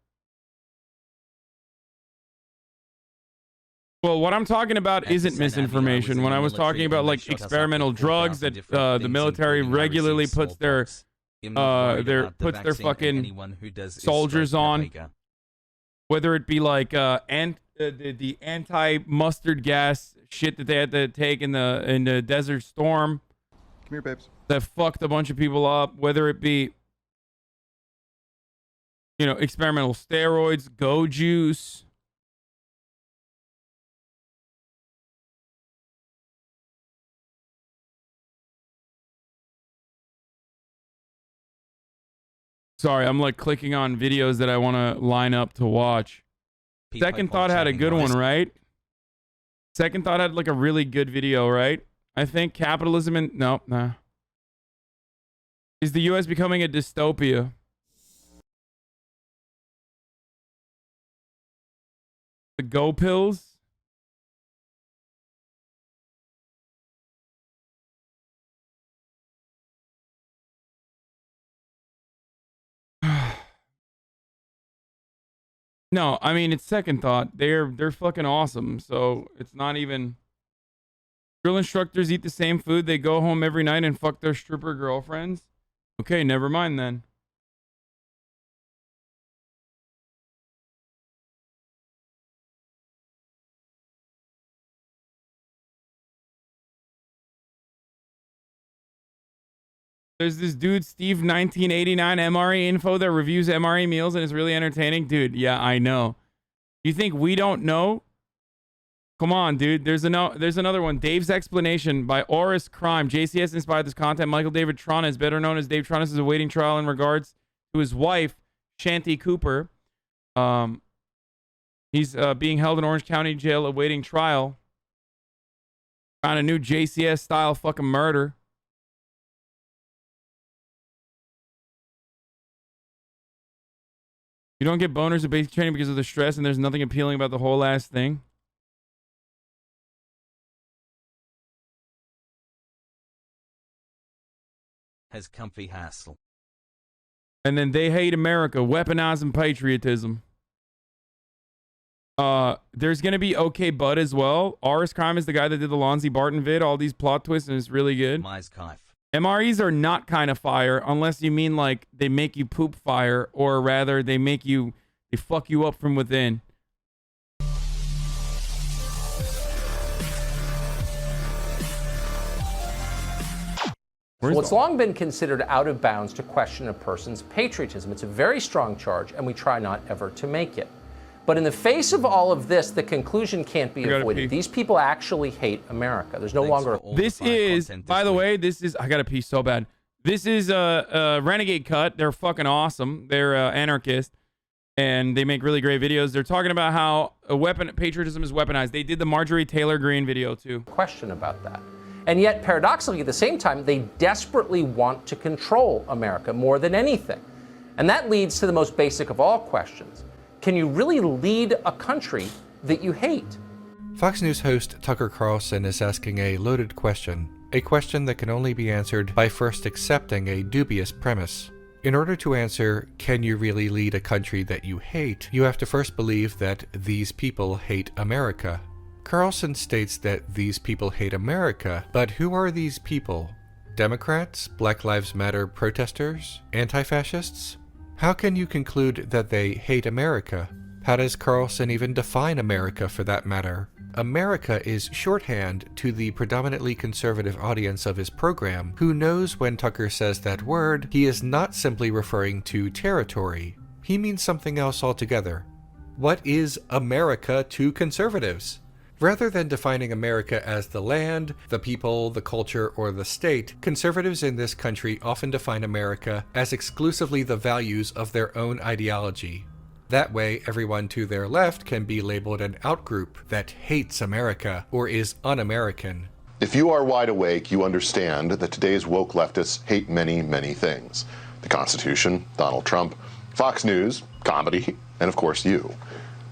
Well, what I'm talking about isn't misinformation. When I was talking about like experimental drugs that the military regularly puts their fucking soldiers on, whether it be like the anti-mustard gas shit that they had to take in the Desert Storm. Come here, babes. That fucked a bunch of people up. Whether it be, you know, experimental steroids, go juice. Sorry, I'm like clicking on videos that I want to line up to watch. Second Thought had a good one, right? Second Thought had like a really good video, right? I think capitalism and... No, nah. Is the U.S. becoming a dystopia? The Go Pills? No, I mean, it's Second Thought. They're fucking awesome. So it's not even... Drill instructors eat the same food. They go home every night and fuck their stripper girlfriends. Okay, never mind then. There's this dude, Steve 1989 MRE Info, that reviews MRE meals and is really entertaining. Dude, yeah, I know. You think we don't know? Come on, dude. There's another one. Dave's Explanation by Oris Crime. JCS inspired this content. Michael David Tronis, better known as Dave Tronis, is awaiting trial in regards to his wife, Shanti Cooper. He's being held in Orange County Jail awaiting trial. Found a new JCS style fucking murder. You don't get boners at basic training because of the stress, and there's nothing appealing about the whole ass thing. Has comfy hassle. And then they hate America, weaponizing patriotism. There's gonna be OK Bud as well. Oris Crime is the guy that did the Lonzy Barton vid, all these plot twists, and it's really good. MREs are not kind of fire unless you mean like they make you poop fire, or rather they fuck you up from within. Well, it's long been considered out of bounds to question a person's patriotism. It's a very strong charge, and we try not ever to make it. But in the face of all of this, the conclusion can't be avoided. These people actually hate America. There's no longer... This is, by the way, I gotta pee so bad. This is a Renegade Cut. They're fucking awesome. They're anarchist, and they make really great videos. They're talking about how patriotism is weaponized. They did the Marjorie Taylor Greene video too. Question about that. And yet, paradoxically, at the same time, they desperately want to control America more than anything. And that leads to the most basic of all questions. Can you really lead a country that you hate? Fox News host Tucker Carlson is asking a loaded question. a question that can only be answered by first accepting a dubious premise. In order to answer, can you really lead a country that you hate, you have to first believe that these people hate America. Carlson states that these people hate America, but who are these people? Democrats? Black Lives Matter protesters? Anti-fascists? How can you conclude that they hate America? How does Carlson even define America for that matter? America is shorthand to the predominantly conservative audience of his program, who knows when Tucker says that word, he is not simply referring to territory. He means something else altogether. What is America to conservatives? Rather than defining America as the land, the people, the culture, or the state, conservatives in this country often define America as exclusively the values of their own ideology. That way, everyone to their left can be labeled an outgroup that hates America or is un-American. If you are wide awake, you understand that today's woke leftists hate many, many things. The Constitution, Donald Trump, Fox News, comedy, and of course you.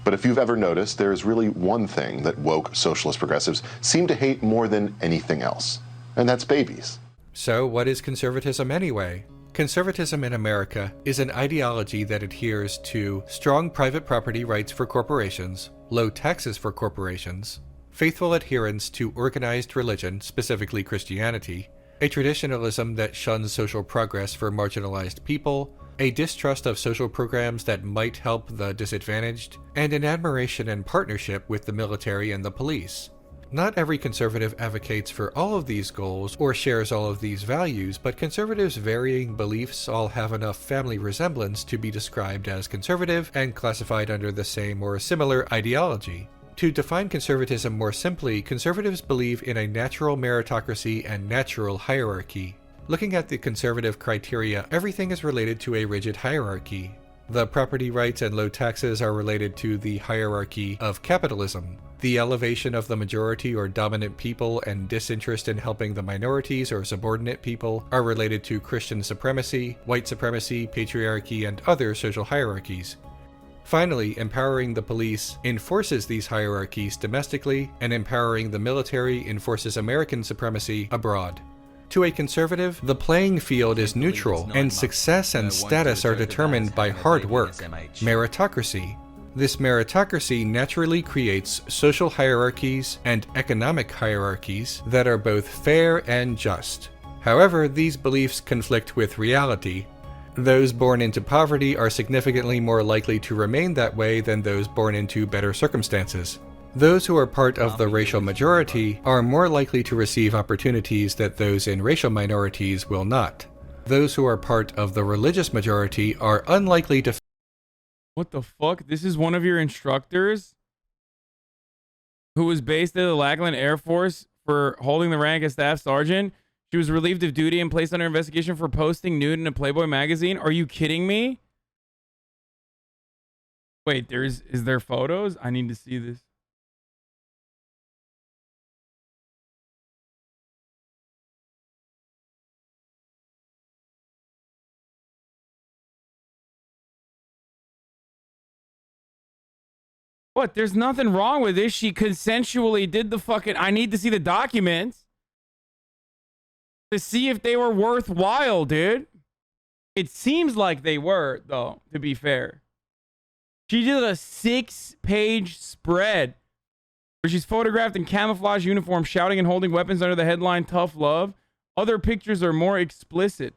But if you've ever noticed, there is really one thing that woke socialist progressives seem to hate more than anything else, and that's babies. So what is conservatism anyway? Conservatism in America is an ideology that adheres to strong private property rights for corporations, low taxes for corporations, faithful adherence to organized religion, specifically Christianity, a traditionalism that shuns social progress for marginalized people, a distrust of social programs that might help the disadvantaged, and an admiration and partnership with the military and the police. Not every conservative advocates for all of these goals or shares all of these values, but conservatives' varying beliefs all have enough family resemblance to be described as conservative and classified under the same or similar ideology. To define conservatism more simply, conservatives believe in a natural meritocracy and natural hierarchy. Looking at the conservative criteria, everything is related to a rigid hierarchy. The property rights and low taxes are related to the hierarchy of capitalism. The elevation of the majority or dominant people and disinterest in helping the minorities or subordinate people are related to Christian supremacy, white supremacy, patriarchy, and other social hierarchies. Finally, empowering the police enforces these hierarchies domestically, and empowering the military enforces American supremacy abroad. To a conservative, the playing field is neutral, and success and status are determined by hard work, meritocracy. This meritocracy naturally creates social hierarchies and economic hierarchies that are both fair and just. However, these beliefs conflict with reality. Those born into poverty are significantly more likely to remain that way than those born into better circumstances. Those who are part of the racial majority are more likely to receive opportunities that those in racial minorities will not. Those who are part of the religious majority are unlikely to. What the fuck? This is one of your instructors who was based at the Lackland Air Force for holding the rank of staff sergeant. She was relieved of duty and placed under investigation for posting nude in a Playboy magazine. Are you kidding me? Wait, is there photos? I need to see this. What? There's nothing wrong with this. She consensually did the fucking... I need to see the documents to see if they were worthwhile, dude. It seems like they were, though, to be fair. She did a 6-page spread where she's photographed in camouflage uniform, shouting and holding weapons under the headline, Tough Love. Other pictures are more explicit.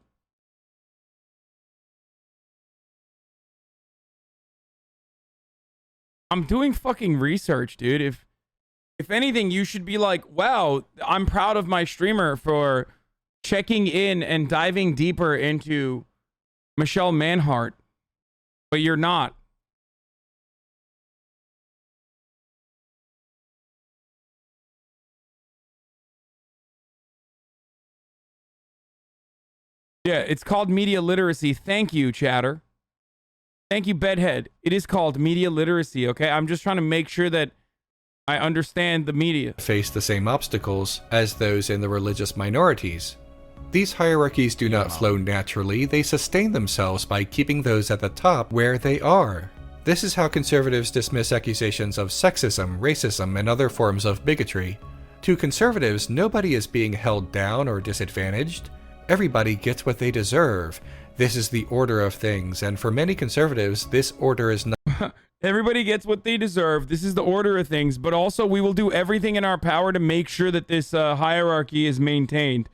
I'm doing fucking research, dude. If anything, you should be like, wow, I'm proud of my streamer for checking in and diving deeper into Michelle Manhart. But you're not. Yeah, it's called media literacy. Thank you, chatter. Thank you, Bedhead. It is called media literacy, okay? I'm just trying to make sure that I understand the media. Face the same obstacles as those in the religious minorities. These hierarchies do not flow naturally, they sustain themselves by keeping those at the top where they are. This is how conservatives dismiss accusations of sexism, racism, and other forms of bigotry. To conservatives, nobody is being held down or disadvantaged. Everybody gets what they deserve. This is the order of things, and for many conservatives, this order is not. Everybody gets what they deserve. This is the order of things, but also we will do everything in our power to make sure that this hierarchy is maintained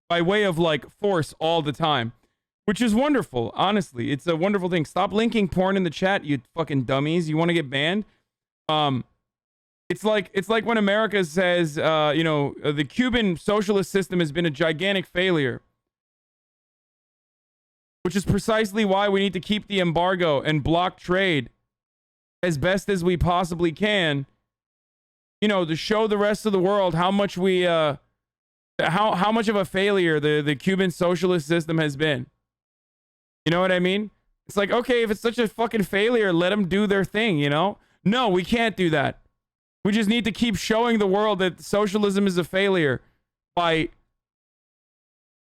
by way of like force all the time, which is wonderful. Honestly, it's a wonderful thing. Stop linking porn in the chat, you fucking dummies. You want to get banned? It's like when America says, the Cuban socialist system has been a gigantic failure, which is precisely why we need to keep the embargo and block trade as best as we possibly can, to show the rest of the world how much we, how much of a failure the Cuban socialist system has been. You know what I mean? It's like, okay, if it's such a fucking failure, let them do their thing, No, we can't do that. We just need to keep showing the world that socialism is a failure by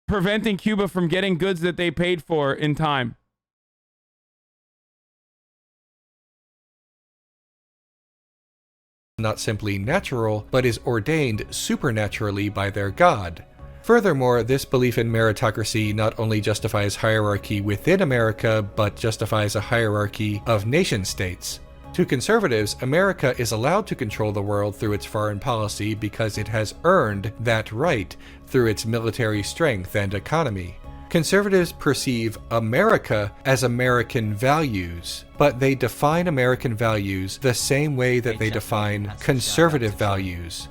preventing Cuba from getting goods that they paid for in time. Not simply natural, but is ordained supernaturally by their God. Furthermore, this belief in meritocracy not only justifies hierarchy within America, but justifies a hierarchy of nation-states. To conservatives, America is allowed to control the world through its foreign policy because it has earned that right through its military strength and economy. Conservatives perceive America as American values, but they define American values the same way that they define conservative values.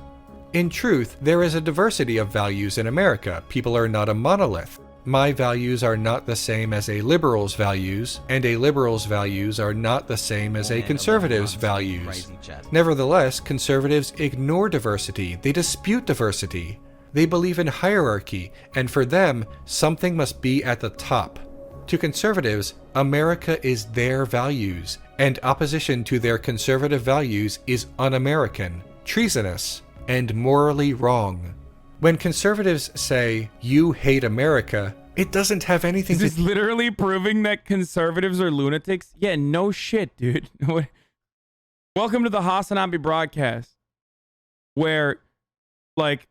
In truth, there is a diversity of values in America. People are not a monolith. My values are not the same as a liberal's values, and a liberal's values are not the same as a conservative's values. Nevertheless, conservatives ignore diversity. They dispute diversity. They believe in hierarchy, and for them, something must be at the top. To conservatives, America is their values, and opposition to their conservative values is un-American, treasonous, and morally wrong. When conservatives say, "You hate America," it doesn't have anything to... Is this literally proving that conservatives are lunatics? Yeah, no shit, dude. Welcome to the Hasanabi broadcast, where, like,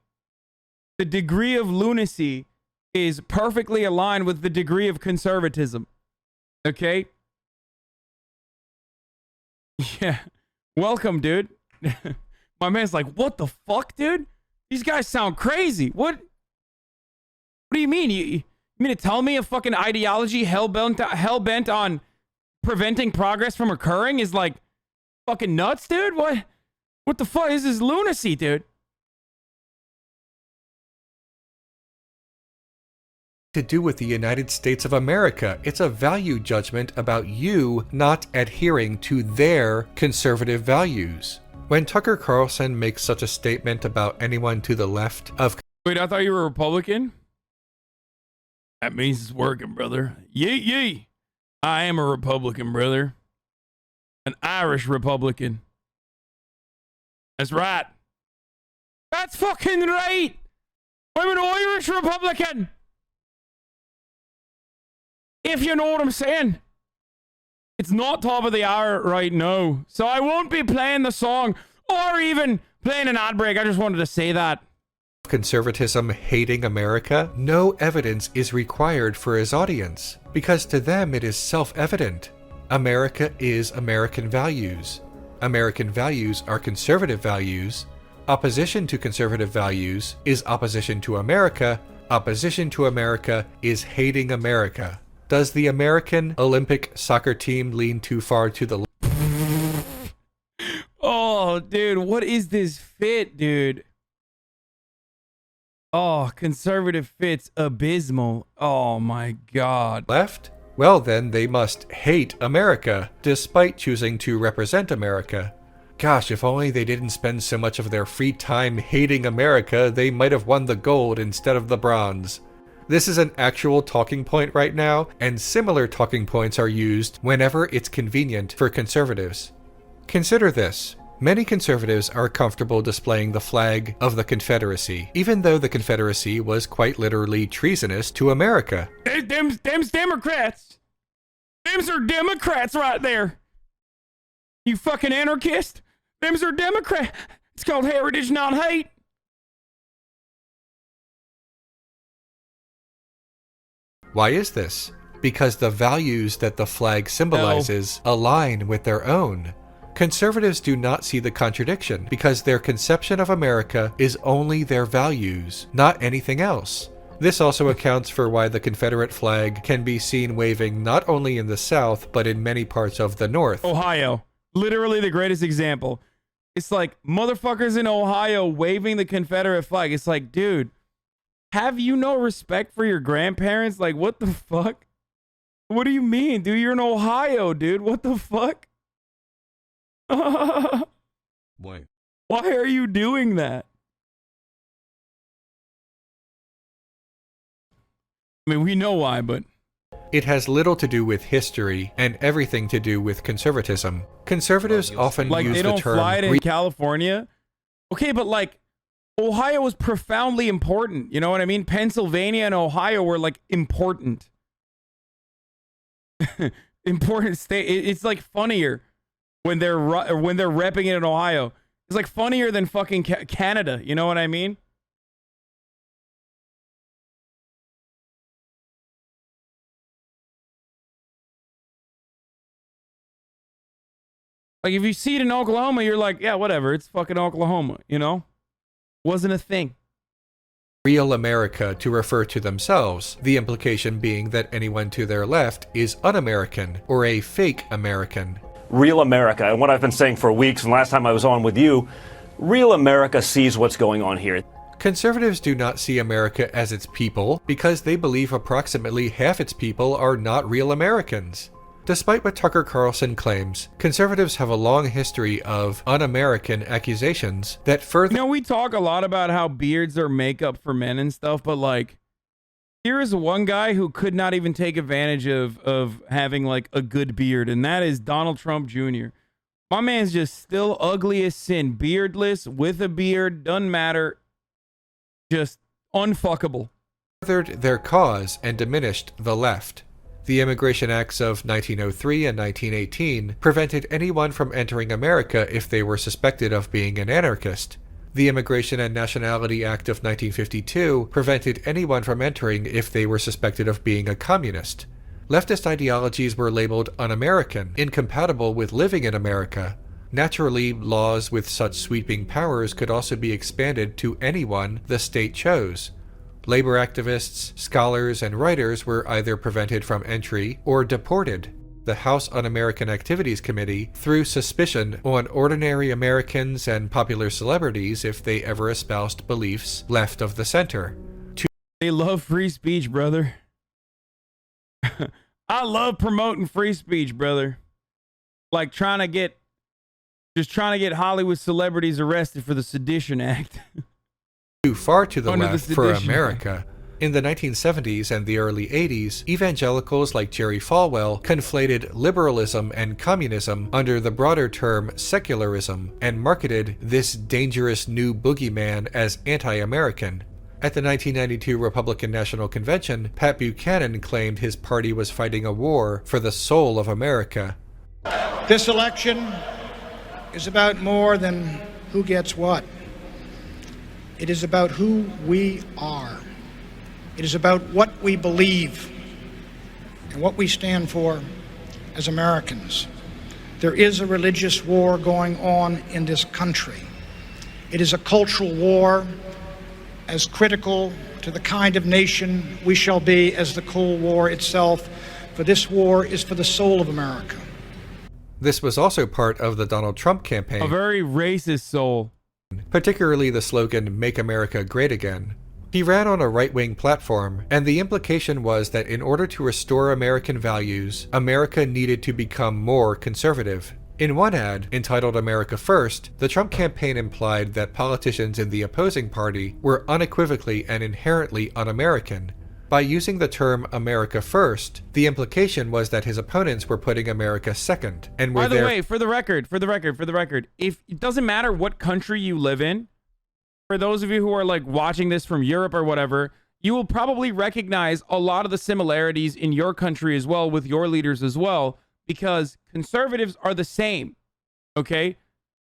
the degree of lunacy is perfectly aligned with the degree of conservatism. Okay? Yeah. Welcome, dude. My man's like, what the fuck, dude? These guys sound crazy. What do you mean? You mean to tell me a fucking ideology hell-bent on preventing progress from occurring is like fucking nuts, dude? What the fuck is this lunacy, dude? To do with the United States of America. It's a value judgment about you not adhering to their conservative values. When Tucker Carlson makes such a statement about anyone to the left of... Wait, I thought you were a Republican? That means it's working, brother. Yee yee. I am a Republican, brother. An Irish Republican. That's right. That's fucking right. I'm an Irish Republican. If you know what I'm saying. It's not top of the hour right now, so I won't be playing the song or even playing an ad break. I just wanted to say that. Conservatism hating America, no evidence is required for his audience, because to them it is self-evident. America is American values. American values are conservative values. Opposition to conservative values is opposition to America. Opposition to America is hating America. Does the American Olympic soccer team lean too far to the left? Oh, dude, what is this fit, dude? Oh, conservative fit's abysmal. Oh my God. Left? Well, then they must hate America, despite choosing to represent America. Gosh, if only they didn't spend so much of their free time hating America, they might have won the gold instead of the bronze. This is an actual talking point right now, and similar talking points are used whenever it's convenient for conservatives. Consider this. Many conservatives are comfortable displaying the flag of the Confederacy, even though the Confederacy was quite literally treasonous to America. Them's Democrats. Them's are Democrats right there. You fucking anarchist. Them's are Democrats. It's called heritage, not hate. Why is this? Because the values that the flag symbolizes align with their own. Conservatives do not see the contradiction because their conception of America is only their values, not anything else. This also accounts for why the Confederate flag can be seen waving not only in the South, but in many parts of the North. Ohio. Literally the greatest example. It's like motherfuckers in Ohio waving the Confederate flag. It's like, dude, have you no respect for your grandparents? Like, what the fuck? What do you mean, dude? You're in Ohio, dude. What the fuck? Wait. Why are you doing that? I mean, we know why, but... It has little to do with history and everything to do with conservatism. Conservatives often like, use they the don't term... fly it in California? Okay, but like, Ohio was profoundly important. You know what I mean? Pennsylvania and Ohio were like important. Important state. It's like funnier when they're repping it in Ohio. It's like funnier than fucking Canada. You know what I mean? Like, if you see it in Oklahoma, you're like, yeah, whatever. It's fucking Oklahoma, you know? Wasn't a thing. Real America to refer to themselves, the implication being that anyone to their left is un-American or a fake American. Real America, and what I've been saying for weeks, and last time I was on with you, real America sees what's going on here. Conservatives do not see America as its people because they believe approximately half its people are not real Americans. Despite what Tucker Carlson claims, conservatives have a long history of un-American accusations that further... You know, we talk a lot about how beards are makeup for men and stuff, but like, here is one guy who could not even take advantage of having like a good beard, and that is Donald Trump Jr. My man's just still ugly as sin, beardless, with a beard, doesn't matter, just unfuckable. Furthered their cause and diminished the left. The Immigration Acts of 1903 and 1918 prevented anyone from entering America if they were suspected of being an anarchist. The Immigration and Nationality Act of 1952 prevented anyone from entering if they were suspected of being a communist. Leftist ideologies were labeled un-American, incompatible with living in America. Naturally, laws with such sweeping powers could also be expanded to anyone the state chose. Labor activists, scholars, and writers were either prevented from entry or deported. The House Un-American Activities Committee threw suspicion on ordinary Americans and popular celebrities if they ever espoused beliefs left of the center. They love free speech, brother. I love promoting free speech, brother. Like trying to get Hollywood celebrities arrested for the Sedition Act. Too far to the Under left the for Sedition America. In the 1970s and the early 80s, evangelicals like Jerry Falwell conflated liberalism and communism under the broader term secularism and marketed this dangerous new boogeyman as anti-American. At the 1992 Republican National Convention, Pat Buchanan claimed his party was fighting a war for the soul of America. This election is about more than who gets what. It is about who we are. It is about what we believe and what we stand for as Americans. There is a religious war going on in this country. It is a cultural war as critical to the kind of nation we shall be as the Cold War itself, for this war is for the soul of America. This was also part of the Donald Trump campaign. A very racist soul. Particularly the slogan, "Make America Great Again." He ran on a right-wing platform, and the implication was that in order to restore American values, America needed to become more conservative. In one ad, entitled America First, the Trump campaign implied that politicians in the opposing party were unequivocally and inherently un-American. By using the term America First, the implication was that his opponents were putting America second, and were By the way, for the record, if it doesn't matter what country you live in, for those of you who are like watching this from Europe or whatever, you will probably recognize a lot of the similarities in your country as well with your leaders as well, because conservatives are the same. Okay?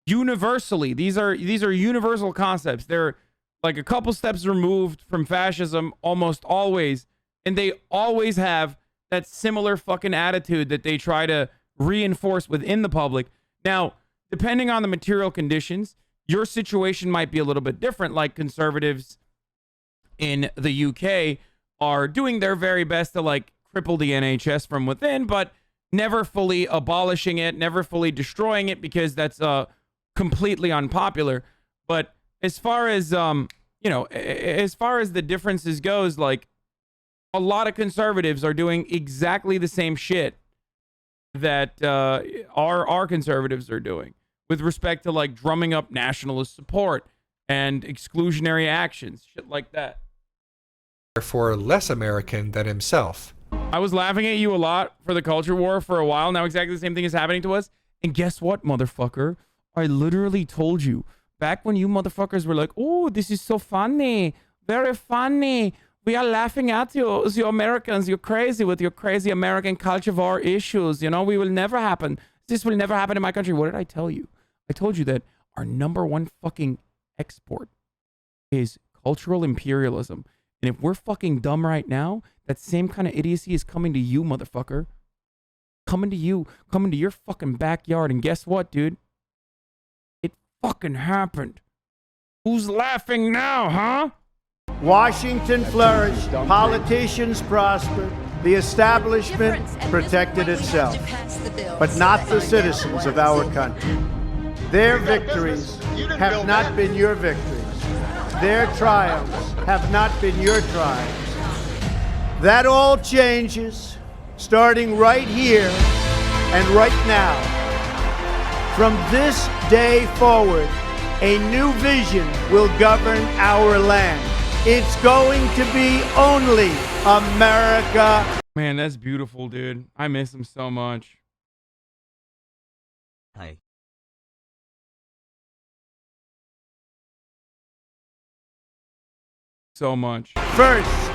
Universally, these are universal concepts. They're like a couple steps removed from fascism almost always, And they always have that similar fucking attitude that they try to reinforce within the public. Now, depending on the material conditions, your situation might be a little bit different. Like conservatives in the UK are doing their very best to like cripple the NHS from within, but never fully abolishing it, never fully destroying it, because that's completely unpopular. But as far as as far as the differences goes, like a lot of conservatives are doing exactly the same shit that our conservatives are doing with respect to like drumming up nationalist support and exclusionary actions, shit like that. Therefore, less American than himself. I was laughing at you a lot for the culture war for a while. Now exactly the same thing is happening to us. And guess what, motherfucker? I literally told you back when you motherfuckers were like, oh, this is so funny. Very funny. We are laughing at you Americans. You're crazy with your crazy American culture war issues. You know, we will never happen. This will never happen in my country. What did I tell you? I told you that our number one fucking export is cultural imperialism. And if we're fucking dumb right now, that same kind of idiocy is coming to you, motherfucker. Coming to you. Coming to your fucking backyard. And guess what, dude? It fucking happened. Who's laughing now, huh? Washington flourished, politicians prospered, the establishment protected itself, but not the citizens of our country. Their victories have not been your victories. Their triumphs have not been your triumphs. That all changes starting right here and right now. From this day forward, a new vision will govern our land. It's going to be only America. Man, that's beautiful, dude. I miss him so much. Hey. So much. First,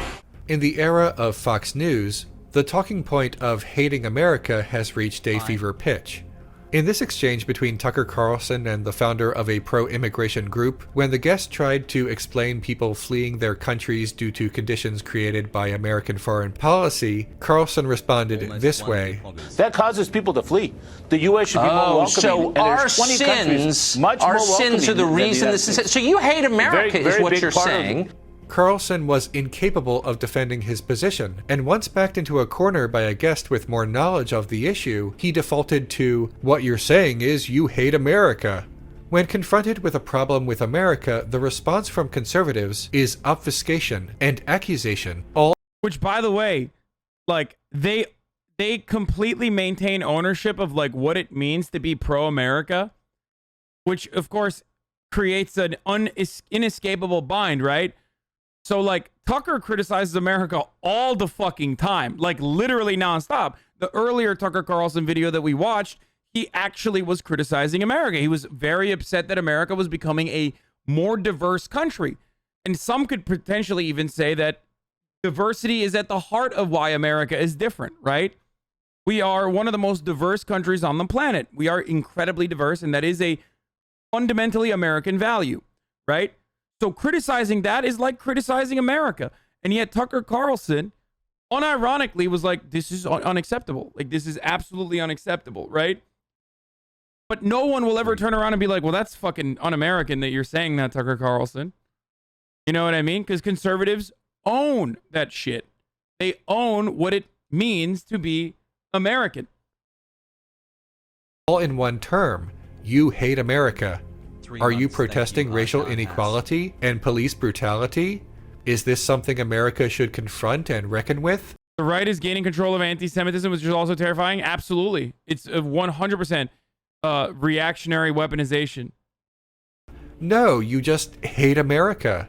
in the era of Fox News, the talking point of hating America has reached a fever pitch. In this exchange between Tucker Carlson and the founder of a pro-immigration group, when the guest tried to explain people fleeing their countries due to conditions created by American foreign policy, Carlson responded this way. That causes people to flee. The U.S. should be more welcoming. So and our there's 20 countries sins, much more our sins are the welcoming than reason United this is. States. So you hate America, Very, is very what big you're part of saying. Carlson was incapable of defending his position, and once backed into a corner by a guest with more knowledge of the issue, he defaulted to, "What you're saying is you hate America." When confronted with a problem with America, the response from conservatives is obfuscation and accusation, all Which, by the way, like they completely maintain ownership of like what it means to be pro-America, which of course creates an inescapable bind, right? So like Tucker criticizes America all the fucking time, like literally nonstop. The earlier Tucker Carlson video that we watched, he actually was criticizing America. He was very upset that America was becoming a more diverse country. And some could potentially even say that diversity is at the heart of why America is different, right? We are one of the most diverse countries on the planet. We are incredibly diverse, and that is a fundamentally American value, right? So criticizing that is like criticizing America. And yet Tucker Carlson, unironically, was like, this is unacceptable. Like, this is absolutely unacceptable, right? But no one will ever turn around and be like, well, that's fucking un-American that you're saying that, Tucker Carlson. You know what I mean? Because conservatives own that shit. They own what it means to be American. all in one term. You hate America. Are you protesting racial inequality and police brutality? Is this something America should confront and reckon with? The right is gaining control of anti-Semitism, which is also terrifying. Absolutely. It's a 100% reactionary weaponization. No, you just hate America.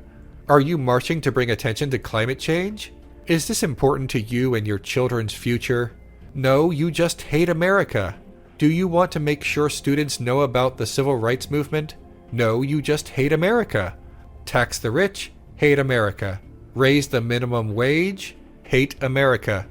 Are you marching to bring attention to climate change? Is this important to you and your children's future? No, you just hate America. Do you want to make sure students know about the civil rights movement? No, you just hate America. Tax the rich? Hate America. Raise the minimum wage? Hate America.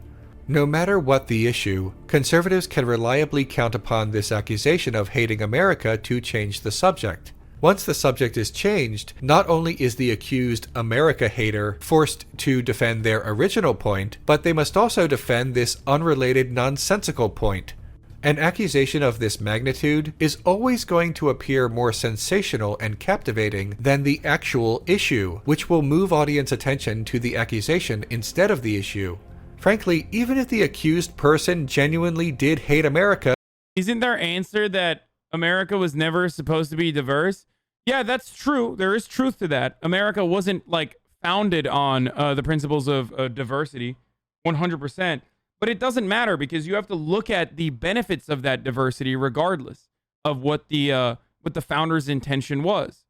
No matter what the issue, conservatives can reliably count upon this accusation of hating America to change the subject. Once the subject is changed, not only is the accused America hater forced to defend their original point, but they must also defend this unrelated nonsensical point. An accusation of this magnitude is always going to appear more sensational and captivating than the actual issue, which will move audience attention to the accusation instead of the issue. Frankly, even if the accused person genuinely did hate America, isn't their answer that America was never supposed to be diverse? Yeah, that's true. There is truth to that. America wasn't like founded on the principles of diversity, 100%. But it doesn't matter because you have to look at the benefits of that diversity regardless of what the founder's intention was.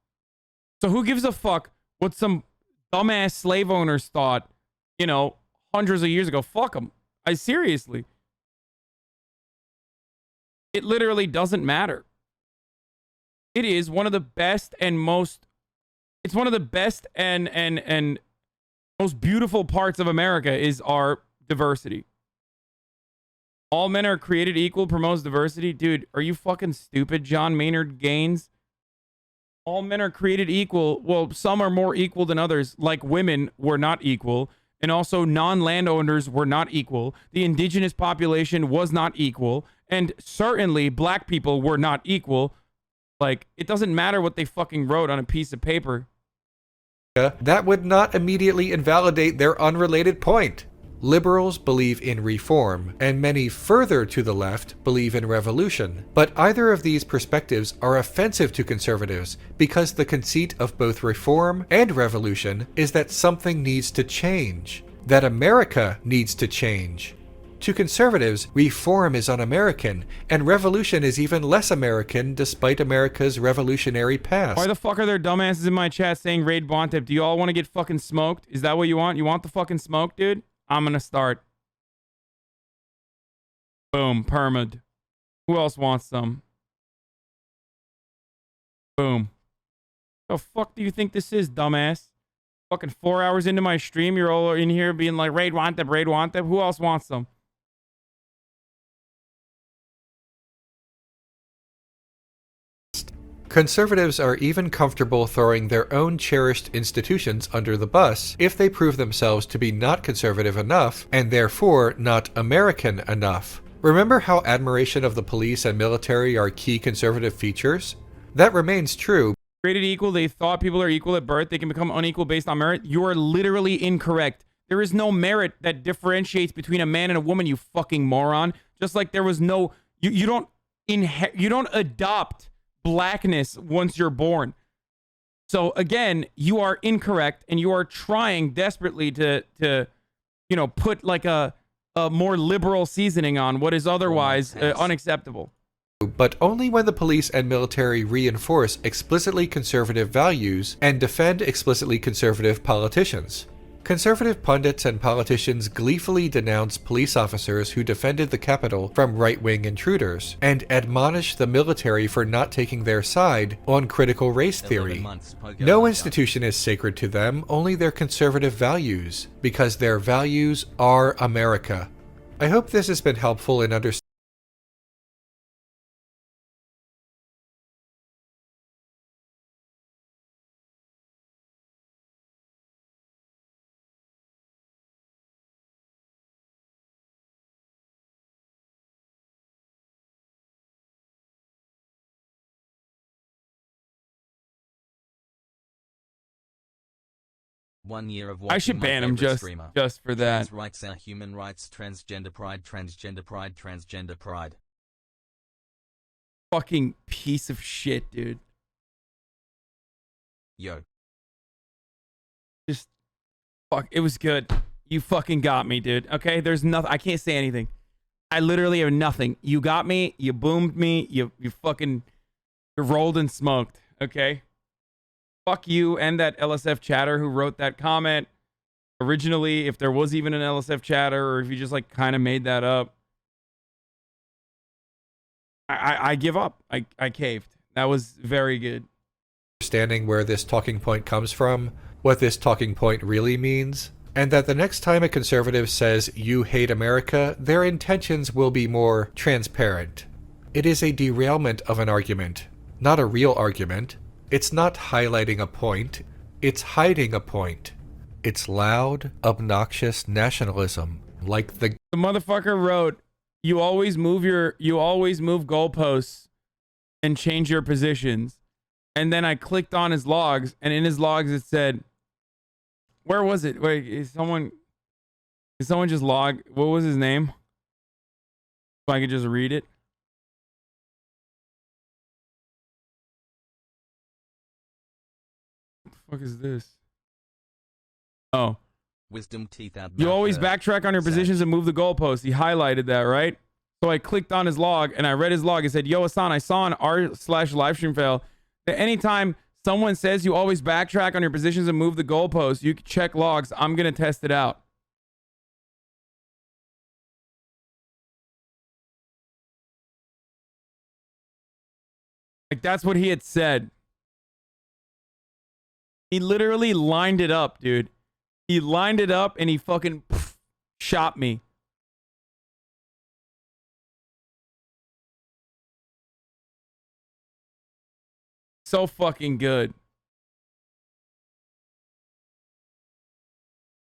So who gives a fuck what some dumbass slave owners thought, you know, hundreds of years ago? Fuck them. Seriously. It literally doesn't matter. It is one of the best and most, it's one of the best and most beautiful parts of America is our diversity. All men are created equal promotes diversity. Dude, are you fucking stupid, John Maynard Keynes? All men are created equal. Well, some are more equal than others, like women were not equal. And also non-landowners were not equal. The indigenous population was not equal. And certainly black people were not equal. Like, it doesn't matter what they fucking wrote on a piece of paper. that would not immediately invalidate their unrelated point. Liberals believe in reform, and many further to the left believe in revolution. But either of these perspectives are offensive to conservatives because the conceit of both reform and revolution is that something needs to change, that America needs to change. To conservatives, reform is un-American, and revolution is even less American despite America's revolutionary past. Why the fuck are there dumbasses in my chat saying raid Bontep? Do you all want to get fucking smoked? Is that what you want? You want the fucking smoke, dude? I'm gonna start. Boom, permad. Who else wants some? Boom. The fuck do you think this is, dumbass? Fucking 4 hours into my stream, you're all in here being like, raid Bontep, raid Bontep. Who else wants some? Conservatives are even comfortable throwing their own cherished institutions under the bus if they prove themselves to be not conservative enough and therefore not American enough. Remember how admiration of the police and military are key conservative features? That remains true. Created equal, they thought people are equal at birth. They can become unequal based on merit. You are literally incorrect. There is no merit that differentiates between a man and a woman, you fucking moron. Just like there was no, you don't adopt blackness once you're born. So again, you are incorrect, and you are trying desperately to you know, put like a more liberal seasoning on what is otherwise unacceptable. But only when the police and military reinforce explicitly conservative values and defend explicitly conservative politicians. Conservative pundits and politicians gleefully denounce police officers who defended the Capitol from right-wing intruders, and admonish the military for not taking their side on critical race theory. No institution is sacred to them, only their conservative values, because their values are America. I hope this has been helpful in understanding. One year of I should ban him just for that. Trans rights are human rights. Transgender pride. Transgender pride. Transgender pride. Fucking piece of shit, dude. Yo. Just fuck. It was good. You fucking got me, dude. Okay, there's nothing. I can't say anything. I literally have nothing. You got me. You boomed me. You fucking rolled and smoked. Okay. Fuck you and that LSF chatter who wrote that comment originally, if there was even an LSF chatter, or if you just like kind of made that up. I give up. I caved. That was very good. Understanding where this talking point comes from, what this talking point really means, and that the next time a conservative says you hate America, their intentions will be more transparent. It is a derailment of an argument, not a real argument. It's not highlighting a point, it's hiding a point. It's loud, obnoxious nationalism, like the motherfucker wrote, you always move goalposts and change your positions. And then I clicked on his logs, and in his logs it said, where was it? Wait, did someone just log? What was his name? So I could just read it. What the fuck is this? Oh. Wisdom teeth out. You always backtrack on your positions and move the goalposts. He highlighted that, right? So I clicked on his log and I read his log. It said, yo, Hassan, I saw an r/livestream fail that anytime someone says you always backtrack on your positions and move the goalposts, you can check logs. I'm going to test it out. Like, that's what he had said. He literally lined it up, dude. He lined it up and he fucking shot me. So fucking good.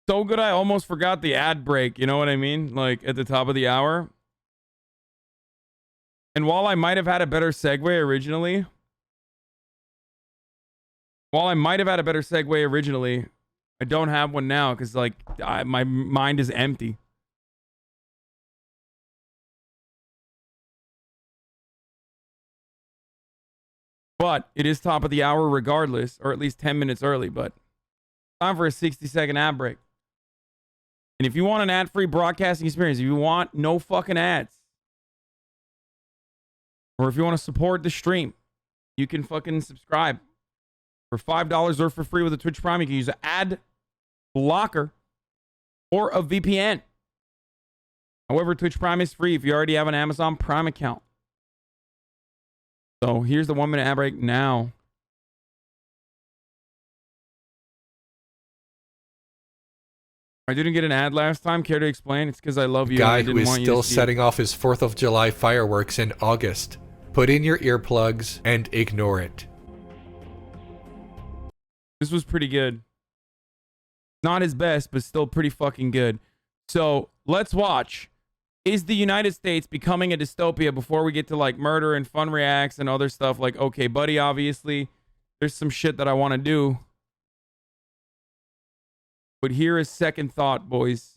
So good I almost forgot the ad break. You know what I mean? Like at the top of the hour. And while I might have had a better segue originally, I don't have one now because, like, my mind is empty. But it is top of the hour regardless, or at least 10 minutes early. But time for a 60-second ad break. And if you want an ad-free broadcasting experience, if you want no fucking ads, or if you want to support the stream, you can fucking subscribe for $5 or for free with a Twitch Prime. You can use an ad blocker or a VPN. However, Twitch Prime is free if you already have an Amazon Prime account. So here's the 1 minute ad break now. I didn't get an ad last time. Care to explain? It's because I love you. Guy who is still setting off his 4th of July fireworks in August. Put in your earplugs and ignore it. This was pretty good. Not his best, but still pretty fucking good. So let's watch. Is the United States becoming a dystopia before we get to like murder and fun reacts and other stuff like, okay, buddy, obviously there's some shit that I want to do. But here is second thought, boys.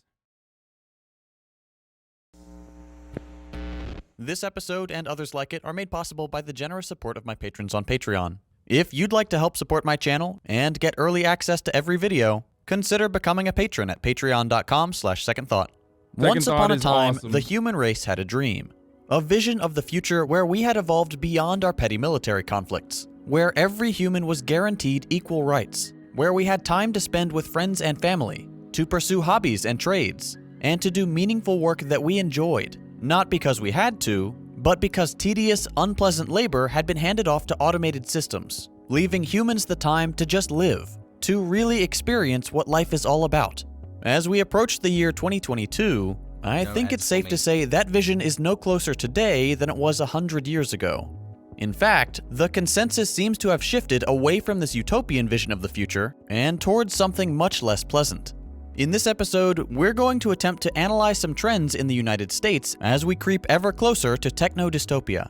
This episode and others like it are made possible by the generous support of my patrons on Patreon. If you'd like to help support my channel and get early access to every video, consider becoming a patron at patreon.com/secondthought. Once upon a time, the human race had a dream. A vision of the future where we had evolved beyond our petty military conflicts, where every human was guaranteed equal rights, where we had time to spend with friends and family, to pursue hobbies and trades, and to do meaningful work that we enjoyed, not because we had to, but because tedious, unpleasant labor had been handed off to automated systems, leaving humans the time to just live, to really experience what life is all about. As we approach the year 2022, I think it's safe to say that vision is no closer today than it was 100 years ago. In fact, the consensus seems to have shifted away from this utopian vision of the future and towards something much less pleasant. In this episode, we're going to attempt to analyze some trends in the United States as we creep ever closer to techno-dystopia.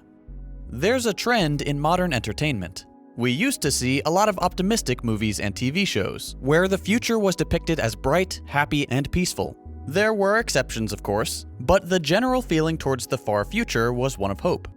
There's a trend in modern entertainment. We used to see a lot of optimistic movies and TV shows, where the future was depicted as bright, happy, and peaceful. There were exceptions, of course, but the general feeling towards the far future was one of hope.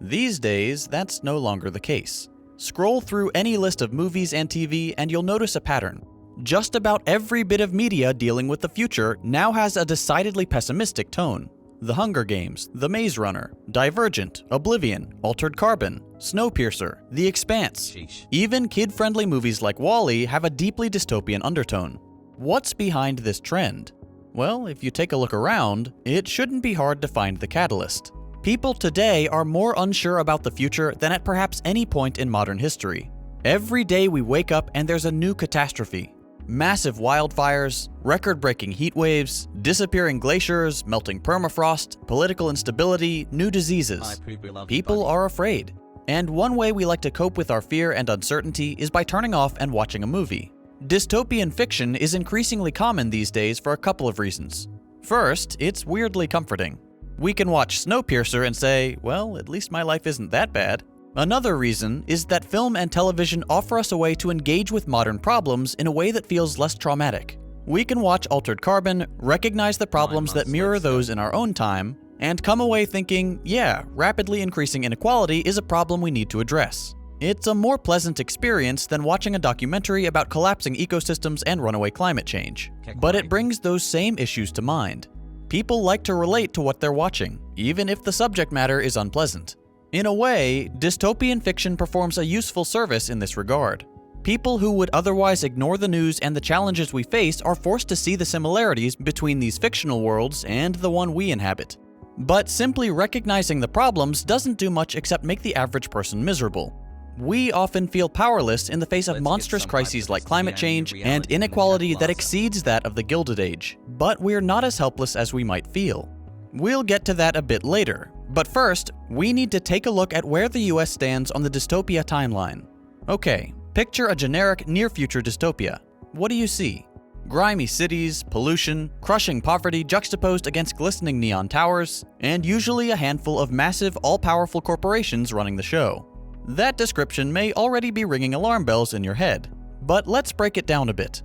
These days, that's no longer the case. Scroll through any list of movies and TV and you'll notice a pattern. Just about every bit of media dealing with the future now has a decidedly pessimistic tone. The Hunger Games, The Maze Runner, Divergent, Oblivion, Altered Carbon, Snowpiercer, The Expanse. Sheesh. Even kid-friendly movies like WALL-E have a deeply dystopian undertone. What's behind this trend? Well, if you take a look around, it shouldn't be hard to find the catalyst. People today are more unsure about the future than at perhaps any point in modern history. Every day we wake up and there's a new catastrophe. Massive wildfires, record-breaking heat waves, disappearing glaciers, melting permafrost, political instability, new diseases. People are afraid. And one way we like to cope with our fear and uncertainty is by turning off and watching a movie. Dystopian fiction is increasingly common these days for a couple of reasons. First, it's weirdly comforting. We can watch Snowpiercer and say, well, at least my life isn't that bad. Another reason is that film and television offer us a way to engage with modern problems in a way that feels less traumatic. We can watch Altered Carbon, recognize the problems that mirror those in our own time, and come away thinking, yeah, rapidly increasing inequality is a problem we need to address. It's a more pleasant experience than watching a documentary about collapsing ecosystems and runaway climate change. But it brings those same issues to mind. People like to relate to what they're watching, even if the subject matter is unpleasant. In a way, dystopian fiction performs a useful service in this regard. People who would otherwise ignore the news and the challenges we face are forced to see the similarities between these fictional worlds and the one we inhabit. But simply recognizing the problems doesn't do much except make the average person miserable. We often feel powerless in the face of monstrous crises like climate change and inequality that exceeds that of the Gilded Age, but we're not as helpless as we might feel. We'll get to that a bit later, but first, we need to take a look at where the US stands on the dystopia timeline. Okay, picture a generic near-future dystopia. What do you see? Grimy cities, pollution, crushing poverty juxtaposed against glistening neon towers, and usually a handful of massive, all-powerful corporations running the show. That description may already be ringing alarm bells in your head, but let's break it down a bit.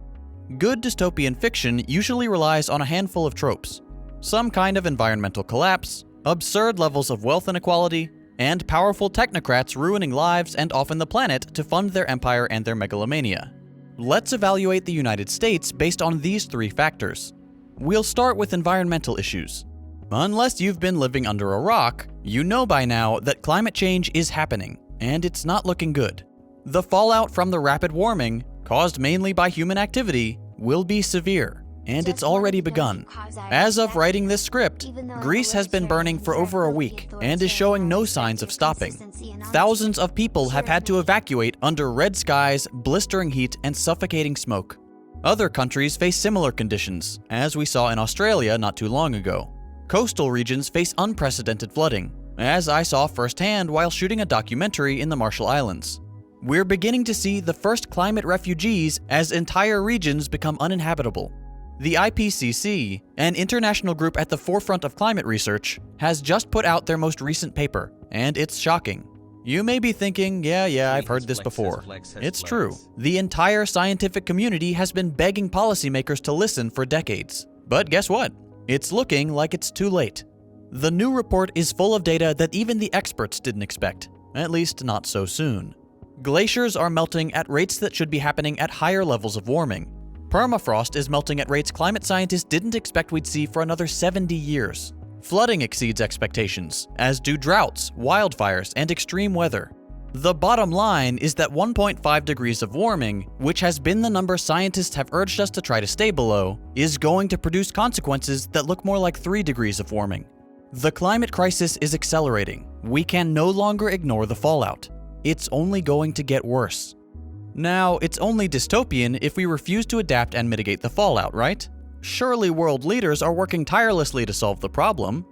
Good dystopian fiction usually relies on a handful of tropes. Some kind of environmental collapse, absurd levels of wealth inequality, and powerful technocrats ruining lives and often the planet to fund their empire and their megalomania. Let's evaluate the United States based on these three factors. We'll start with environmental issues. Unless you've been living under a rock, you know by now that climate change is happening, and it's not looking good. The fallout from the rapid warming, caused mainly by human activity, will be severe, and it's already begun. As of writing this script, Greece has been burning for over a week and is showing no signs of stopping. Thousands of people have had to evacuate under red skies, blistering heat, and suffocating smoke. Other countries face similar conditions, as we saw in Australia not too long ago. Coastal regions face unprecedented flooding, as I saw firsthand while shooting a documentary in the Marshall Islands. We're beginning to see the first climate refugees as entire regions become uninhabitable. The IPCC, an international group at the forefront of climate research, has just put out their most recent paper, and it's shocking. You may be thinking, yeah, I've heard this before. It's true. The entire scientific community has been begging policymakers to listen for decades. But guess what? It's looking like it's too late. The new report is full of data that even the experts didn't expect, at least not so soon. Glaciers are melting at rates that should be happening at higher levels of warming. Permafrost is melting at rates climate scientists didn't expect we'd see for another 70 years. Flooding exceeds expectations, as do droughts, wildfires, and extreme weather. The bottom line is that 1.5 degrees of warming, which has been the number scientists have urged us to try to stay below, is going to produce consequences that look more like 3 degrees of warming. The climate crisis is accelerating. We can no longer ignore the fallout. It's only going to get worse. Now, it's only dystopian if we refuse to adapt and mitigate the fallout, right? Surely world leaders are working tirelessly to solve the problem.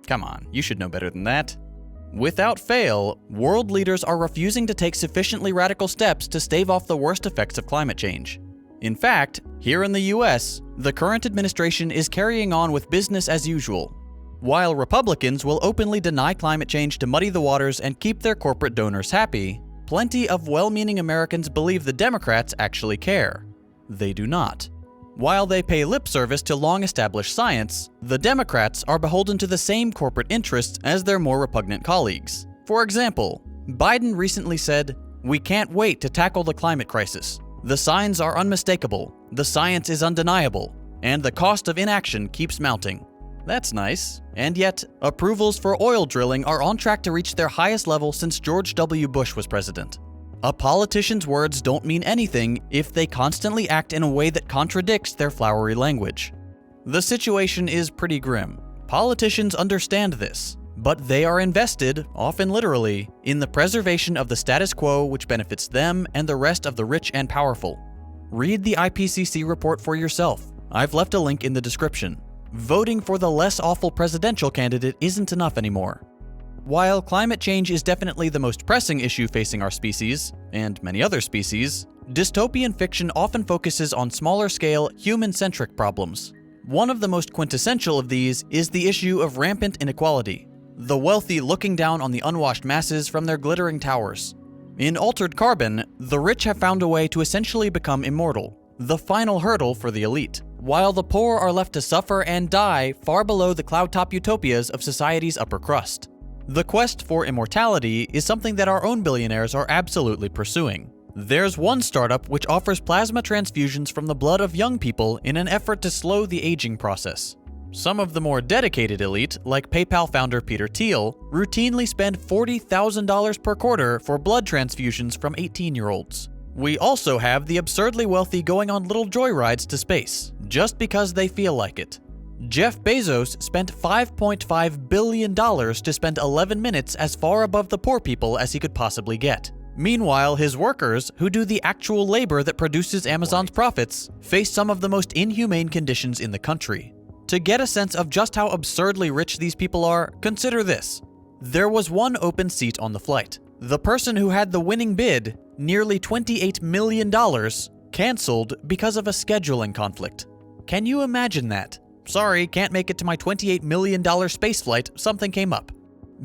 Come on, you should know better than that. Without fail, world leaders are refusing to take sufficiently radical steps to stave off the worst effects of climate change. In fact, here in the US, the current administration is carrying on with business as usual. While Republicans will openly deny climate change to muddy the waters and keep their corporate donors happy, plenty of well-meaning Americans believe the Democrats actually care. They do not. While they pay lip service to long-established science, the Democrats are beholden to the same corporate interests as their more repugnant colleagues. For example, Biden recently said, "We can't wait to tackle the climate crisis. The signs are unmistakable, the science is undeniable, and the cost of inaction keeps mounting." That's nice. And yet, approvals for oil drilling are on track to reach their highest level since George W. Bush was president. A politician's words don't mean anything if they constantly act in a way that contradicts their flowery language. The situation is pretty grim. Politicians understand this, but they are invested, often literally, in the preservation of the status quo which benefits them and the rest of the rich and powerful. Read the IPCC report for yourself. I've left a link in the description. Voting for the less awful presidential candidate isn't enough anymore. While climate change is definitely the most pressing issue facing our species, and many other species, dystopian fiction often focuses on smaller-scale, human-centric problems. One of the most quintessential of these is the issue of rampant inequality, the wealthy looking down on the unwashed masses from their glittering towers. In Altered Carbon, the rich have found a way to essentially become immortal, the final hurdle for the elite, while the poor are left to suffer and die far below the cloud-top utopias of society's upper crust. The quest for immortality is something that our own billionaires are absolutely pursuing. There's one startup which offers plasma transfusions from the blood of young people in an effort to slow the aging process. Some of the more dedicated elite, like PayPal founder Peter Thiel, routinely spend $40,000 per quarter for blood transfusions from 18-year-olds. We also have the absurdly wealthy going on little joyrides to space, just because they feel like it. Jeff Bezos spent $5.5 billion to spend 11 minutes as far above the poor people as he could possibly get. Meanwhile, his workers, who do the actual labor that produces Amazon's profits, face some of the most inhumane conditions in the country. To get a sense of just how absurdly rich these people are, consider this. There was one open seat on the flight. The person who had the winning bid, nearly $28 million, canceled because of a scheduling conflict. Can you imagine that? Sorry, can't make it to my $28 million space flight, something came up.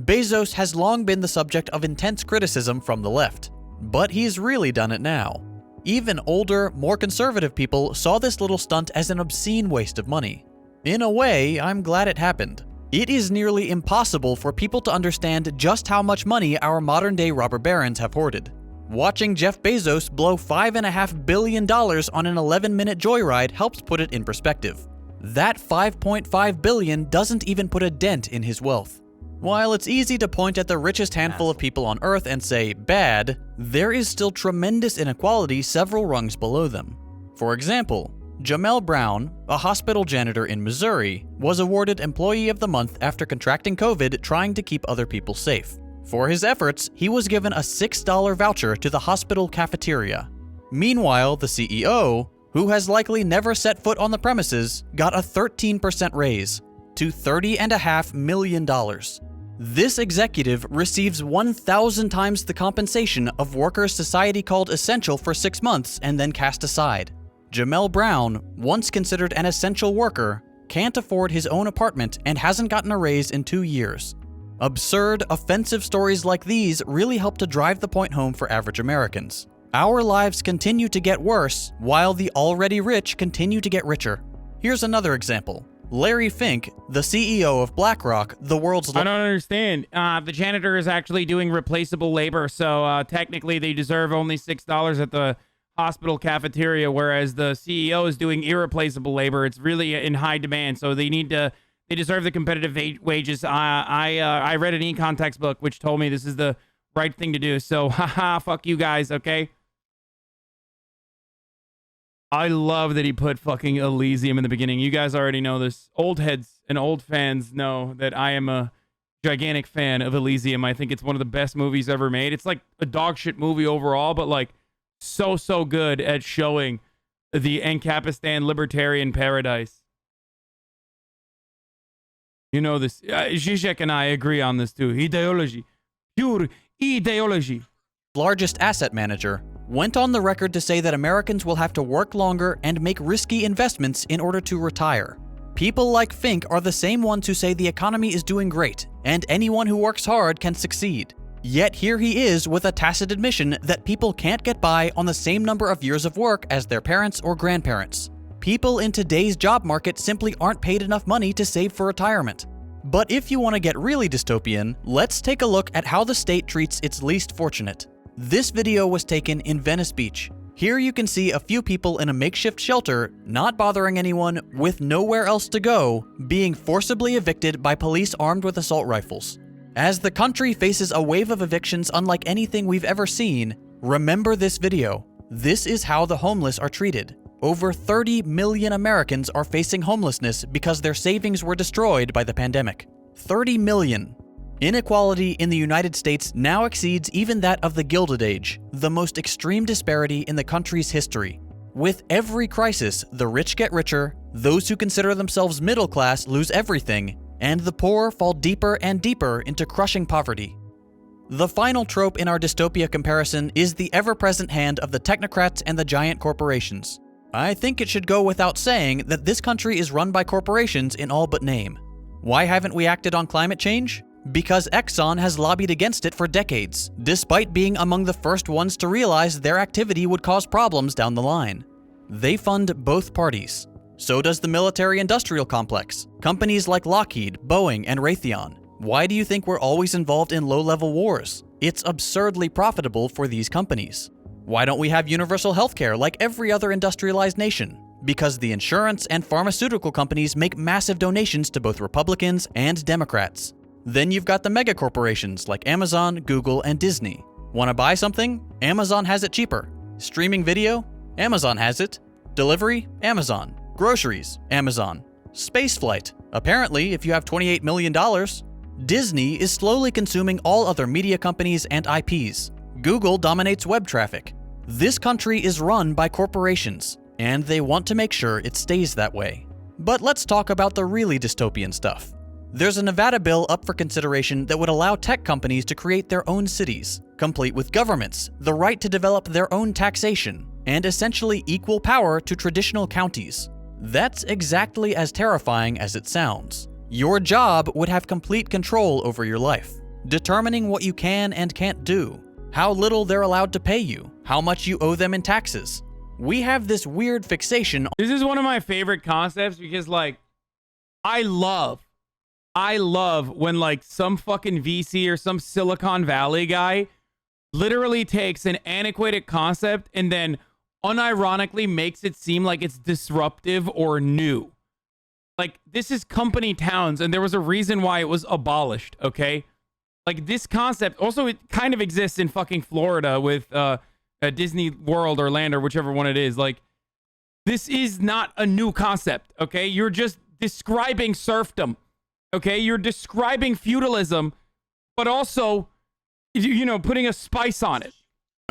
Bezos has long been the subject of intense criticism from the left, but he's really done it now. Even older, more conservative people saw this little stunt as an obscene waste of money. In a way, I'm glad it happened. It is nearly impossible for people to understand just how much money our modern-day robber barons have hoarded. Watching Jeff Bezos blow $5.5 billion on an 11-minute joyride helps put it in perspective. That $5.5 billion doesn't even put a dent in his wealth. While it's easy to point at the richest handful of people on Earth and say, bad, there is still tremendous inequality several rungs below them. For example, Jamel Brown, a hospital janitor in Missouri, was awarded Employee of the Month after contracting COVID trying to keep other people safe. For his efforts, he was given a $6 voucher to the hospital cafeteria. Meanwhile, the CEO, who has likely never set foot on the premises, got a 13% raise to $30.5 million. This executive receives 1,000 times the compensation of workers society called essential for 6 months and then cast aside. Jamel Brown, once considered an essential worker, can't afford his own apartment and hasn't gotten a raise in 2 years. Absurd, offensive stories like these really help to drive the point home for average Americans. Our lives continue to get worse, while the already rich continue to get richer. Here's another example. Larry Fink, the CEO of BlackRock, the world's... I don't understand. The janitor is actually doing replaceable labor, so technically they deserve only $6 at the hospital cafeteria, whereas the CEO is doing irreplaceable labor. It's really in high demand, so they deserve the competitive wages. I read an econ textbook which told me this is the right thing to do, so haha, fuck you guys, okay? I love that he put fucking Elysium in the beginning. You guys already know this. Old heads and old fans know that I am a gigantic fan of Elysium. I think it's one of the best movies ever made. It's like a dog shit movie overall, but like so good at showing the Ancapistan libertarian paradise. You know this. Zizek and I agree on this too. Ideology. Pure ideology. Largest asset manager, went on the record to say that Americans will have to work longer and make risky investments in order to retire. People like Fink are the same ones who say the economy is doing great, and anyone who works hard can succeed. Yet here he is with a tacit admission that people can't get by on the same number of years of work as their parents or grandparents. People in today's job market simply aren't paid enough money to save for retirement. But if you want to get really dystopian, let's take a look at how the state treats its least fortunate. This video was taken in Venice Beach. Here you can see a few people in a makeshift shelter, not bothering anyone, with nowhere else to go, being forcibly evicted by police armed with assault rifles. As the country faces a wave of evictions unlike anything we've ever seen, remember this video. This is how the homeless are treated. Over 30 million Americans are facing homelessness because their savings were destroyed by the pandemic. 30 million. Inequality in the United States now exceeds even that of the Gilded Age, the most extreme disparity in the country's history. With every crisis, the rich get richer, those who consider themselves middle class lose everything, and the poor fall deeper and deeper into crushing poverty. The final trope in our dystopia comparison is the ever-present hand of the technocrats and the giant corporations. I think it should go without saying that this country is run by corporations in all but name. Why haven't we acted on climate change? Because Exxon has lobbied against it for decades, despite being among the first ones to realize their activity would cause problems down the line. They fund both parties. So does the military-industrial complex, companies like Lockheed, Boeing, and Raytheon. Why do you think we're always involved in low-level wars? It's absurdly profitable for these companies. Why don't we have universal healthcare like every other industrialized nation? Because the insurance and pharmaceutical companies make massive donations to both Republicans and Democrats. Then you've got the mega corporations like Amazon, Google, and Disney. Want to buy something? Amazon has it cheaper. Streaming video? Amazon has it. Delivery? Amazon. Groceries? Amazon. Spaceflight? Apparently, if you have $28 million. Disney is slowly consuming all other media companies and IPs. Google dominates web traffic. This country is run by corporations, and they want to make sure it stays that way. But let's talk about the really dystopian stuff. There's a Nevada bill up for consideration that would allow tech companies to create their own cities, complete with governments, the right to develop their own taxation, and essentially equal power to traditional counties. That's exactly as terrifying as it sounds. Your job would have complete control over your life, determining what you can and can't do, how little they're allowed to pay you, how much you owe them in taxes. We have this weird fixation. This is one of my favorite concepts because, like, I love when, like, some fucking VC or some Silicon Valley guy literally takes an antiquated concept and then unironically makes it seem like it's disruptive or new. Like, this is company towns, and there was a reason why it was abolished, okay? Like, this concept, also, it kind of exists in fucking Florida with Disney World or Land or whichever one it is. Like, this is not a new concept, okay? You're just describing serfdom, okay? You're describing feudalism, but also, you know, putting a spice on it.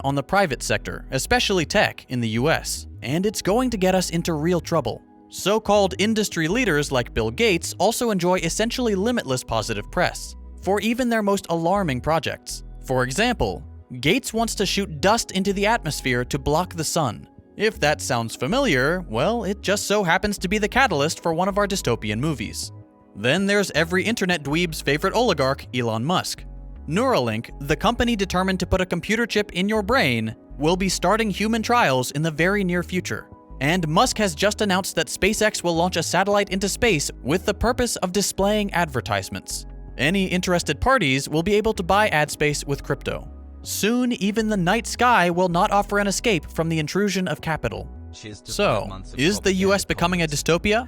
On the private sector, especially tech in the US, and it's going to get us into real trouble. So-called industry leaders like Bill Gates also enjoy essentially limitless positive press for even their most alarming projects. For example, Gates wants to shoot dust into the atmosphere to block the sun. If that sounds familiar, well, it just so happens to be the catalyst for one of our dystopian movies. Then there's every internet dweeb's favorite oligarch, Elon Musk. Neuralink, the company determined to put a computer chip in your brain, will be starting human trials in the very near future. And Musk has just announced that SpaceX will launch a satellite into space with the purpose of displaying advertisements. Any interested parties will be able to buy ad space with crypto. Soon, even the night sky will not offer an escape from the intrusion of capital. So, is the US becoming a dystopia?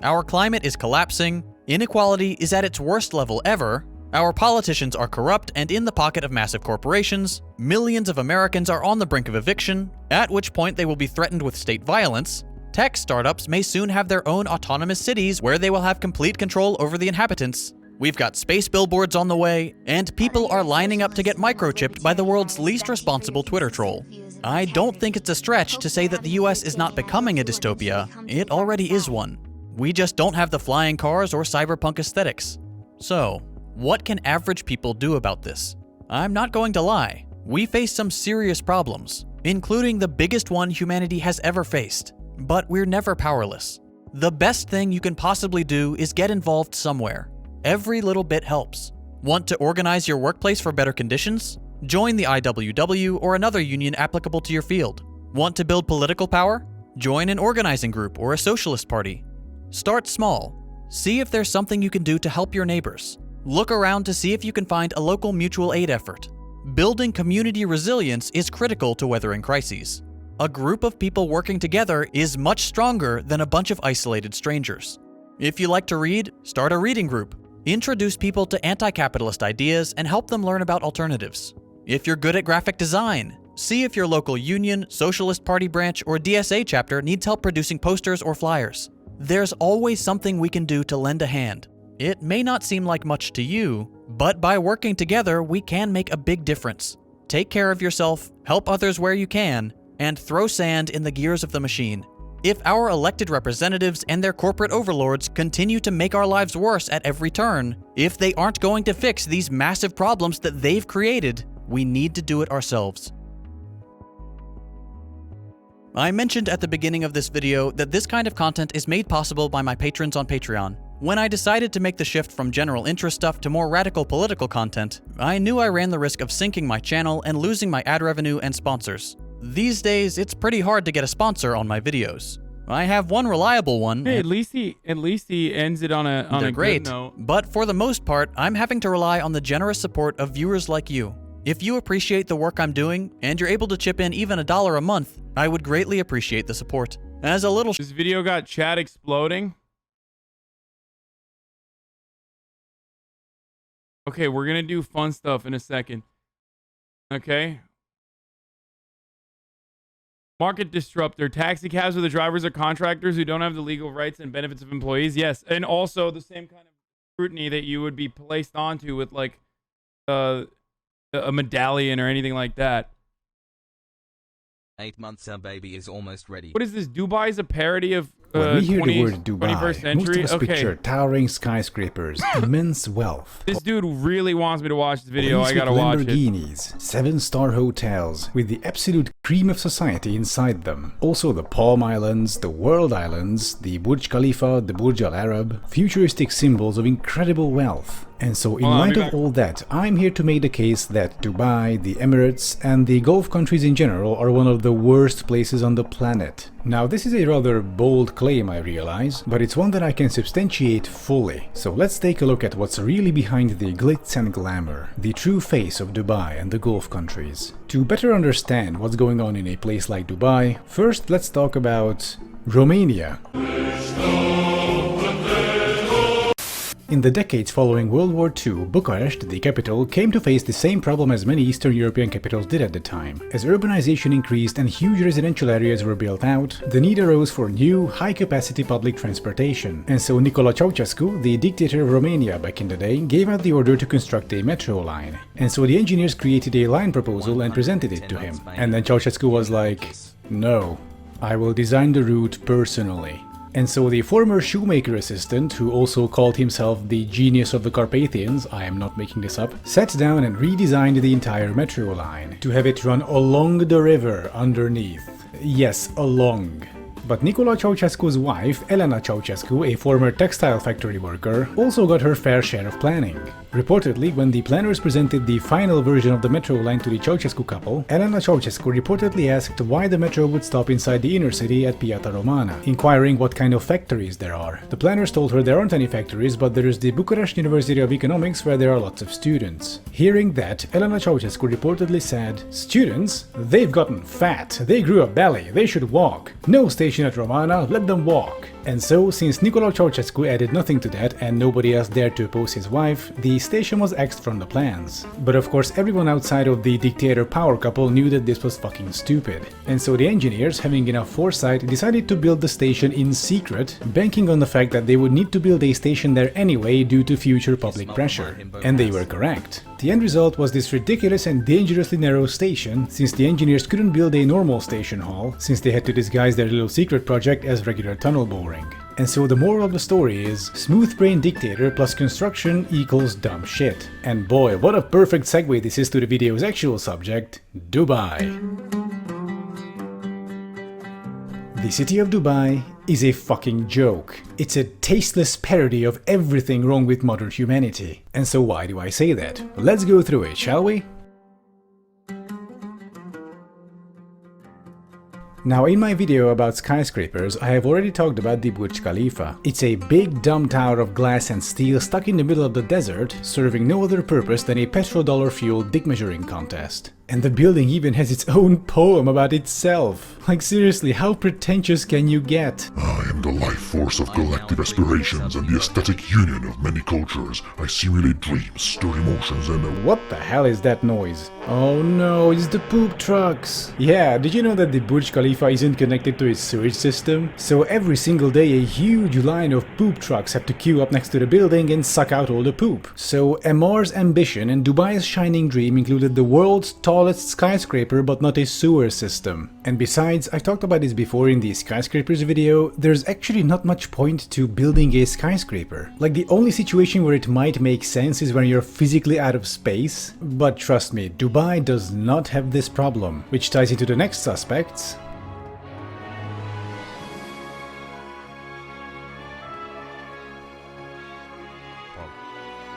Our climate is collapsing, inequality is at its worst level ever, our politicians are corrupt and in the pocket of massive corporations, millions of Americans are on the brink of eviction, at which point they will be threatened with state violence, tech startups may soon have their own autonomous cities where they will have complete control over the inhabitants, we've got space billboards on the way, and people are lining up to get microchipped by the world's least responsible Twitter troll. I don't think it's a stretch to say that the US is not becoming a dystopia, it already is one. We just don't have the flying cars or cyberpunk aesthetics. So, what can average people do about this? I'm not going to lie. We face some serious problems, including the biggest one humanity has ever faced. But we're never powerless. The best thing you can possibly do is get involved somewhere. Every little bit helps. Want to organize your workplace for better conditions? Join the IWW or another union applicable to your field. Want to build political power? Join an organizing group or a socialist party. Start small. See if there's something you can do to help your neighbors. Look around to see if you can find a local mutual aid effort. Building community resilience is critical to weathering crises. A group of people working together is much stronger than a bunch of isolated strangers. If you like to read, start a reading group. Introduce people to anti-capitalist ideas and help them learn about alternatives. If you're good at graphic design, see if your local union, Socialist Party branch, or DSA chapter needs help producing posters or flyers. There's always something we can do to lend a hand. It may not seem like much to you, but by working together, we can make a big difference. Take care of yourself, help others where you can, and throw sand in the gears of the machine. If our elected representatives and their corporate overlords continue to make our lives worse at every turn, if they aren't going to fix these massive problems that they've created, we need to do it ourselves. I mentioned at the beginning of this video that this kind of content is made possible by my patrons on Patreon. When I decided to make the shift from general interest stuff to more radical political content, I knew I ran the risk of sinking my channel and losing my ad revenue and sponsors. These days, it's pretty hard to get a sponsor on my videos. I have one reliable one. Hey, at least he ends it on a great, good note. But for the most part, I'm having to rely on the generous support of viewers like you. If you appreciate the work I'm doing, and you're able to chip in even $1 a month, I would greatly appreciate the support. As a little— This video got chat exploding. Okay, we're gonna do fun stuff in a second. Okay. Market disruptor. Taxi cabs where the drivers are contractors who don't have the legal rights and benefits of employees. Yes, and also the same kind of scrutiny that you would be placed onto with like a medallion or anything like that. 8 months, our baby is almost ready. What is this? Dubai is a parody of when we hear the word Dubai, 21st century? most of us picture towering skyscrapers, immense wealth. This dude really wants me to watch this video. I Police gotta with watch it. Lamborghinis, 7-star hotels with the absolute cream of society inside them. Also the Palm Islands, the World Islands, the Burj Khalifa, the Burj Al Arab, futuristic symbols of incredible wealth. And so in light of all that, I'm here to make the case that Dubai, the Emirates, and the Gulf countries in general are one of the worst places on the planet. Now this is a rather bold claim, I realize, but it's one that I can substantiate fully. So let's take a look at what's really behind the glitz and glamour, the true face of Dubai and the Gulf countries. To better understand what's going on in a place like Dubai, first let's talk about Romania. In the decades following World War II, Bucharest, the capital, came to face the same problem as many Eastern European capitals did at the time. As urbanization increased and huge residential areas were built out, the need arose for new, high-capacity public transportation. And so Nicolae Ceausescu, the dictator of Romania back in the day, gave out the order to construct a metro line. And so the engineers created a line proposal and presented it to him. And then Ceausescu was like, "No, I will design the route personally." And so the former shoemaker assistant, who also called himself the genius of the Carpathians, I am not making this up, sat down and redesigned the entire metro line to have it run along the river underneath. Yes, along. But Nicolae Ceausescu's wife, Elena Ceausescu, a former textile factory worker, also got her fair share of planning. Reportedly, when the planners presented the final version of the metro line to the Ceausescu couple, Elena Ceausescu reportedly asked why the metro would stop inside the inner city at Piața Romana, inquiring what kind of factories there are. The planners told her there aren't any factories, but there is the Bucharest University of Economics where there are lots of students. Hearing that, Elena Ceausescu reportedly said, "Students? They've gotten fat, they grew a belly, they should walk. No station at Romana, let them walk." And so, since Nicolae Ceausescu added nothing to that and nobody else dared to oppose his wife, the station was axed from the plans. But of course everyone outside of the dictator power couple knew that this was fucking stupid. And so the engineers, having enough foresight, decided to build the station in secret, banking on the fact that they would need to build a station there anyway due to future public pressure. And they were correct. The end result was this ridiculous and dangerously narrow station, since the engineers couldn't build a normal station hall, since they had to disguise their little secret project as regular tunnel boring. And so the moral of the story is, smooth brain dictator plus construction equals dumb shit. And boy, what a perfect segue this is to the video's actual subject, Dubai. The city of Dubai is a fucking joke. It's a tasteless parody of everything wrong with modern humanity. And so why do I say that? Let's go through it, shall we? Now, in my video about skyscrapers, I have already talked about the Burj Khalifa. It's a big dumb tower of glass and steel stuck in the middle of the desert, serving no other purpose than a petrodollar-fueled dick measuring contest. And the building even has its own poem about itself. Like seriously, how pretentious can you get? I am the life force of collective aspirations and the aesthetic union of many cultures. I simulate dreams, stir emotions and... What the hell is that noise? Oh no, it's the poop trucks. Yeah, did you know that the Burj Khalifa isn't connected to its sewage system? So every single day a huge line of poop trucks have to queue up next to the building and suck out all the poop. So Ammar's ambition and Dubai's shining dream included the world's top tallest skyscraper but not a sewer system. And besides, I talked about this before in the skyscrapers video, there's actually not much point to building a skyscraper. Like, the only situation where it might make sense is when you're physically out of space. But trust me, Dubai does not have this problem, which ties into the next suspects.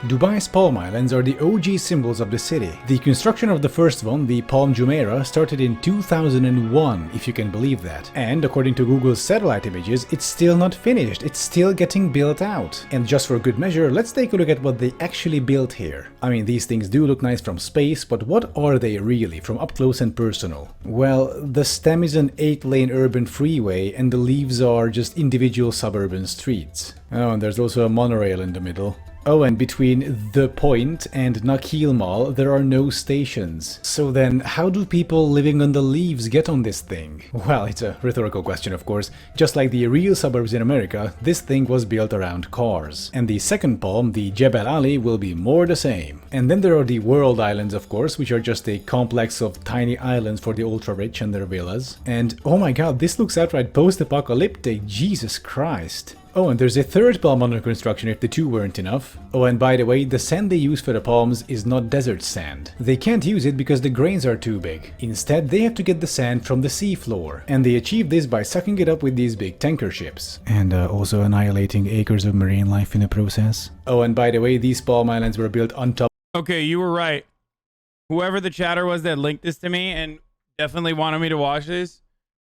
Dubai's Palm Islands are the OG symbols of the city. The construction of the first one, the Palm Jumeirah, started in 2001, if you can believe that. And according to Google's satellite images, it's still not finished, it's still getting built out. And just for good measure, let's take a look at what they actually built here. I mean, these things do look nice from space, but what are they really, from up close and personal? Well, the stem is an 8-lane urban freeway, and the leaves are just individual suburban streets. Oh, and there's also a monorail in the middle. Oh, and between The Point and Nakheel Mall, there are no stations. So then, how do people living on the leaves get on this thing? Well, it's a rhetorical question, of course. Just like the real suburbs in America, this thing was built around cars. And the second palm, the Jebel Ali, will be more the same. And then there are the World Islands, of course, which are just a complex of tiny islands for the ultra-rich and their villas. And oh my god, this looks outright post-apocalyptic, Jesus Christ. Oh, and there's a third palm under construction if the two weren't enough. Oh, and by the way, the sand they use for the palms is not desert sand. They can't use it because the grains are too big. Instead, they have to get the sand from the seafloor. And they achieve this by sucking it up with these big tanker ships. And also annihilating acres of marine life in the process. Oh, and by the way, these palm islands were built on top. Okay, you were right. Whoever the chatter was that linked this to me and definitely wanted me to watch this,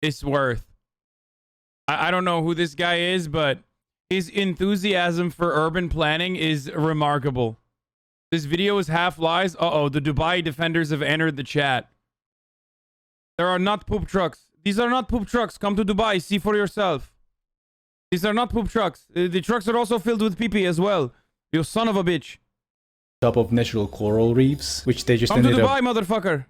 it's worth. I don't know who this guy is, but his enthusiasm for urban planning is remarkable. This video is half lies. Uh-oh, the Dubai defenders have entered the chat. There are not poop trucks. These are not poop trucks. Come to Dubai, see for yourself. These are not poop trucks. The trucks are also filled with pee-pee as well. You son of a bitch. Top of natural coral reefs, which they just Come to ended Dubai, up motherfucker.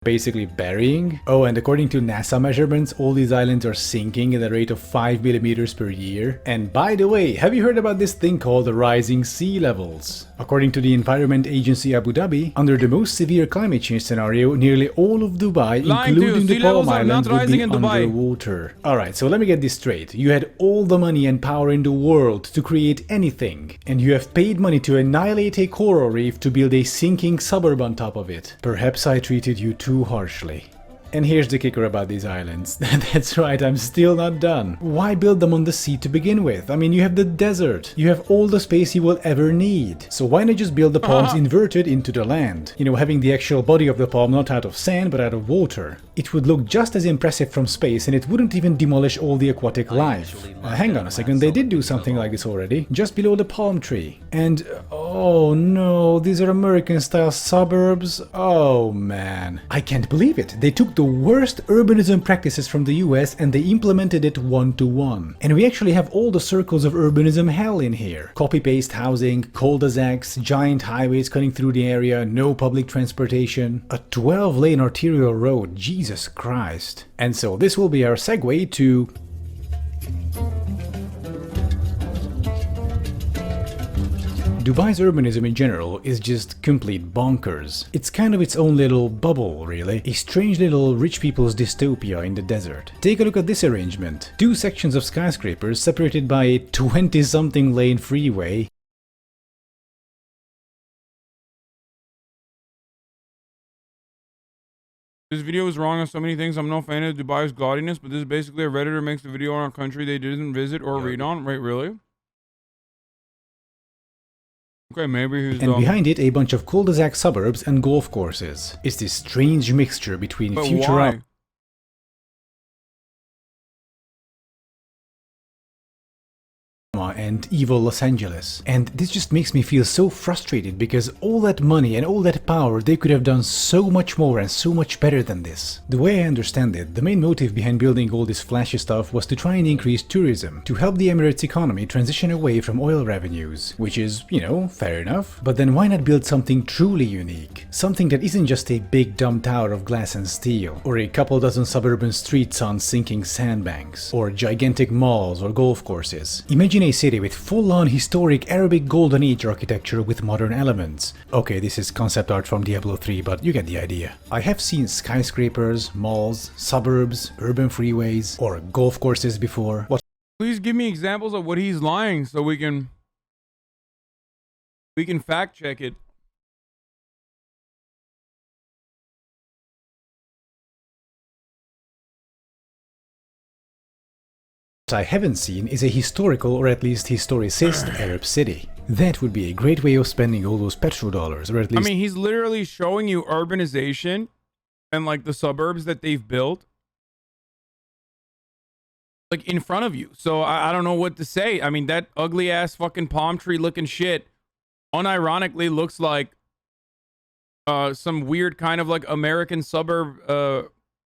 basically burying. Oh, and according to NASA measurements, all these islands are sinking at a rate of 5 millimeters per year. And by the way, have you heard about this thing called the rising sea levels? According to the Environment Agency Abu Dhabi, under the most severe climate change scenario, nearly all of Dubai, including the Palm Islands, would be underwater. Alright, so let me get this straight. You had all the money and power in the world to create anything, and you have paid money to annihilate a coral reef to build a sinking suburb on top of it. Perhaps I treated you too harshly. And here's the kicker about these islands. That's right, I'm still not done. Why build them on the sea to begin with? I mean, you have the desert. You have all the space you will ever need. So why not just build the palms inverted into the land? You know, having the actual body of the palm not out of sand but out of water. It would look just as impressive from space, and it wouldn't even demolish all the aquatic life. Hang on a second, they did do something like this already, just below the palm tree. And oh no, these are American-style suburbs? Oh man. I can't believe it. They took the worst urbanism practices from the US and they implemented it one-to-one. And we actually have all the circles of urbanism hell in here. Copy-paste housing, cul-de-sacs, giant highways cutting through the area, no public transportation, a 12-lane arterial road, Jesus Christ. And so this will be our segue to Dubai's urbanism in general is just complete bonkers. It's kind of its own little bubble, really. A strange little rich people's dystopia in the desert. Take a look at this arrangement. Two sections of skyscrapers separated by a 20-something lane freeway. This video is wrong on so many things. I'm no fan of Dubai's gaudiness, but this is basically a Redditor makes a video on a country they didn't visit or read on. Right, really? Okay, maybe he's and behind it, a bunch of cul-de-sac suburbs and golf courses. It's this strange mixture between future and evil Los Angeles. And this just makes me feel so frustrated because all that money and all that power, they could have done so much more and so much better than this. The way I understand it, the main motive behind building all this flashy stuff was to try and increase tourism, to help the Emirates economy transition away from oil revenues, which is, you know, fair enough. But then why not build something truly unique? Something that isn't just a big dumb tower of glass and steel, or a couple dozen suburban streets on sinking sandbanks, or gigantic malls or golf courses. Imagine a city city with full-on historic Arabic Golden Age architecture with modern elements. Okay, this is concept art from Diablo 3, but you get the idea. I have seen skyscrapers, malls, suburbs, urban freeways, or golf courses before. Please give me examples of what he's lying so we can fact check it. What I haven't seen is a historical or at least historicist Arab city. That would be a great way of spending all those petrodollars, or at least... I mean, he's literally showing you urbanization and like the suburbs that they've built like in front of you. So I don't know what to say. I mean, that ugly ass fucking palm tree looking shit unironically looks like some weird kind of like American suburb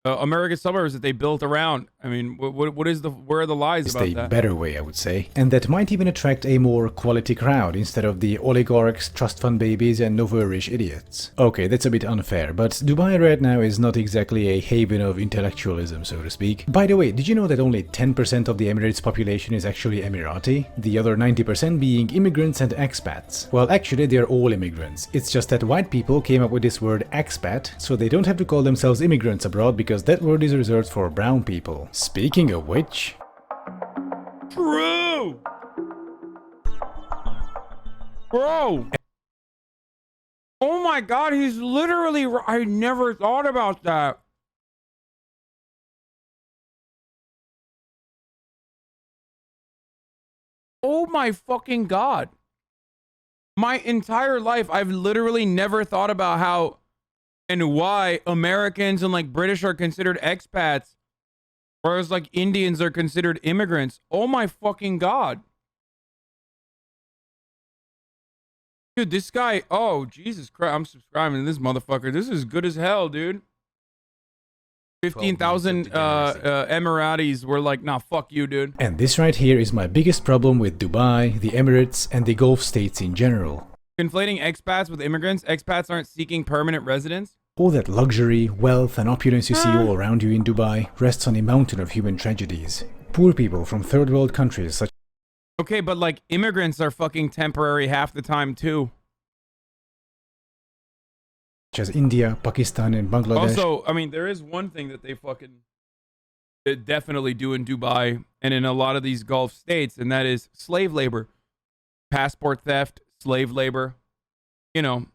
American suburbs that they built around. I mean, where are the lies about that? A better way, I would say. And that might even attract a more quality crowd instead of the oligarchs, trust fund babies and novaurish idiots. Okay, that's a bit unfair, but Dubai right now is not exactly a haven of intellectualism, so to speak. By the way, did you know that only 10% of the Emirates population is actually Emirati? The other 90% being immigrants and expats. Well, actually, they're all immigrants. It's just that white people came up with this word expat, so they don't have to call themselves immigrants abroad because that word is reserved for brown people. Speaking of which... True! Bro! Oh my god, he's literally... I never thought about that. Oh my fucking god. My entire life, I've literally never thought about how and why Americans and like British are considered expats, whereas like Indians are considered immigrants. Oh my fucking god. Dude, this guy, oh Jesus Christ, I'm subscribing to this motherfucker. This is good as hell, dude. 15,000 Emiratis were like, nah, fuck you, dude. And this right here is my biggest problem with Dubai, the Emirates, and the Gulf states in general. Conflating expats with immigrants. Expats aren't seeking permanent residence. All that luxury, wealth, and opulence you see all around you in Dubai rests on a mountain of human tragedies. Poor people from third world countries such... Okay, but like immigrants are fucking temporary half the time too. Such as India, Pakistan, and Bangladesh. Also, I mean, there is one thing that they fucking definitely do in Dubai and in a lot of these Gulf states, and that is slave labor. Passport theft, slave labor, you know.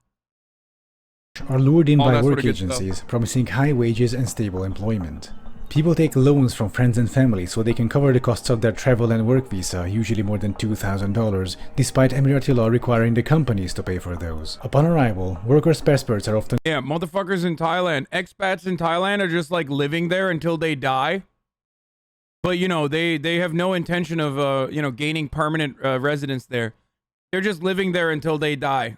Are lured in by work agencies, promising high wages and stable employment. People take loans from friends and family so they can cover the costs of their travel and work visa, usually more than $2,000, despite Emirati law requiring the companies to pay for those. Upon arrival, workers' passports are often... Yeah, motherfuckers in Thailand. Expats in Thailand are just like living there until they die. But, you know, they have no intention of, you know, gaining permanent residence there. They're just living there until they die.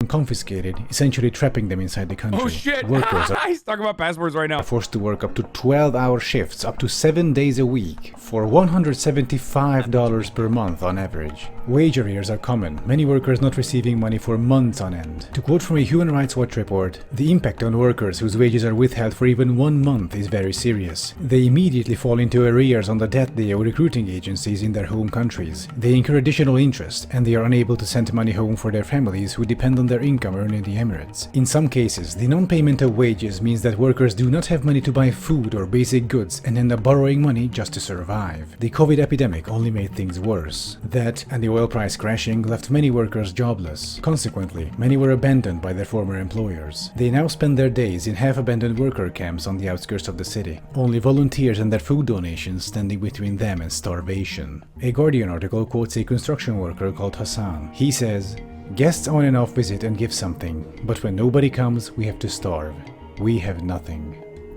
Confiscated, essentially trapping them inside the country. Oh shit! Workers He's talking about passports right now. Are forced to work up to 12-hour shifts, up to 7 days a week, for $175 per month on average. Wage arrears are common, many workers not receiving money for months on end. To quote from a Human Rights Watch report, the impact on workers whose wages are withheld for even 1 month is very serious. They immediately fall into arrears on the debt they owe recruiting agencies in their home countries. They incur additional interest, and they are unable to send money home for their families who depend on their income earned in the Emirates. In some cases, the non-payment of wages means that workers do not have money to buy food or basic goods and end up borrowing money just to survive. The COVID epidemic only made things worse. That and the oil price crashing left many workers jobless. Consequently, many were abandoned by their former employers. They now spend their days in half-abandoned worker camps on the outskirts of the city. Only volunteers and their food donations standing between them and starvation. A Guardian article quotes a construction worker called Hassan. He says, "Guests on and off visit and give something, but when nobody comes, we have to starve. We have nothing."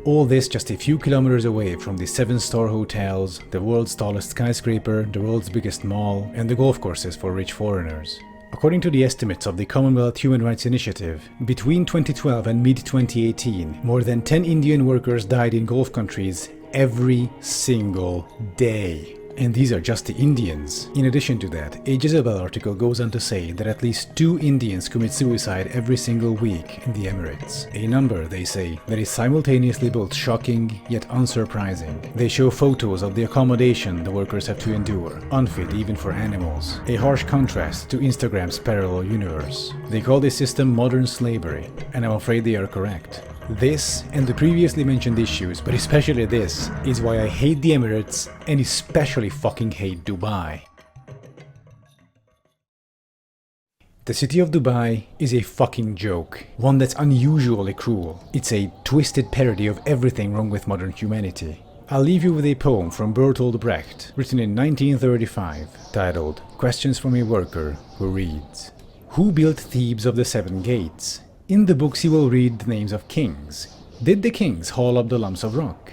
All this just a few kilometers away from the 7-star hotels, the world's tallest skyscraper, the world's biggest mall, and the golf courses for rich foreigners. According to the estimates of the Commonwealth Human Rights Initiative, between 2012 and mid-2018, more than 10 Indian workers died in Gulf countries every single day. And these are just the Indians. In addition to that, a Jezebel article goes on to say that at least 2 Indians commit suicide every single week in the Emirates. A number, they say, that is simultaneously both shocking yet unsurprising. They show photos of the accommodation the workers have to endure, unfit even for animals. A harsh contrast to Instagram's parallel universe. They call this system modern slavery, and I'm afraid they are correct. This and the previously mentioned issues, but especially this, is why I hate the Emirates and especially fucking hate Dubai. The city of Dubai is a fucking joke, one that's unusually cruel. It's a twisted parody of everything wrong with modern humanity. I'll leave you with a poem from Bertolt Brecht, written in 1935, titled Questions from a Worker, who reads: Who built Thebes of the 7 gates? In the books you will read the names of kings. Did the kings haul up the lumps of rock?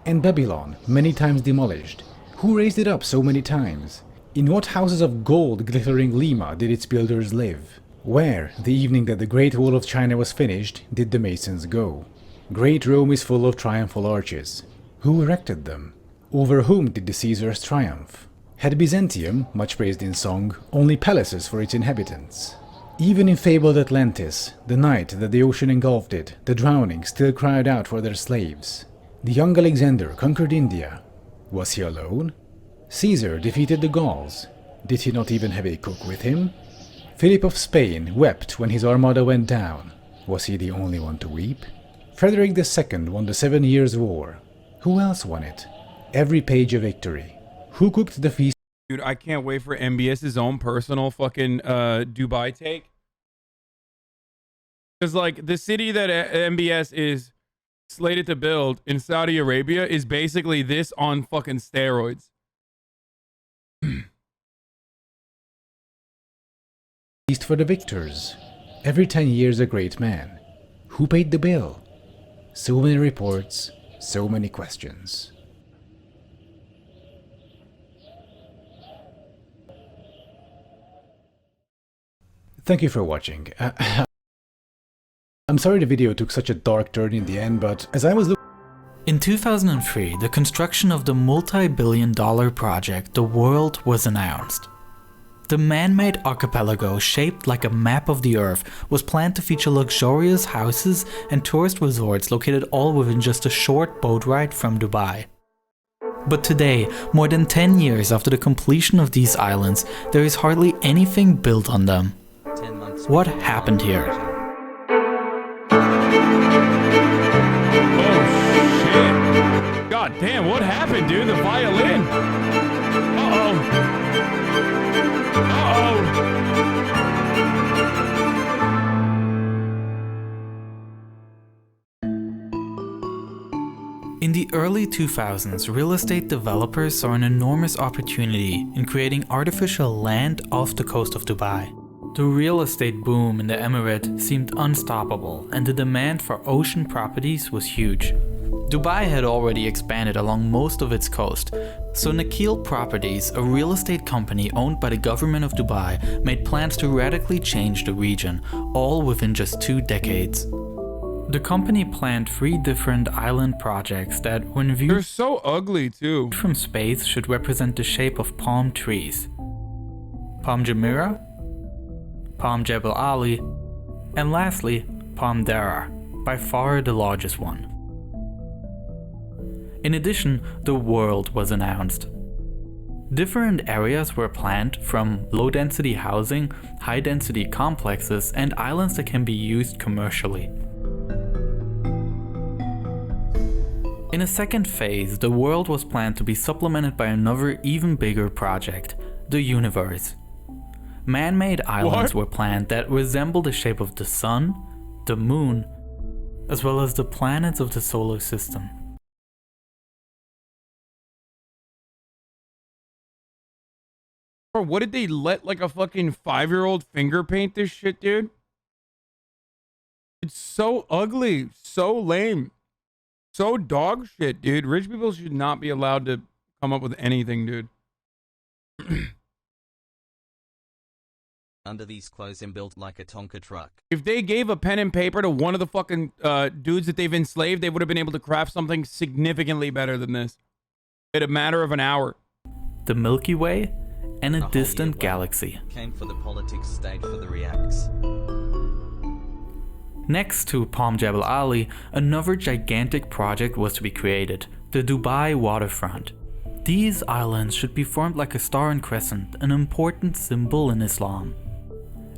And Babylon, many times demolished, who raised it up so many times? In what houses of gold glittering Lima did its builders live? Where, the evening that the Great Wall of China was finished, did the masons go? Great Rome is full of triumphal arches. Who erected them? Over whom did the Caesars triumph? Had Byzantium, much praised in song, only palaces for its inhabitants? Even in fabled Atlantis, the night that the ocean engulfed it, the drowning still cried out for their slaves. The young Alexander conquered India. Was he alone? Caesar defeated the Gauls. Did he not even have a cook with him? Philip of Spain wept when his armada went down. Was he the only one to weep? Frederick II won the 7 Years' War. Who else won it? Every page a victory. Who cooked the feast? Dude, I can't wait for MBS's own personal fucking Dubai take. Because, like, the city that MBS is slated to build in Saudi Arabia is basically this on fucking steroids. Feast for the victors. Every 10 years a great man. Who paid the bill? So many reports, so many questions. Thank you for watching. I'm sorry the video took such a dark turn in the end, but as I was looking... In 2003, the construction of the multi-billion-dollar project The World was announced. The man-made archipelago, shaped like a map of the Earth, was planned to feature luxurious houses and tourist resorts located all within just a short boat ride from Dubai. But today, more than 10 years after the completion of these islands, there is hardly anything built on them. What happened here? God damn, what happened, dude? The violin. Uh-oh. In the early 2000s, real estate developers saw an enormous opportunity in creating artificial land off the coast of Dubai. The real estate boom in the Emirate seemed unstoppable, and the demand for ocean properties was huge. Dubai had already expanded along most of its coast, so Nakheel Properties, a real estate company owned by the government of Dubai, made plans to radically change the region, all within just 2 decades. The company planned 3 different island projects that, when viewed They're so ugly too. From space, should represent the shape of palm trees. Palm Jumeirah, Palm Jebel Ali, and lastly, Palm Darar, by far the largest one. In addition, the World was announced. Different areas were planned, from low-density housing, high-density complexes, and islands that can be used commercially. In a second phase, the World was planned to be supplemented by another even bigger project, the Universe. Man-made islands were planned that resemble the shape of the Sun, the Moon, as well as the planets of the solar system. Bro, what did they let like a fucking 5-year-old finger paint this shit, dude? It's so ugly, so lame, so dog shit, dude. Rich people should not be allowed to come up with anything, dude. Under these clothes and built like a Tonka truck. If they gave a pen and paper to one of the fucking dudes that they've enslaved, they would have been able to craft something significantly better than this in a matter of an hour. the Milky Way, and a whole distant year galaxy. Came for the politics stage for the reacts. Next to Palm Jebel Ali, another gigantic project was to be created, the Dubai waterfront. These islands should be formed like a star and crescent, an important symbol in Islam.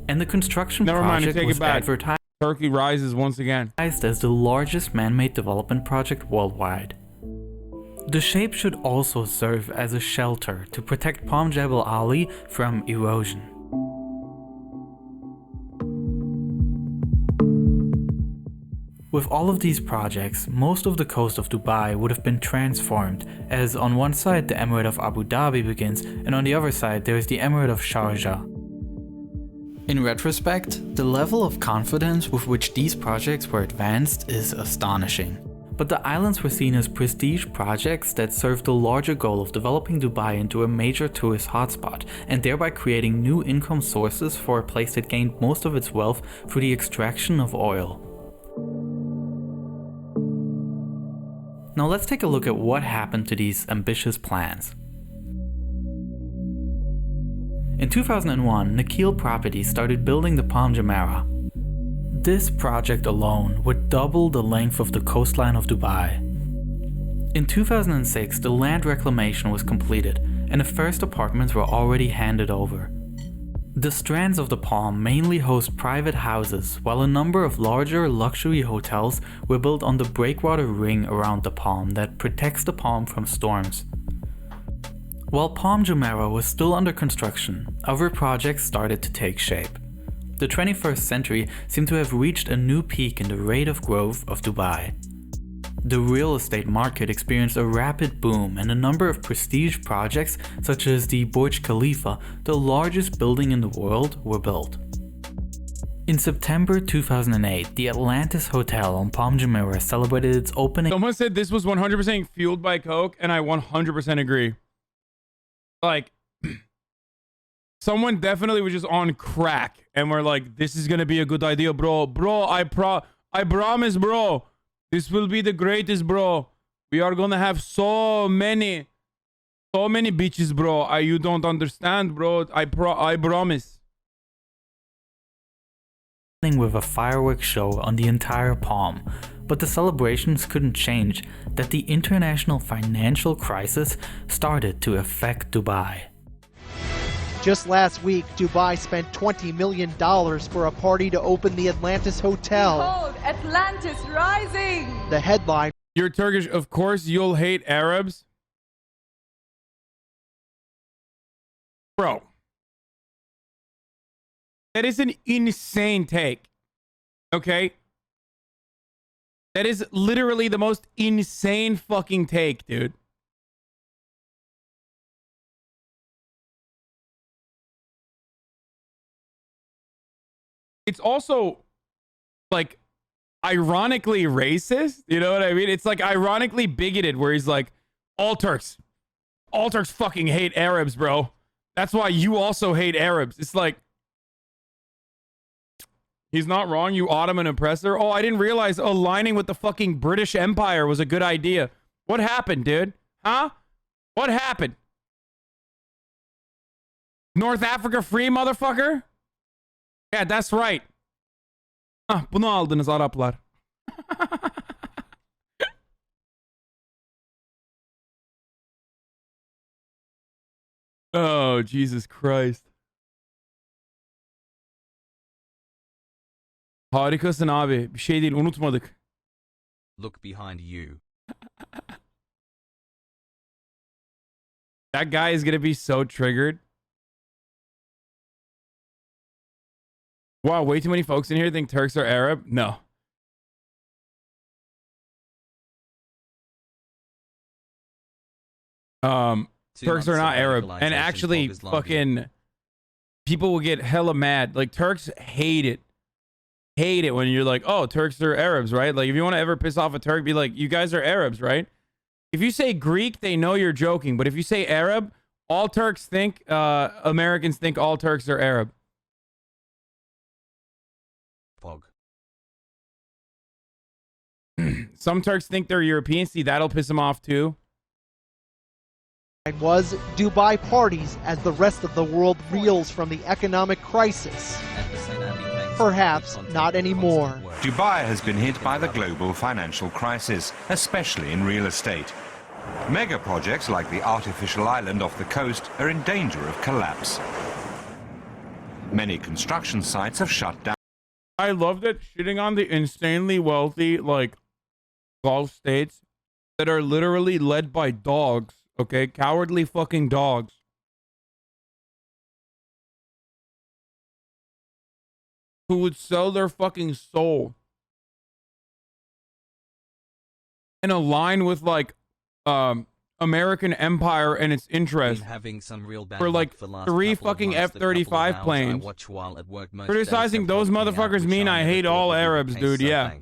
And the construction project was advertised Turkey rises once again as the largest man-made development project worldwide. The shape should also serve as a shelter to protect Palm Jebel Ali from erosion. With all of these projects, most of the coast of Dubai would have been transformed, as on one side the Emirate of Abu Dhabi begins, and on the other side there is the Emirate of Sharjah. In retrospect, the level of confidence with which these projects were advanced is astonishing. But the islands were seen as prestige projects that served the larger goal of developing Dubai into a major tourist hotspot, and thereby creating new income sources for a place that gained most of its wealth through the extraction of oil. Now let's take a look at what happened to these ambitious plans. In 2001, Nakheel Properties started building the Palm Jumeirah. This project alone would double the length of the coastline of Dubai. In 2006, the land reclamation was completed, and the first apartments were already handed over. The strands of the palm mainly host private houses, while a number of larger luxury hotels were built on the breakwater ring around the palm that protects the palm from storms. While Palm Jumeirah was still under construction, other projects started to take shape. The 21st century seemed to have reached a new peak in the rate of growth of Dubai. The real estate market experienced a rapid boom, and a number of prestige projects such as the Burj Khalifa, the largest building in the world, were built. In September 2008, the Atlantis Hotel on Palm Jumeirah celebrated its opening. Someone said this was 100% fueled by coke, and I 100% agree. Like, someone definitely was just on crack, and we're like, this is gonna be a good idea, bro. Bro, I promise, bro. This will be the greatest, bro. We are gonna have so many bitches, bro. You don't understand, bro. I promise. With a fireworks show on the entire palm, but the celebrations couldn't change that the international financial crisis started to affect Dubai. Just last week, Dubai spent $20 million for a party to open the Atlantis Hotel. Behold, Atlantis rising! The headline: You're Turkish, of course you'll hate Arabs. Bro. That is an insane take. Okay? That is literally the most insane fucking take, dude. It's also, like, ironically racist. You know what I mean? It's, like, ironically bigoted, where he's like, all Turks fucking hate Arabs, bro. That's why you also hate Arabs. It's like, he's not wrong, you Ottoman oppressor. Oh, I didn't realize aligning with the fucking British Empire was a good idea. What happened, dude? Huh? What happened? North Africa free, motherfucker? Yeah, that's right. Ah, bunu aldınız Araplar. Oh, Jesus Christ. Harikasın abi. Bir şey değil, unutmadık. Look behind you. That guy is gonna be so triggered. Wow, way too many folks in here think Turks are Arab. No. Turks are not Arab. And actually, fucking people will get hella mad. Like, Turks hate it. Hate it when you're like, oh, Turks are Arabs, right? Like, if you want to ever piss off a Turk, be like, you guys are Arabs, right? If you say Greek, they know you're joking. But if you say Arab, all Turks think, Americans think all Turks are Arab. Pog. Some Turks think they're European. See, that'll piss them off too. was Dubai parties as the rest of the world reels from the economic crisis. Perhaps not anymore. Dubai has been hit by the global financial crisis, especially in real estate. Mega projects like the artificial island off the coast are in danger of collapse. Many construction sites have shut down. I love that shitting on the insanely wealthy, like, Gulf states that are literally led by dogs, okay? Cowardly fucking dogs. Who would sell their fucking soul and align with, like, American empire and its interests for like 3 fucking F-35 planes. Criticizing those motherfuckers mean I hate all Arabs, dude. Yeah.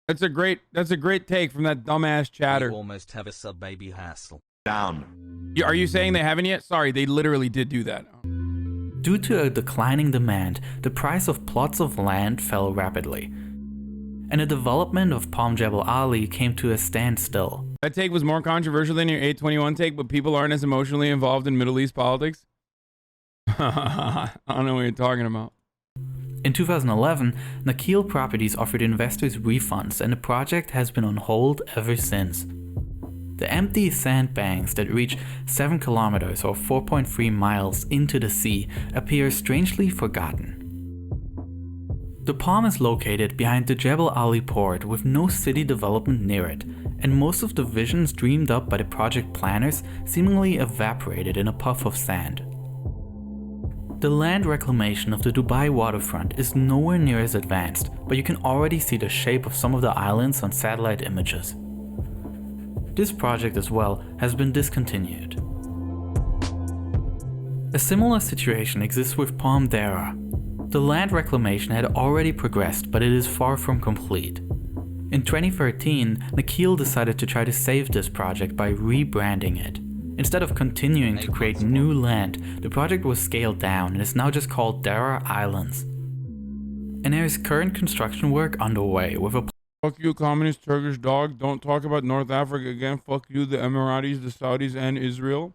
That's a great take from that dumbass chatter. You almost have a sub baby hassle. Down. Are you saying they haven't yet? Sorry, they literally did do that. Due to a declining demand, the price of plots of land fell rapidly, and the development of Palm Jebel Ali came to a standstill. That take was more controversial than your 821 take, but people aren't as emotionally involved in Middle East politics. I don't know what you're talking about. In 2011, Nakheel Properties offered investors refunds, and the project has been on hold ever since. The empty sandbanks that reach 7 kilometers or 4.3 miles into the sea appear strangely forgotten. The Palm is located behind the Jebel Ali port with no city development near it, and most of the visions dreamed up by the project planners seemingly evaporated in a puff of sand. The land reclamation of the Dubai waterfront is nowhere near as advanced, but you can already see the shape of some of the islands on satellite images. This project as well has been discontinued. A similar situation exists with Palm Dara. The land reclamation had already progressed, but it is far from complete. In 2013, Nakheel decided to try to save this project by rebranding it. Instead of continuing to create new land, the project was scaled down and is now just called Dara Islands. And there is current construction work underway with a Fuck you, communist Turkish dog. Don't talk about North Africa again. Fuck you, the Emiratis, the Saudis, and Israel.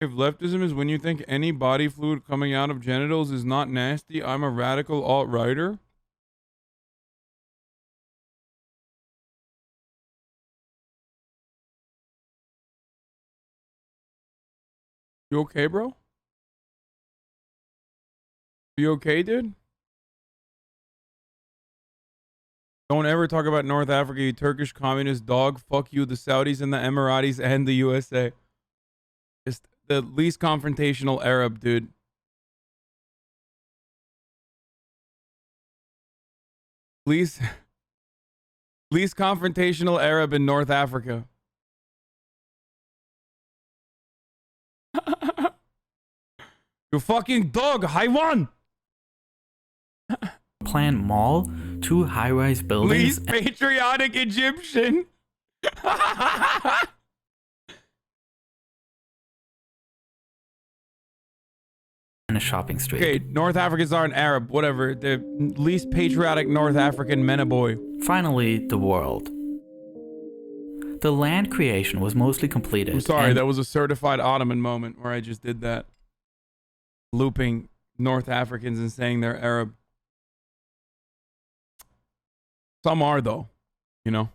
If leftism is when you think any body fluid coming out of genitals is not nasty, I'm a radical alt-righter. You okay, bro? You okay, dude? Don't ever talk about North Africa, you Turkish communist dog. Fuck you, the Saudis and the Emiratis and the USA. Just the least confrontational Arab, dude. Least confrontational Arab in North Africa. You fucking dog, Haiwan! planned mall, 2 high-rise buildings, Least patriotic Egyptian. and a shopping street. Okay, North Africans aren't Arab, whatever. The least patriotic North African boy. Finally, the world. The land creation was mostly completed. I'm sorry, that was a certified Ottoman moment where I just did that. Looping North Africans and saying they're Arab. Some are, though, you know.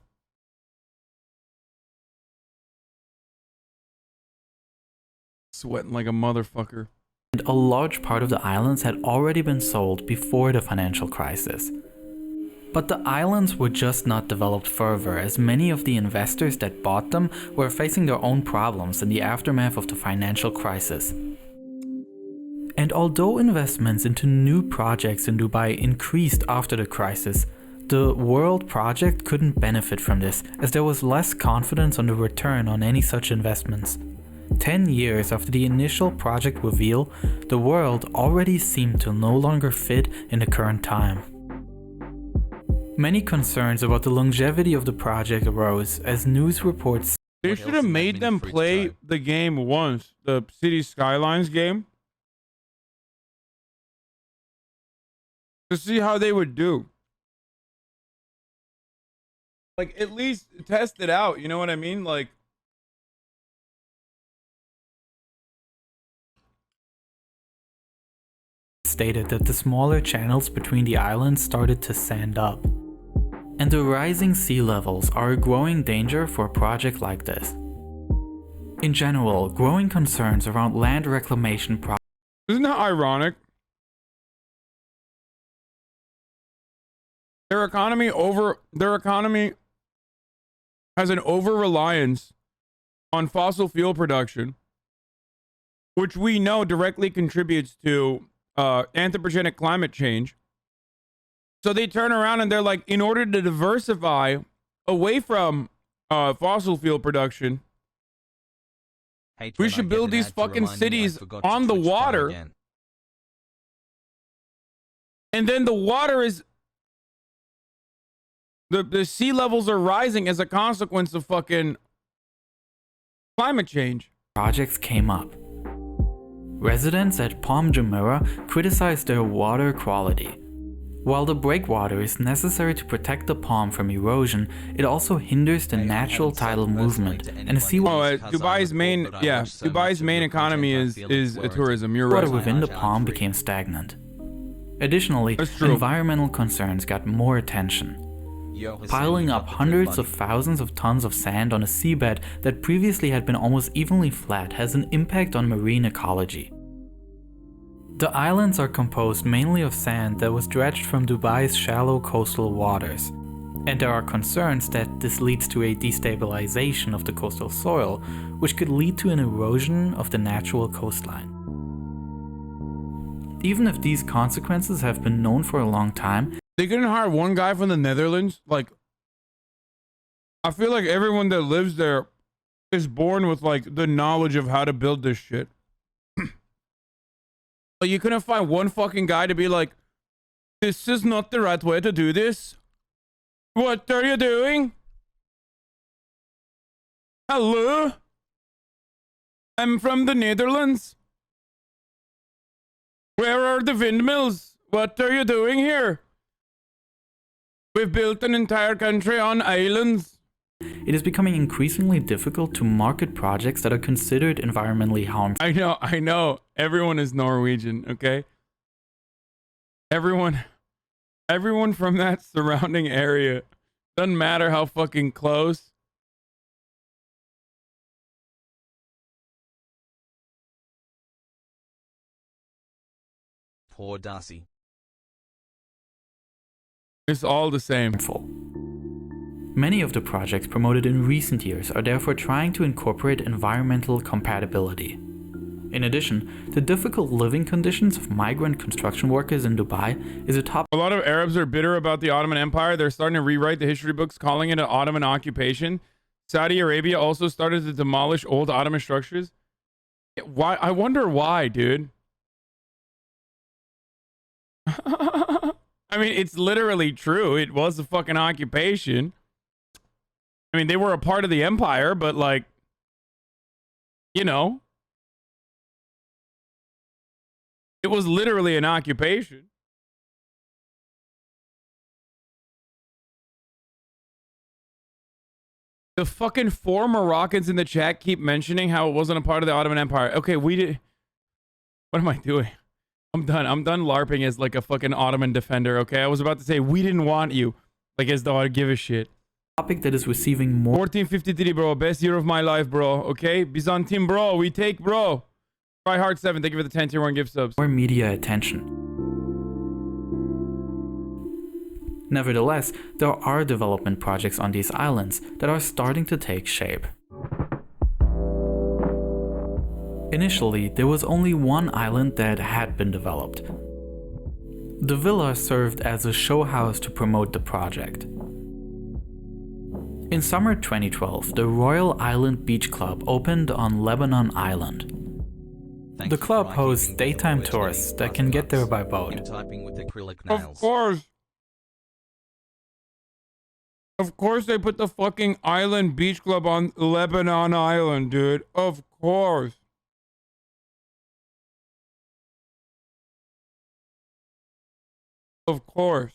Sweating like a motherfucker. And a large part of the islands had already been sold before the financial crisis. But the islands were just not developed further, as many of the investors that bought them were facing their own problems in the aftermath of the financial crisis. And although investments into new projects in Dubai increased after the crisis, the World project couldn't benefit from this, as there was less confidence on the return on any such investments. 10 years after the initial project reveal, the World already seemed to no longer fit in the current time. Many concerns about the longevity of the project arose as news reports. They should have made them play the game once, the City Skylines game. to see how they would do. Like, at least test it out. You know what I mean? Like, stated that the smaller channels between the islands started to sand up. And the rising sea levels are a growing danger for a project like this. In general, growing concerns around land reclamation projects. Isn't that ironic? Their economy has an over-reliance on fossil fuel production, which we know directly contributes to anthropogenic climate change. So they turn around and they're like, in order to diversify away from fossil fuel production, we should build these fucking cities on the water. And then the water is... The sea levels are rising as a consequence of fucking climate change. Projects came up. Residents at Palm Jumeirah criticized their water quality. While the breakwater is necessary to protect the palm from erosion, it also hinders the natural tidal movement and the seawater. Dubai's main economy is tourism. You're right. Water within the palm became stagnant. Additionally, environmental concerns got more attention. Piling up hundreds of thousands of tons of sand on a seabed that previously had been almost evenly flat has an impact on marine ecology. The islands are composed mainly of sand that was dredged from Dubai's shallow coastal waters, and there are concerns that this leads to a destabilization of the coastal soil, which could lead to an erosion of the natural coastline. Even if these consequences have been known for a long time, they couldn't hire one guy from the Netherlands. Like, I feel like everyone that lives there is born with like the knowledge of how to build this shit. Like, you couldn't find one fucking guy to be like, this is not the right way to do this. What are you doing? Hello? I'm from the Netherlands. Where are the windmills? What are you doing here? We've built an entire country on islands. It is becoming increasingly difficult to market projects that are considered environmentally harmful. I know. Everyone is Norwegian, okay? Everyone from that surrounding area. Doesn't matter how fucking close. Poor Darcy. It's all the same. Many of the projects promoted in recent years are therefore trying to incorporate environmental compatibility. In addition, the difficult living conditions of migrant construction workers in Dubai is a top. A lot of Arabs are bitter about the Ottoman Empire. They're starting to rewrite the history books, calling it an Ottoman occupation. Saudi Arabia also started to demolish old Ottoman structures. Why? I wonder why, dude. I mean, it's literally true. It was a fucking occupation. I mean, they were a part of the empire, but like, you know, it was literally an occupation. The fucking 4 Moroccans in the chat keep mentioning how it wasn't a part of the Ottoman Empire. Okay, we did. What am I doing? I'm done LARPing as like a fucking Ottoman defender, okay? I was about to say, we didn't want you. Like, as though I'd give a shit. Topic that is receiving more. 1453, bro. Best year of my life, bro. Okay? Byzantine, bro. We take, bro. Try hard 7. Thank you for the 10 tier 1 gift subs. More media attention. Nevertheless, there are development projects on these islands that are starting to take shape. Initially, there was only one island that had been developed. The villa served as a show house to promote the project. In summer 2012, the Royal Island Beach Club opened on Lebanon Island. The club hosts daytime tourists that can get there by boat. Of course. Of course they put the fucking Island Beach Club on Lebanon Island, dude. Of course. Of course.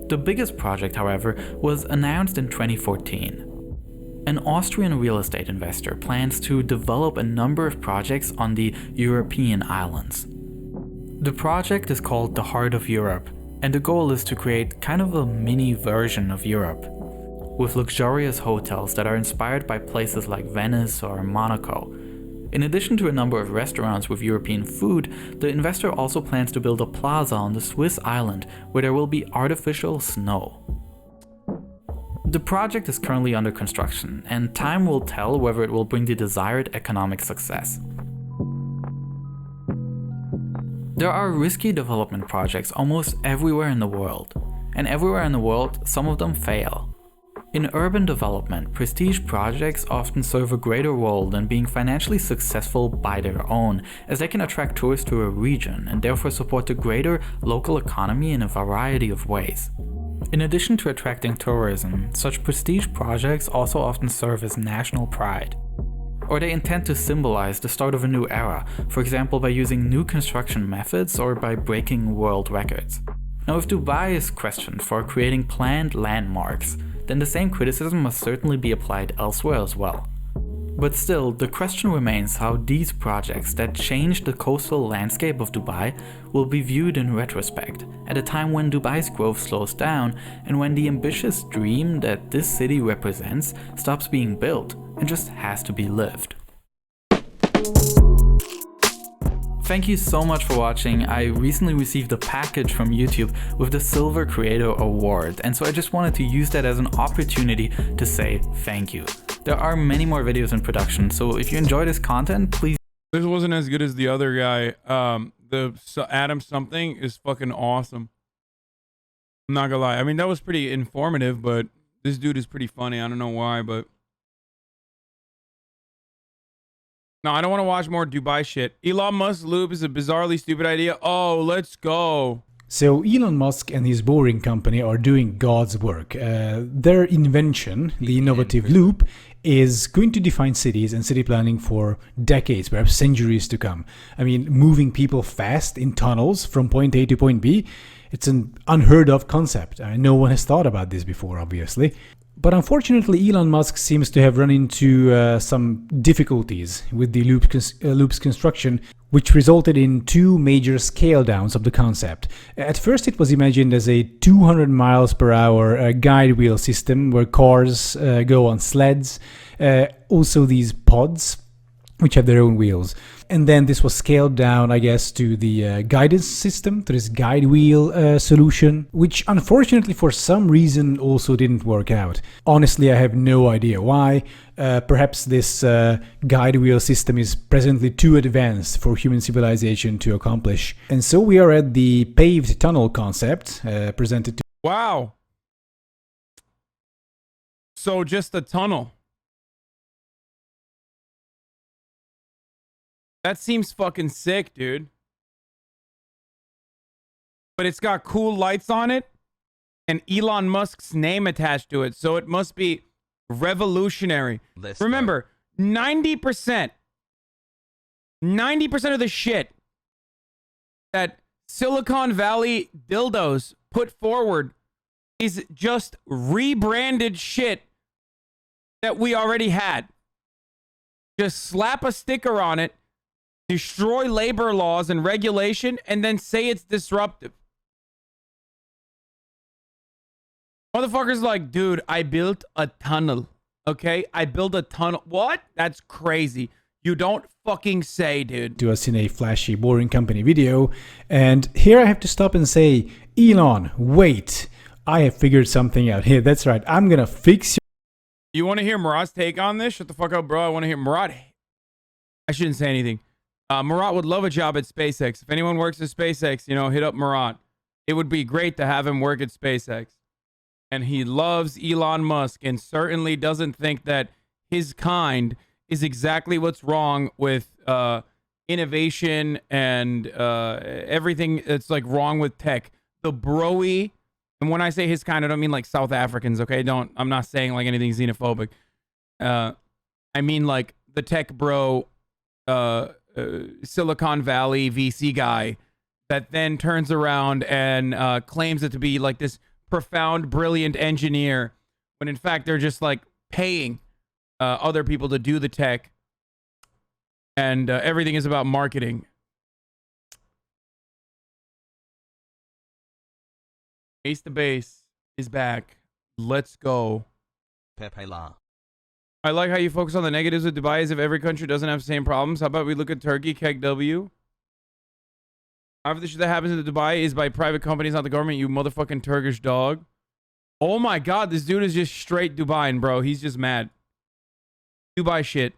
The biggest project, however, was announced in 2014. An Austrian real estate investor plans to develop a number of projects on the European islands. The project is called the Heart of Europe, and the goal is to create kind of a mini version of Europe, with luxurious hotels that are inspired by places like Venice or Monaco. In addition to a number of restaurants with European food, the investor also plans to build a plaza on the Swiss island where there will be artificial snow. The project is currently under construction, and time will tell whether it will bring the desired economic success. There are risky development projects almost everywhere in the world, and everywhere in the world, some of them fail. In urban development, prestige projects often serve a greater role than being financially successful by their own, as they can attract tourists to a region and therefore support the greater local economy in a variety of ways. In addition to attracting tourism, such prestige projects also often serve as national pride. Or they intend to symbolize the start of a new era, for example by using new construction methods or by breaking world records. Now, if Dubai is questioned for creating planned landmarks, then the same criticism must certainly be applied elsewhere as well. But still, the question remains how these projects that change the coastal landscape of Dubai will be viewed in retrospect, at a time when Dubai's growth slows down and when the ambitious dream that this city represents stops being built and just has to be lived. Thank you so much for watching. I recently received a package from YouTube with the Silver Creator Award, and so I just wanted to use that as an opportunity to say thank you. There are many more videos in production, so if you enjoy this content, please... This wasn't as good as the other guy. Adam something is fucking awesome. I'm not gonna lie. I mean, that was pretty informative, but this dude is pretty funny. I don't know why, but... No, I don't want to watch more Dubai shit. Elon Musk loop is a bizarrely stupid idea. Oh, let's go. So Elon Musk and his boring company are doing God's work. Their invention, the innovative loop, is going to define cities and city planning for decades, perhaps centuries to come. I mean, moving people fast in tunnels from point A to point B, it's an unheard of concept. No one has thought about this before, obviously. But unfortunately, Elon Musk seems to have run into some difficulties with the loop's construction, which resulted in two major scale downs of the concept. At first, it was imagined as a 200 miles per hour guide wheel system where cars go on sleds, also these pods, which have their own wheels. And then this was scaled down, I guess, to the guidance system, to this guide wheel solution, which unfortunately for some reason also didn't work out. Honestly, I have no idea why. Perhaps this guide wheel system is presently too advanced for human civilization to accomplish. And so we are at the paved tunnel concept presented to... Wow. So just a tunnel. That seems fucking sick, dude. But it's got cool lights on it and Elon Musk's name attached to it, so it must be revolutionary. Remember, 90% of the shit that Silicon Valley dildos put forward is just rebranded shit that we already had. Just slap a sticker on it, destroy labor laws and regulation, and then say it's disruptive. Motherfuckers like, dude, I built a tunnel. Okay? I built a tunnel. What? That's crazy. You don't fucking say, dude. To us in a flashy, boring company video. And here I have to stop and say, Elon, wait. I have figured something out. Here, that's right. I'm gonna fix your... You want to hear Murat's take on this? Shut the fuck up, bro. I want to hear Murat. I shouldn't say anything. Murat would love a job at SpaceX. If anyone works at SpaceX, you know, hit up Murat. It would be great to have him work at SpaceX. And he loves Elon Musk and certainly doesn't think that his kind is exactly what's wrong with innovation and everything that's like wrong with tech. The broy, and when I say his kind, I don't mean like South Africans, okay? I'm not saying like anything xenophobic. I mean like the tech bro, Silicon Valley VC guy that then turns around and claims it to be like this profound, brilliant engineer, when in fact they're just like paying other people to do the tech, and everything is about marketing. Ace the Base is back. Let's go. Pepe La. I like how you focus on the negatives of Dubai as if every country doesn't have the same problems. How about we look at Turkey, KEGW? Half of the shit that happens in Dubai is by private companies, not the government, you motherfucking Turkish dog. Oh my god, this dude is just straight Dubai, bro. He's just mad. Dubai shit.